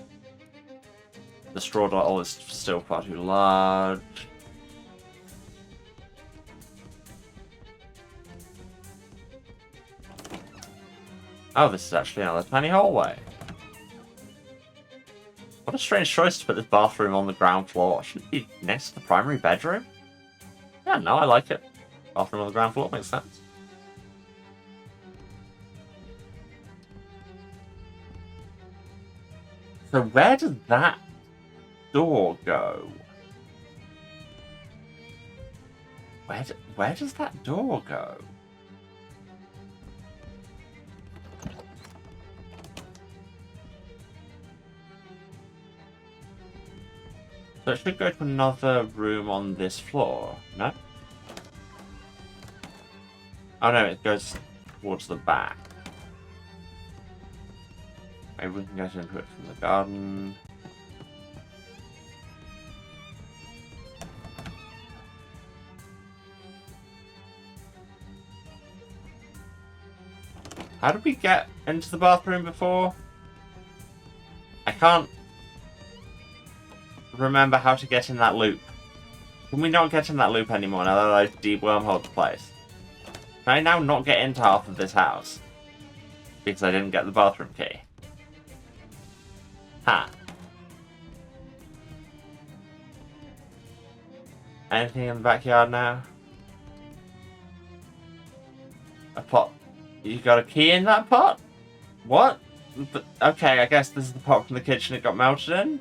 The straw doll is still far too large. Oh, this is actually another tiny hallway. What a strange choice to put this bathroom on the ground floor. Shouldn't it be next to the primary bedroom? Yeah, no, I like it. Bathroom on the ground floor makes sense. So where does that door go? Where does that door go? So it should go to another room on this floor, no? Oh no, it goes towards the back. Maybe we can get into it from the garden. How did we get into the bathroom before? I can't remember how to get in that loop. Can we not get in that loop anymore now that I've deep wormholed the place? Can I now not get into half of this house? Because I didn't get the bathroom key. Ha. Anything in the backyard now? A pot. You got a key in that pot? What? But, okay, I guess this is the pot from the kitchen it got melted in?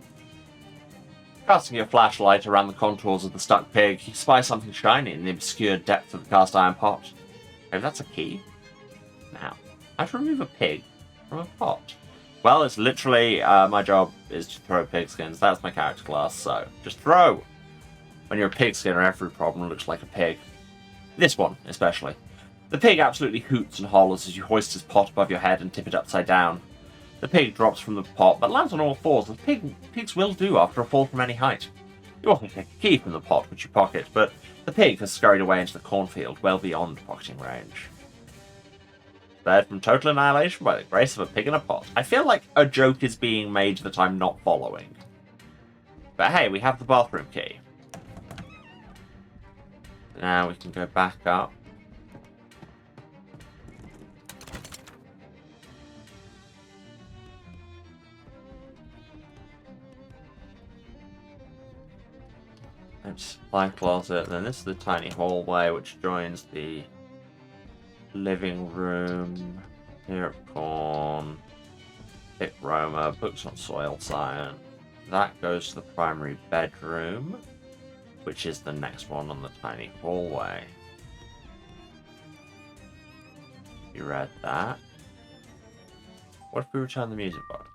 Casting your flashlight around the contours of the stuck pig, you spy something shiny in the obscure depth of the cast iron pot. Maybe that's a key? Now, how to remove a pig from a pot? Well, it's literally, my job is to throw pigskins. That's my character class, so just throw! When you're a pigskinner, every problem looks like a pig. This one, especially. The pig absolutely hoots and hollers as you hoist his pot above your head and tip it upside down. The pig drops from the pot, but lands on all fours, as pigs will do after a fall from any height. You often take a key from the pot, which you pocket, but the pig has scurried away into the cornfield, well beyond pocketing range. Spared from total annihilation by the grace of a pig in a pot. I feel like a joke is being made that I'm not following. But hey, we have the bathroom key. Now we can go back up. Supply closet, and then this is the tiny hallway which joins the living room. Here at corn. Pick Roma, books on soil science. That goes to the primary bedroom, which is the next one on the tiny hallway. You read that. What if we return the music box?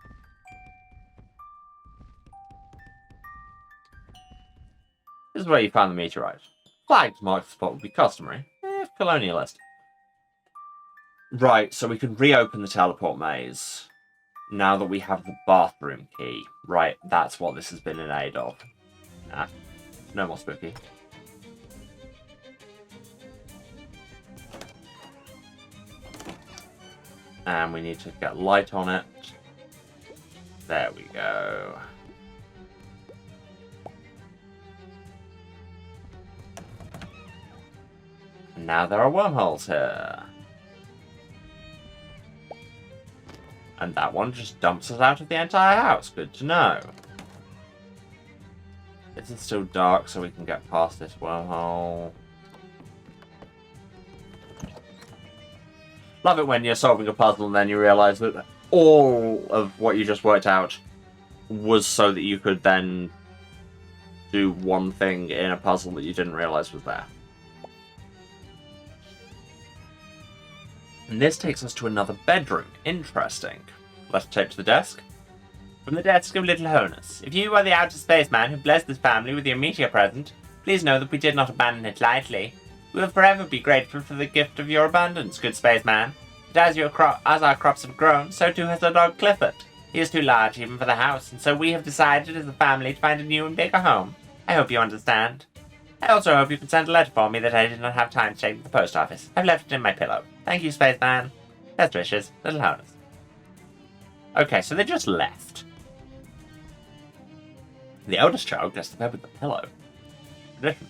This is where you found the meteorite. Flags mark the spot would be customary, if colonialist. Right, so we can reopen the teleport maze now that we have the bathroom key. Right, that's what this has been in aid of. Nah, no more spooky. And we need to get light on it. There we go. And now there are wormholes here. And that one just dumps us out of the entire house. Good to know. This is still dark, so we can get past this wormhole. Love it when you're solving a puzzle and then you realise that all of what you just worked out was so that you could then do one thing in a puzzle that you didn't realise was there. And this takes us to another bedroom. Interesting. Let's take to the desk. From the desk of Little Honus. If you are the outer spaceman who blessed this family with your meteor present, please know that we did not abandon it lightly. We will forever be grateful for the gift of your abundance, good spaceman. But as our crops have grown, so too has our dog Clifford. He is too large even for the house, and so we have decided as a family to find a new and bigger home. I hope you understand. I also hope you can send a letter for me that I did not have time to take to the post office. I've left it in my pillow. Thank you, spaceman. Best wishes, Little Honus. Okay, so they just left. The eldest child gets the bed with the pillow. Tradition.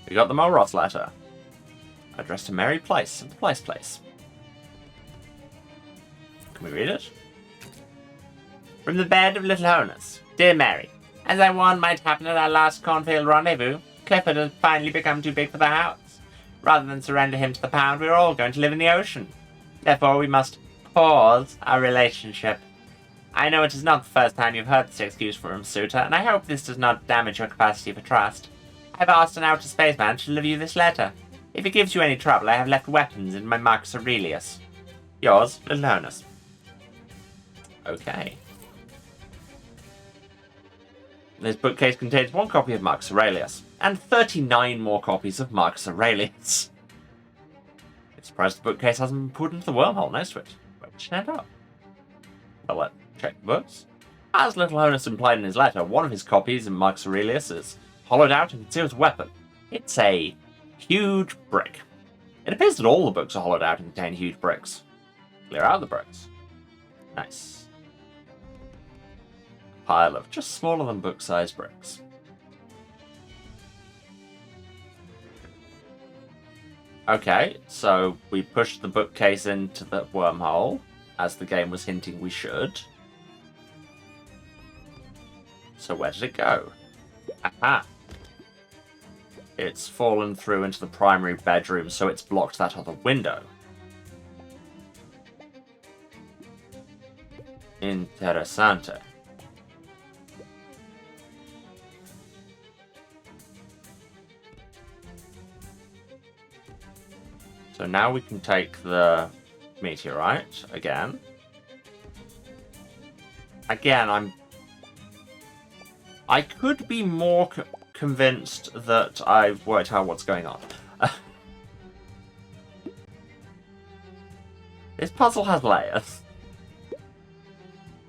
We got the Mo Ross letter. Addressed to Mary Place of the Place. Can we read it? From the bed of Little Honus. Dear Mary, as I warned might happen at our last cornfield rendezvous, Clifford has finally become too big for the house. Rather than surrender him to the pound, we are all going to live in the ocean. Therefore, we must pause our relationship. I know it is not the first time you've heard this excuse from suitor, and I hope this does not damage your capacity for trust. I have asked an outer spaceman to deliver you this letter. If it gives you any trouble, I have left weapons in my Marcus Aurelius. Yours, Little Honus. Okay. This bookcase contains 1 copy of Marcus Aurelius, and 39 more copies of Marcus Aurelius. I'm surprised the bookcase hasn't been put into the wormhole next to it. Where would it end up? Well, let's check the books. As Little Honus implied in his letter, one of his copies of Marcus Aurelius is hollowed out and conceals a weapon. It's a huge brick. It appears that all the books are hollowed out and contain huge bricks. Clear out the bricks. Nice. Pile of just smaller than book-sized bricks. Okay, so we pushed the bookcase into the wormhole, as the game was hinting we should. So where did it go? Aha! It's fallen through into the primary bedroom, so it's blocked that other window. Interessante. So now we can take the meteorite again. I could be more convinced that I've worked out what's going on. This puzzle has layers.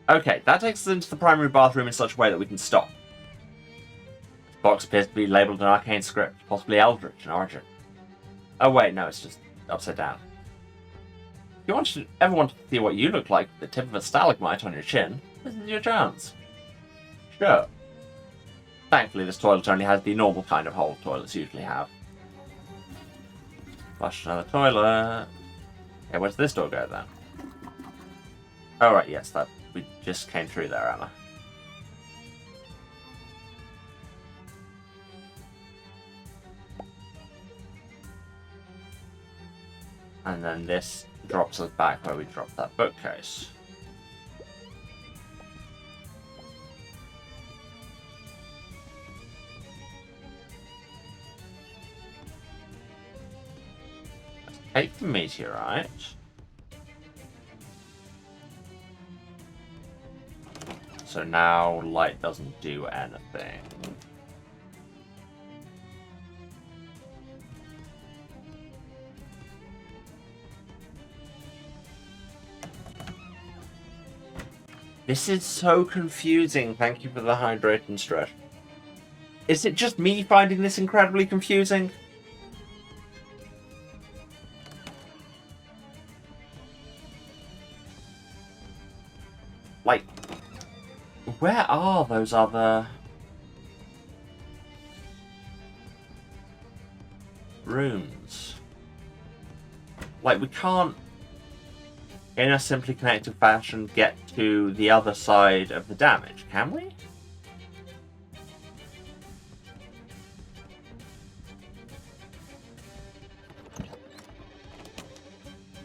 Okay, that takes us into the primary bathroom in such a way that we can stop. This box appears to be labelled an arcane script, possibly Eldritch in origin. Oh wait, no, it's just upside down. If you ever want to see what you look like with the tip of a stalagmite on your chin, this is your chance. Sure. Thankfully, this toilet only has the normal kind of hole toilets usually have. Flush another toilet. Okay, where does this door go then? Oh right, yes, that we just came through there, Emma. And then this drops us back where we dropped that bookcase. Let's take the meteorite. So now light doesn't do anything. This is so confusing. Thank you for the hydrating stretch. Is it just me finding this incredibly confusing? Like, where are those other rooms? Like, we can't, in a simply connected fashion, get to the other side of the damage, can we?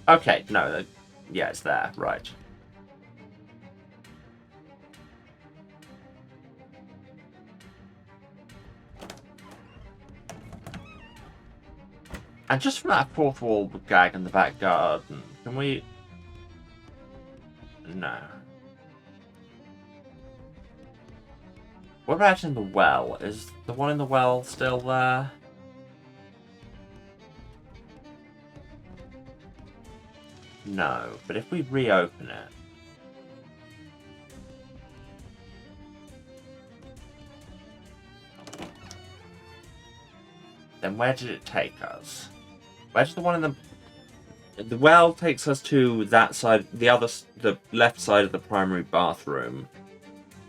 Okay, no, yeah, it's there, right. And just from that fourth wall gag in the back garden, can we... No. What about in the well? Is the one in the well still there? No, but if we reopen it... Then where did it take us? Where's the one in the... The well takes us to that side, the left side of the primary bathroom.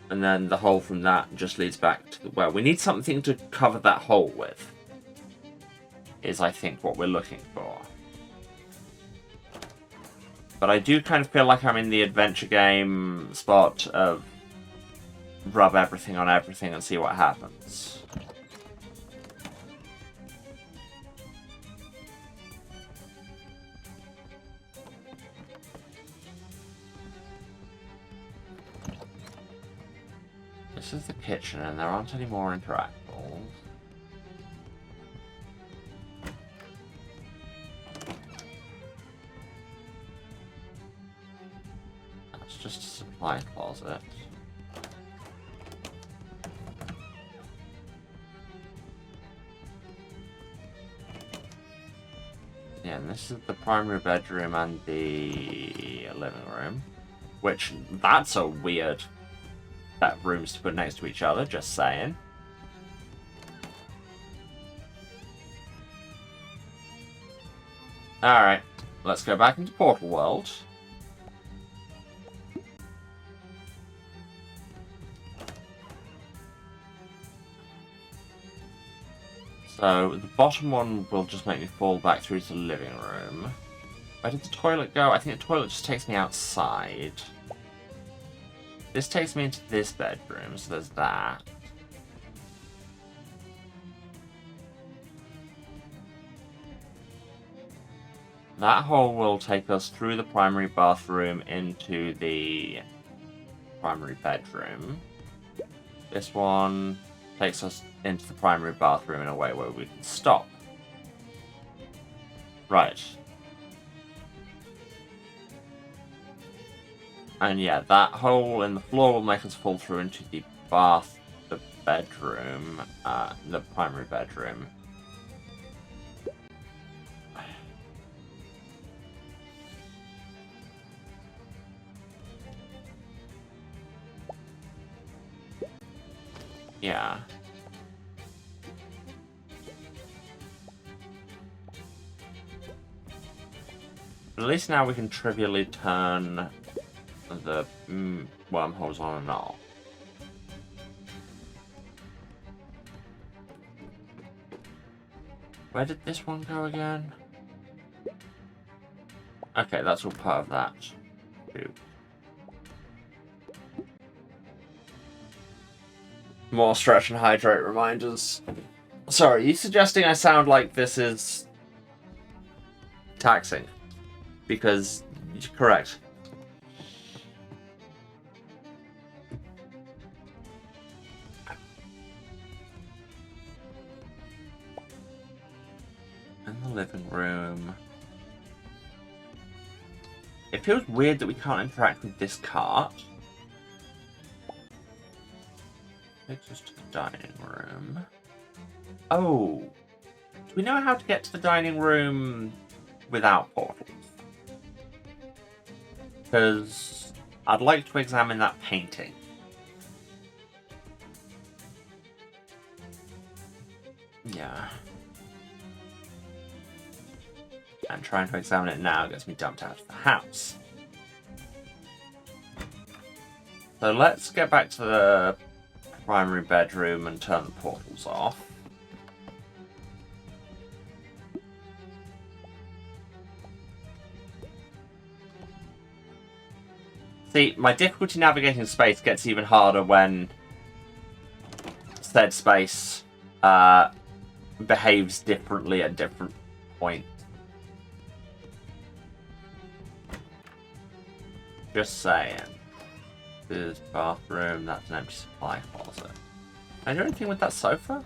And then the hole from that just leads back to the well. We need something to cover that hole with. Is, I think, what we're looking for. But I do kind of feel like I'm in the adventure game spot of rub everything on everything and see what happens. This is the kitchen and there aren't any more interactables. Just a supply closet. Yeah, and this is the primary bedroom and the living room. Which, that's a weird set of rooms to put next to each other, just saying. Alright, let's go back into Portal World. So, the bottom one will just make me fall back through to the living room. Where did the toilet go? I think the toilet just takes me outside. This takes me into this bedroom, so there's that. That hole will take us through the primary bathroom into the primary bedroom. This one takes us into the primary bathroom in a way where we can stop. Right. And yeah, that hole in the floor will make us fall through into the bedroom, the primary bedroom. Yeah. But at least now we can trivially turn the wormholes on and off. Where did this one go again? Okay, that's all part of that. Ooh. More stretch and hydrate reminders. Sorry, are you suggesting I sound like this is taxing? Because you're correct. In the living room. It feels weird that we can't interact with this cart. Takes us to the dining room. Oh! Do we know how to get to the dining room without portals? Because I'd like to examine that painting. Yeah. And trying to examine it now gets me dumped out of the house. So let's get back to the primary bedroom and turn the portals off. See, my difficulty navigating space gets even harder when said space behaves differently at different points. Just saying. This bathroom, that's an empty supply closet. Can I do anything with that sofa?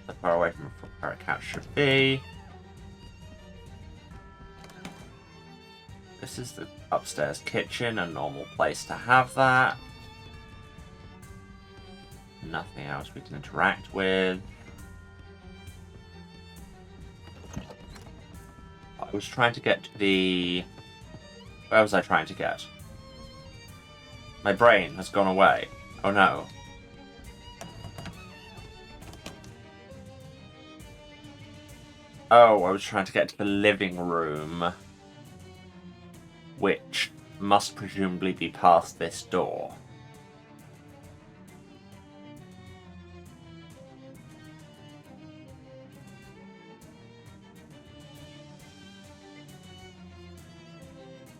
So far away from where a couch should be. This is the upstairs kitchen, a normal place to have that. Nothing else we can interact with. I was trying to get to the Where was I trying to get? My brain has gone away. Oh no. Oh, I was trying to get to the living room. Which must presumably be past this door.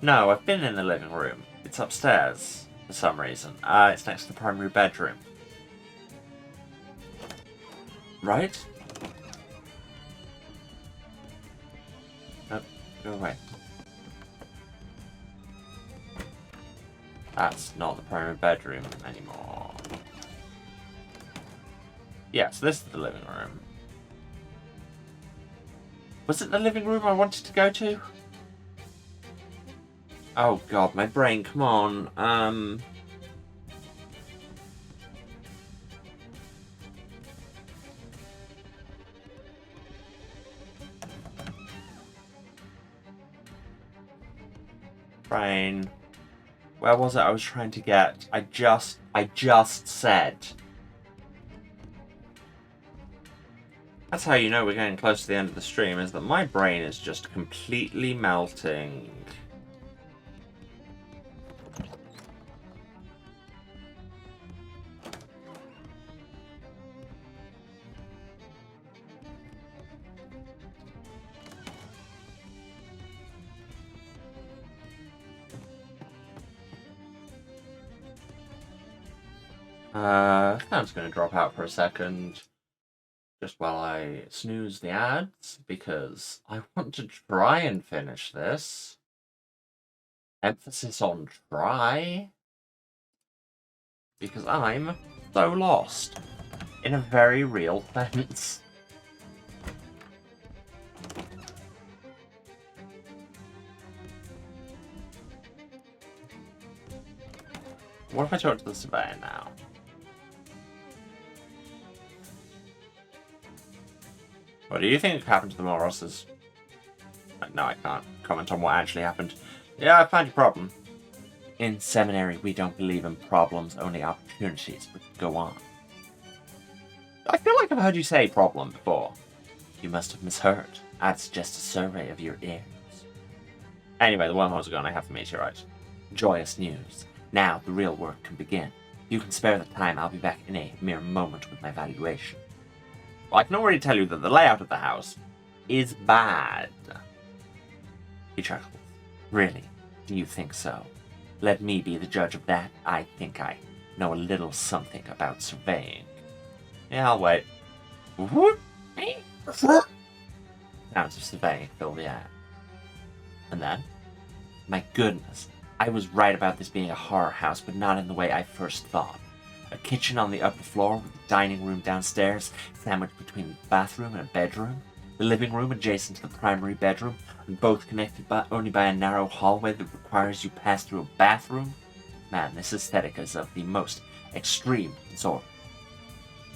No, I've been in the living room. It's upstairs, for some reason. It's next to the primary bedroom. Right? Nope, go away. That's not the primary bedroom anymore. Yeah, so this is the living room. Was it the living room I wanted to go to? Oh god, my brain, come on. Brain. Where was it I was trying to get? I just said. That's how you know we're getting close to the end of the stream, is that my brain is just completely melting. I'm just going to drop out for a second, just while I snooze the ads, because I want to try and finish this. Emphasis on try. Because I'm so lost, in a very real sense. What if I talk to the surveyor now? What do you think happened to the Morrises? No, I can't comment on what actually happened. Yeah, I found your problem. In seminary, we don't believe in problems, only opportunities, but go on. I feel like I've heard you say problem before. You must have misheard. I'd suggest a survey of your ears. Anyway, the wormholes are gone. I have the meteorite. Joyous news. Now the real work can begin. If you can spare the time, I'll be back in a mere moment with my valuation. Well, I can already tell you that the layout of the house is bad. He chuckles. Really? Do you think so? Let me be the judge of that. I think I know a little something about surveying. Yeah, I'll wait. Sounds of surveying fill the air. And then? My goodness, I was right about this being a horror house, but not in the way I first thought. A kitchen on the upper floor with a dining room downstairs, sandwiched between a bathroom and a bedroom. The living room adjacent to the primary bedroom, and both connected only by a narrow hallway that requires you pass through a bathroom. Man, this aesthetic is of the most extreme sort.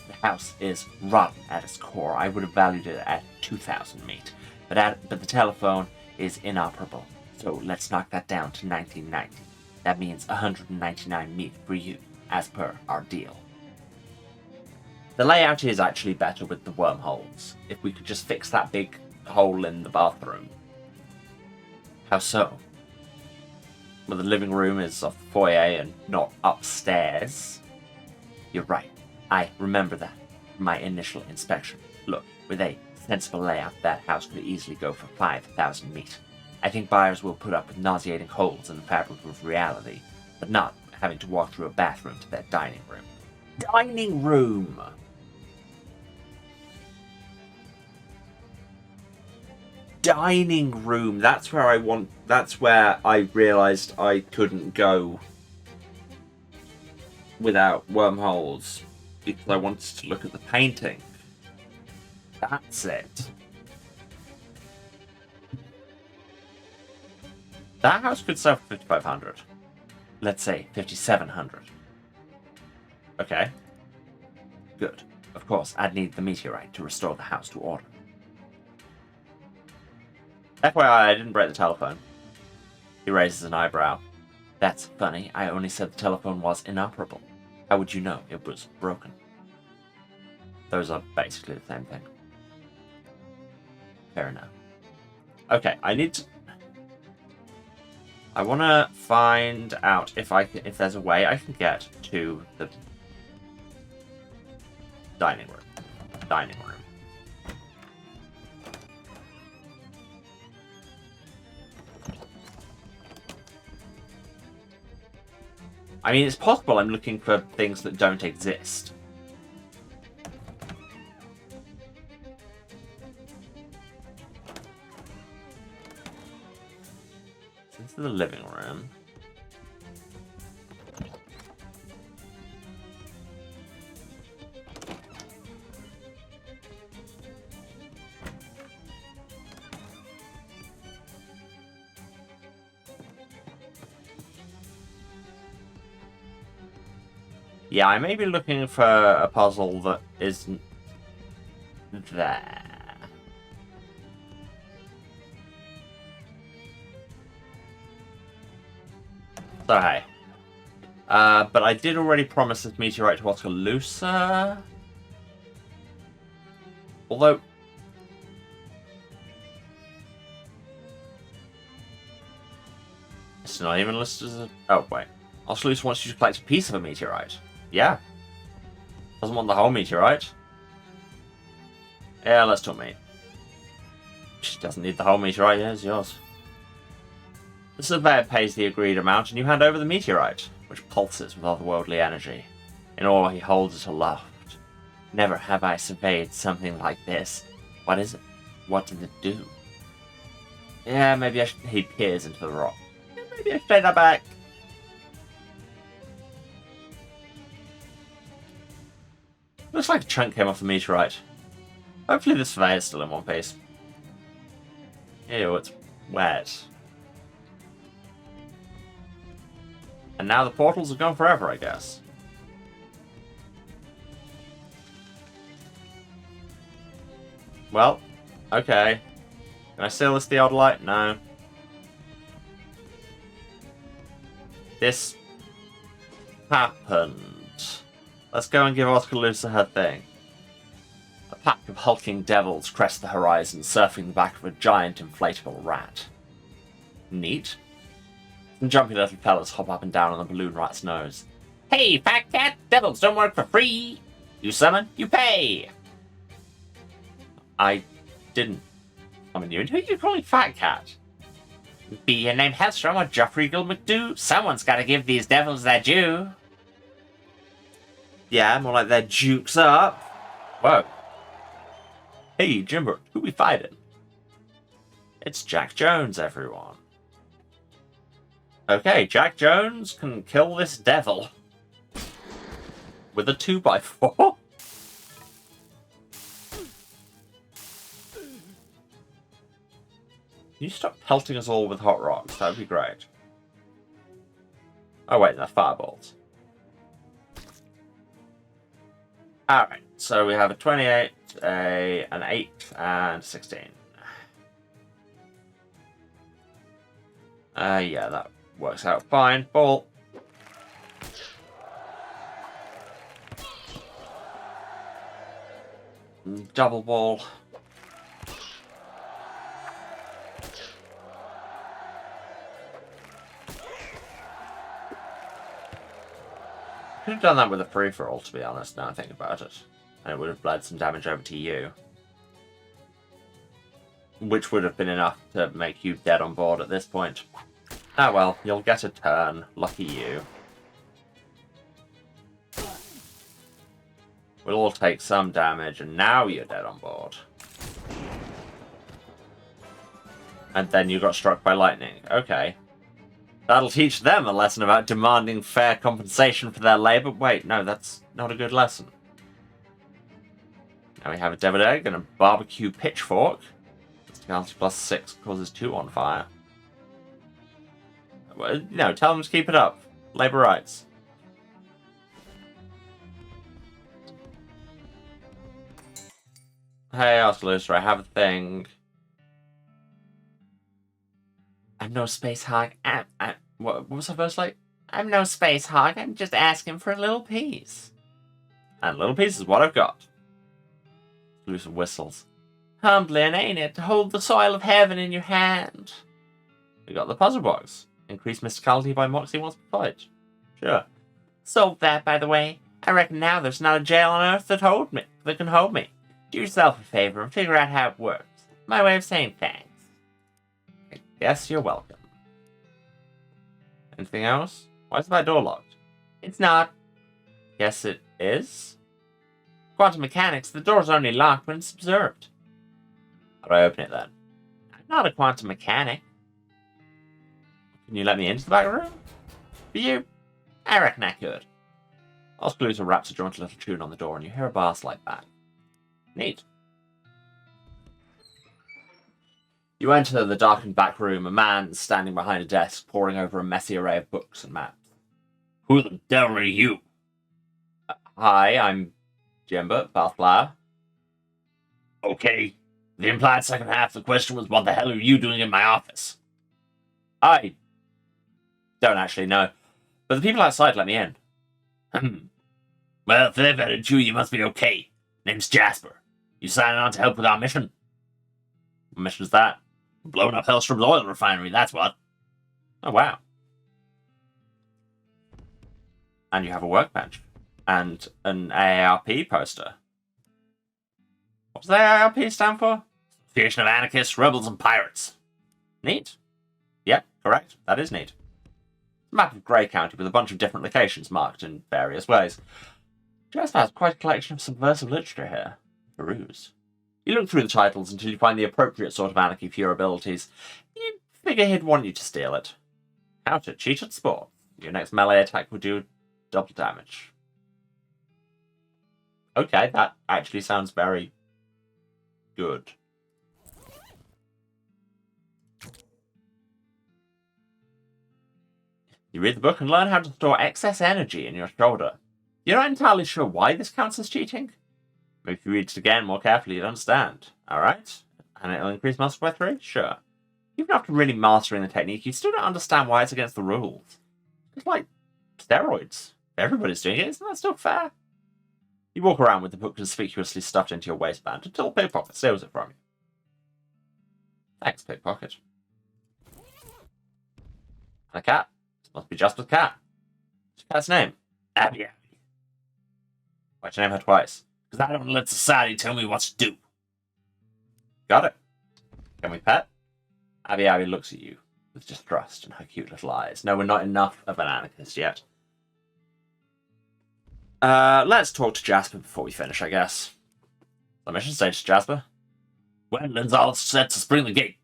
The house is rotten at its core. I would have valued it at 2,000 meat, but the telephone is inoperable. So let's knock that down to 1990. That means 199 meat for you, as per our deal. The layout is actually better with the wormholes. If we could just fix that big hole in the bathroom. How so? Well, the living room is off the foyer and not upstairs. You're right. I remember that from my initial inspection. Look, with a sensible layout, that house could easily go for 5,000 meat. I think buyers will put up with nauseating holes in the fabric of reality, but not having to walk through a bathroom to their dining room. Dining room! Dining room! That's where I realised I couldn't go without wormholes, because I wanted to look at the painting. That's it. That house could sell for 5,500. Let's say 5,700. Okay. Good. Of course, I'd need the meteorite to restore the house to order. FYI, I didn't break the telephone. He raises an eyebrow. That's funny. I only said the telephone was inoperable. How would you know it was broken? Those are basically the same thing. Fair enough. Okay, I want to find out if there's a way I can get to the dining room. I mean, it's possible I'm looking for things that don't exist. Into the living room. Yeah, I may be looking for a puzzle that isn't there. So, hey. But I did already promise this meteorite to Oskaloosa. Although... it's not even listed as a... oh, wait. Oskaloosa wants you to collect a piece of a meteorite. Yeah. Doesn't want the whole meteorite. Yeah, let's talk meat. She doesn't need the whole meteorite. Yeah, it's yours. The surveyor pays the agreed amount, and you hand over the meteorite, which pulses with otherworldly energy. In awe, he holds it aloft. Never have I surveyed something like this. What is it? What does it do? Yeah, maybe I should... he peers into the rock. Yeah, maybe I should take that back. Looks like a chunk came off the meteorite. Hopefully the surveyor's still in one piece. Ew, it's wet. And now the portals are gone forever, I guess. Well, okay. Can I seal this theodolite? No. This happened. Let's go and give Oskaloosa her thing. A pack of hulking devils crest the horizon, surfing the back of a giant inflatable rat. Neat. Some jumpy little fellas hop up and down on the balloon rat's nose. Hey, fat cat! Devils don't work for free! You summon, you pay! I didn't summon you. Who are you calling fat cat? Be your name Hellstrom or Joffrey Gill McDoo? Someone's gotta give these devils their due. Yeah, more like their jukes up. Whoa. Hey, Jimbo, who we fighting? It's Jack Jones, everyone. Okay, Jack Jones can kill this devil. With a 2x4? Can you stop pelting us all with hot rocks? That would be great. Oh wait, they're fireballs. Alright, so we have a 28, an 8, and 16. Yeah, that works out fine. Ball. Double ball. Could have done that with a free-for-all, to be honest, now I think about it. And it would have bled some damage over to you. Which would have been enough to make you dead on board at this point. Ah well, you'll get a turn. Lucky you. We'll all take some damage, and now you're dead on board. And then you got struck by lightning. Okay. That'll teach them a lesson about demanding fair compensation for their labor. Wait, no, that's not a good lesson. Now we have a deviled egg and a barbecue pitchfork. Difficulty +6 causes 2 on fire. Well, no, tell them to keep it up. Labor rights. Hey, Oskaloosa, I have a thing. I'm no space hog. What was her first like? I'm no space hog. I'm just asking for a little piece. And a little piece is what I've got. Exclusive whistles. Humbling, ain't it, to hold the soil of heaven in your hand? We got the puzzle box. Increase mysticality by Moxie once per fight. Sure. Solved that, by the way. I reckon now there's not a jail on Earth that can hold me. Do yourself a favor and figure out how it works. My way of saying thanks. I guess you're welcome. Anything else? Why is that door locked? It's not. Yes, it is. Quantum mechanics, the door's only locked when it's observed. How do I open it then? I'm not a quantum mechanic. Can you let me into the back room? For you? I reckon I could. Oskaloosa raps a jaunty little tune on the door and you hear a bar slide back. Neat. You enter the darkened back room, a man standing behind a desk, poring over a messy array of books and maps. Who the devil are you? Hi, I'm Jimber, Bathflower. Okay. The implied second half of the question was, what the hell are you doing in my office? I don't actually know, but the people outside let me in. Well, if they've vetted you, you must be okay. Name's Jasper. You signing on to help with our mission? What mission is that? Blowing up Hellstrom's oil refinery, that's what. Oh, wow. And you have a workbench. And an AARP poster. What does the AARP stand for? Association of Anarchists, Rebels, and Pirates. Neat. Yep, correct. That is neat. It's a map of Grey County with a bunch of different locations marked in various ways. Jasper has quite a collection of subversive literature here. Peruse. You look through the titles until you find the appropriate sort of anarchy for your abilities. You figure he'd want you to steal it. How to cheat at sports. Your next melee attack will do double damage. Okay, that actually sounds very good. You read the book and learn how to store excess energy in your shoulder. You're not entirely sure why this counts as cheating. Maybe if you read it again more carefully, you'd understand. Alright? And it'll increase muscle by 3? Sure. Even after really mastering the technique, you still don't understand why it's against the rules. It's like steroids. Everybody's doing it, isn't that still fair? You walk around with the book conspicuously stuffed into your waistband until a pickpocket steals it from you. Thanks, pickpocket. And a cat. This must be Jasper's cat. What's your cat's name? Abby. Why'd you name her twice? Because I don't let society tell me what to do. Got it. Can we pet? Abby looks at you with distrust in her cute little eyes. No, we're not enough of an anarchist yet. Let's talk to Jasper before we finish, I guess. The mission status, Jasper. Wendland's all set to spring the gate.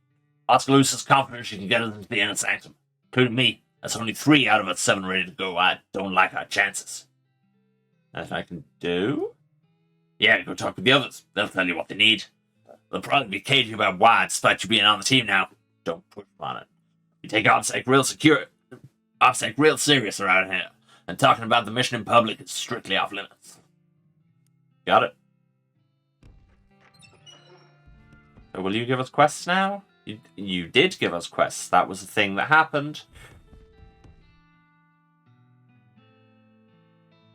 Oskaloosa's confident she can get us into the inner sanctum, including me. That's only 3 out of us 7 ready to go. I don't like our chances. Anything I can do? Yeah, go talk to the others. They'll tell you what they need. They'll probably be cagey about why, despite you being on the team now. Don't push on it. You take OPSEC real serious around here, and talking about the mission in public is strictly off limits. Got it. So will you give us quests now? You did give us quests. That was the thing that happened.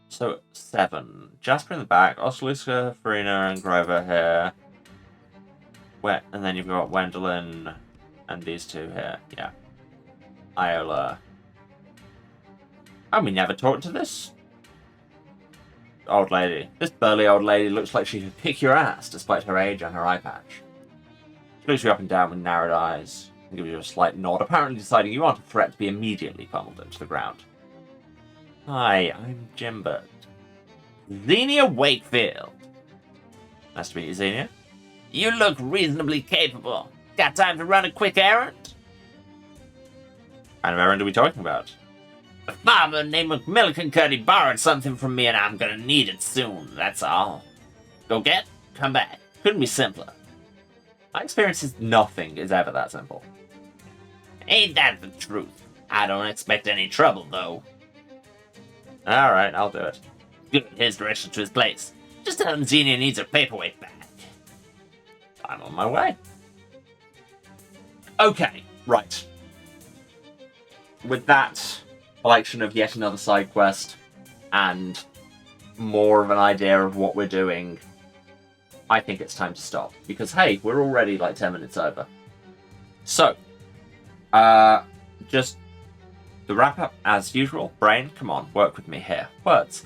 So, 7. Jasper in the back, Oskaloosa, Farina, and Grover here. And then you've got Wendelin and these two here. Yeah. Iola. And we never talked to this old lady. This burly old lady looks like she could kick your ass despite her age and her eye patch. She looks you up and down with narrowed eyes and gives you a slight nod, apparently deciding you aren't a threat to be immediately pummeled into the ground. Hi, I'm Jimbert. Xenia Wakefield. Nice to meet you, Xenia. You look reasonably capable. Got time to run a quick errand? What kind of errand are we talking about? A farmer named McMillicuddy borrowed something from me and I'm gonna need it soon, that's all. Go get, come back. Couldn't be simpler. My experience is nothing is ever that simple. Ain't that the truth? I don't expect any trouble, though. Alright, I'll do it. Good, here's direction to his place. Just tell him Xenia needs her paperweight back. I'm on my way. Okay, right. with that collection of yet another side quest and more of an idea of what we're doing, I think it's time to stop. Because, hey, we're already like 10 minutes over. So, just the wrap up as usual. Brain, come on, work with me here. Words.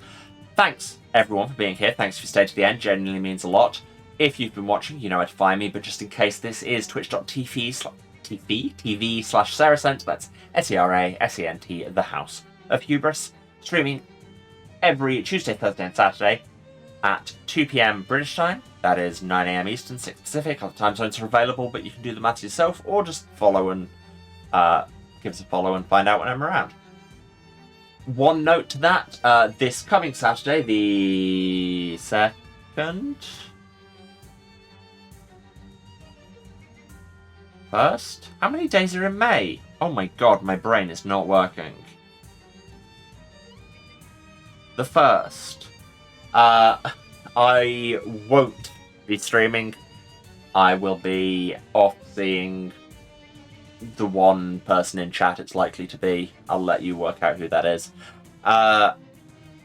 Thanks, everyone, for being here. Thanks if you stayed to the end. Genuinely means a lot. If you've been watching, you know where to find me, but just in case, this is twitch.tv/Saracent. That's SERASENT, the House of Hubris. Streaming every Tuesday, Thursday, and Saturday at 2 p.m. British time. That is 9 a.m. Eastern, 6 Pacific. Other time zones are available, but you can do the maths yourself, or just follow and give us a follow and find out when I'm around. One note to that, this coming Saturday, the 2nd? 1st? How many days are in May? Oh my god, my brain is not working. The 1st. I won't be streaming. I will be off seeing the one person in chat it's likely to be. I'll let you work out who that is.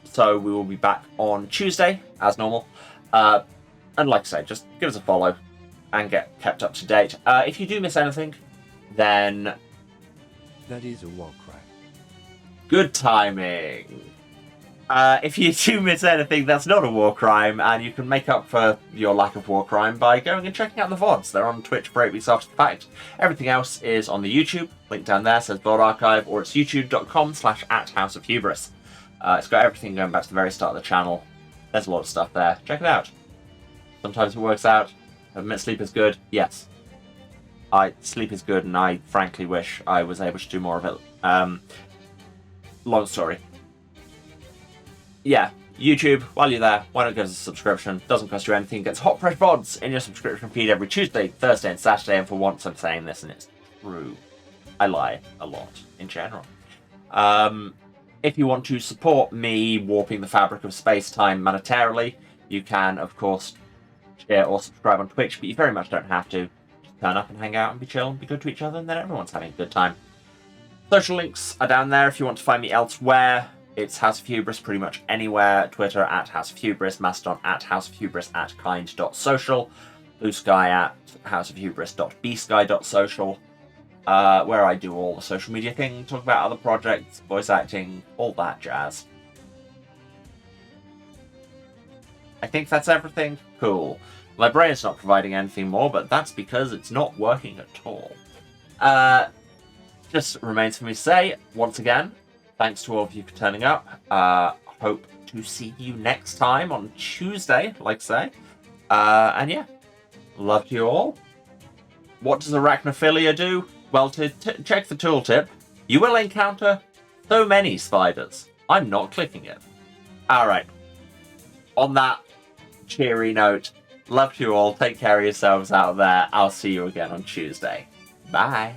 So we will be back on Tuesday, as normal. And like I say, just give us a follow and get kept up to date. If you do miss anything, then... That is a war crime. Good timing. If you do miss anything, that's not a war crime, and you can make up for your lack of war crime by going and checking out the VODs. They're on Twitch for 8 weeks after the fact. Everything else is on the YouTube. Link down there says VOD Archive, or it's youtube.com/@houseofhubris. It's got everything going back to the very start of the channel. There's a lot of stuff there. Check it out. Sometimes it works out. Admit sleep is good. Yes. Sleep is good, and I frankly wish I was able to do more of it. Long story. Yeah, YouTube, while you're there, why not give us a subscription? Doesn't cost you anything. Gets hot fresh VODs in your subscription feed every Tuesday, Thursday, and Saturday. And for once, I'm saying this, and it's true. I lie a lot in general. If you want to support me warping the fabric of space-time monetarily, you can, of course, share or subscribe on Twitch, but you very much don't have to. Just turn up and hang out and be chill and be good to each other, and then everyone's having a good time. Social links are down there if you want to find me elsewhere. It's House of Hubris pretty much anywhere. Twitter @House of Hubris, Mastodon @House of Hubris @kind.social, Blue Sky @housefhubris.bsky.social, where I do all the social media things, talk about other projects, voice acting, all that jazz. I think that's everything. Cool. My brain's not providing anything more, but that's because it's not working at all. Just remains for me to say, once again, thanks to all of you for turning up. Hope to see you next time on Tuesday, like I say. And yeah, love to you all. What does arachnophilia do? Well, to check the tooltip, you will encounter so many spiders. I'm not clicking it. Alright. On that cheery note, love to you all. Take care of yourselves out there. I'll see you again on Tuesday. Bye.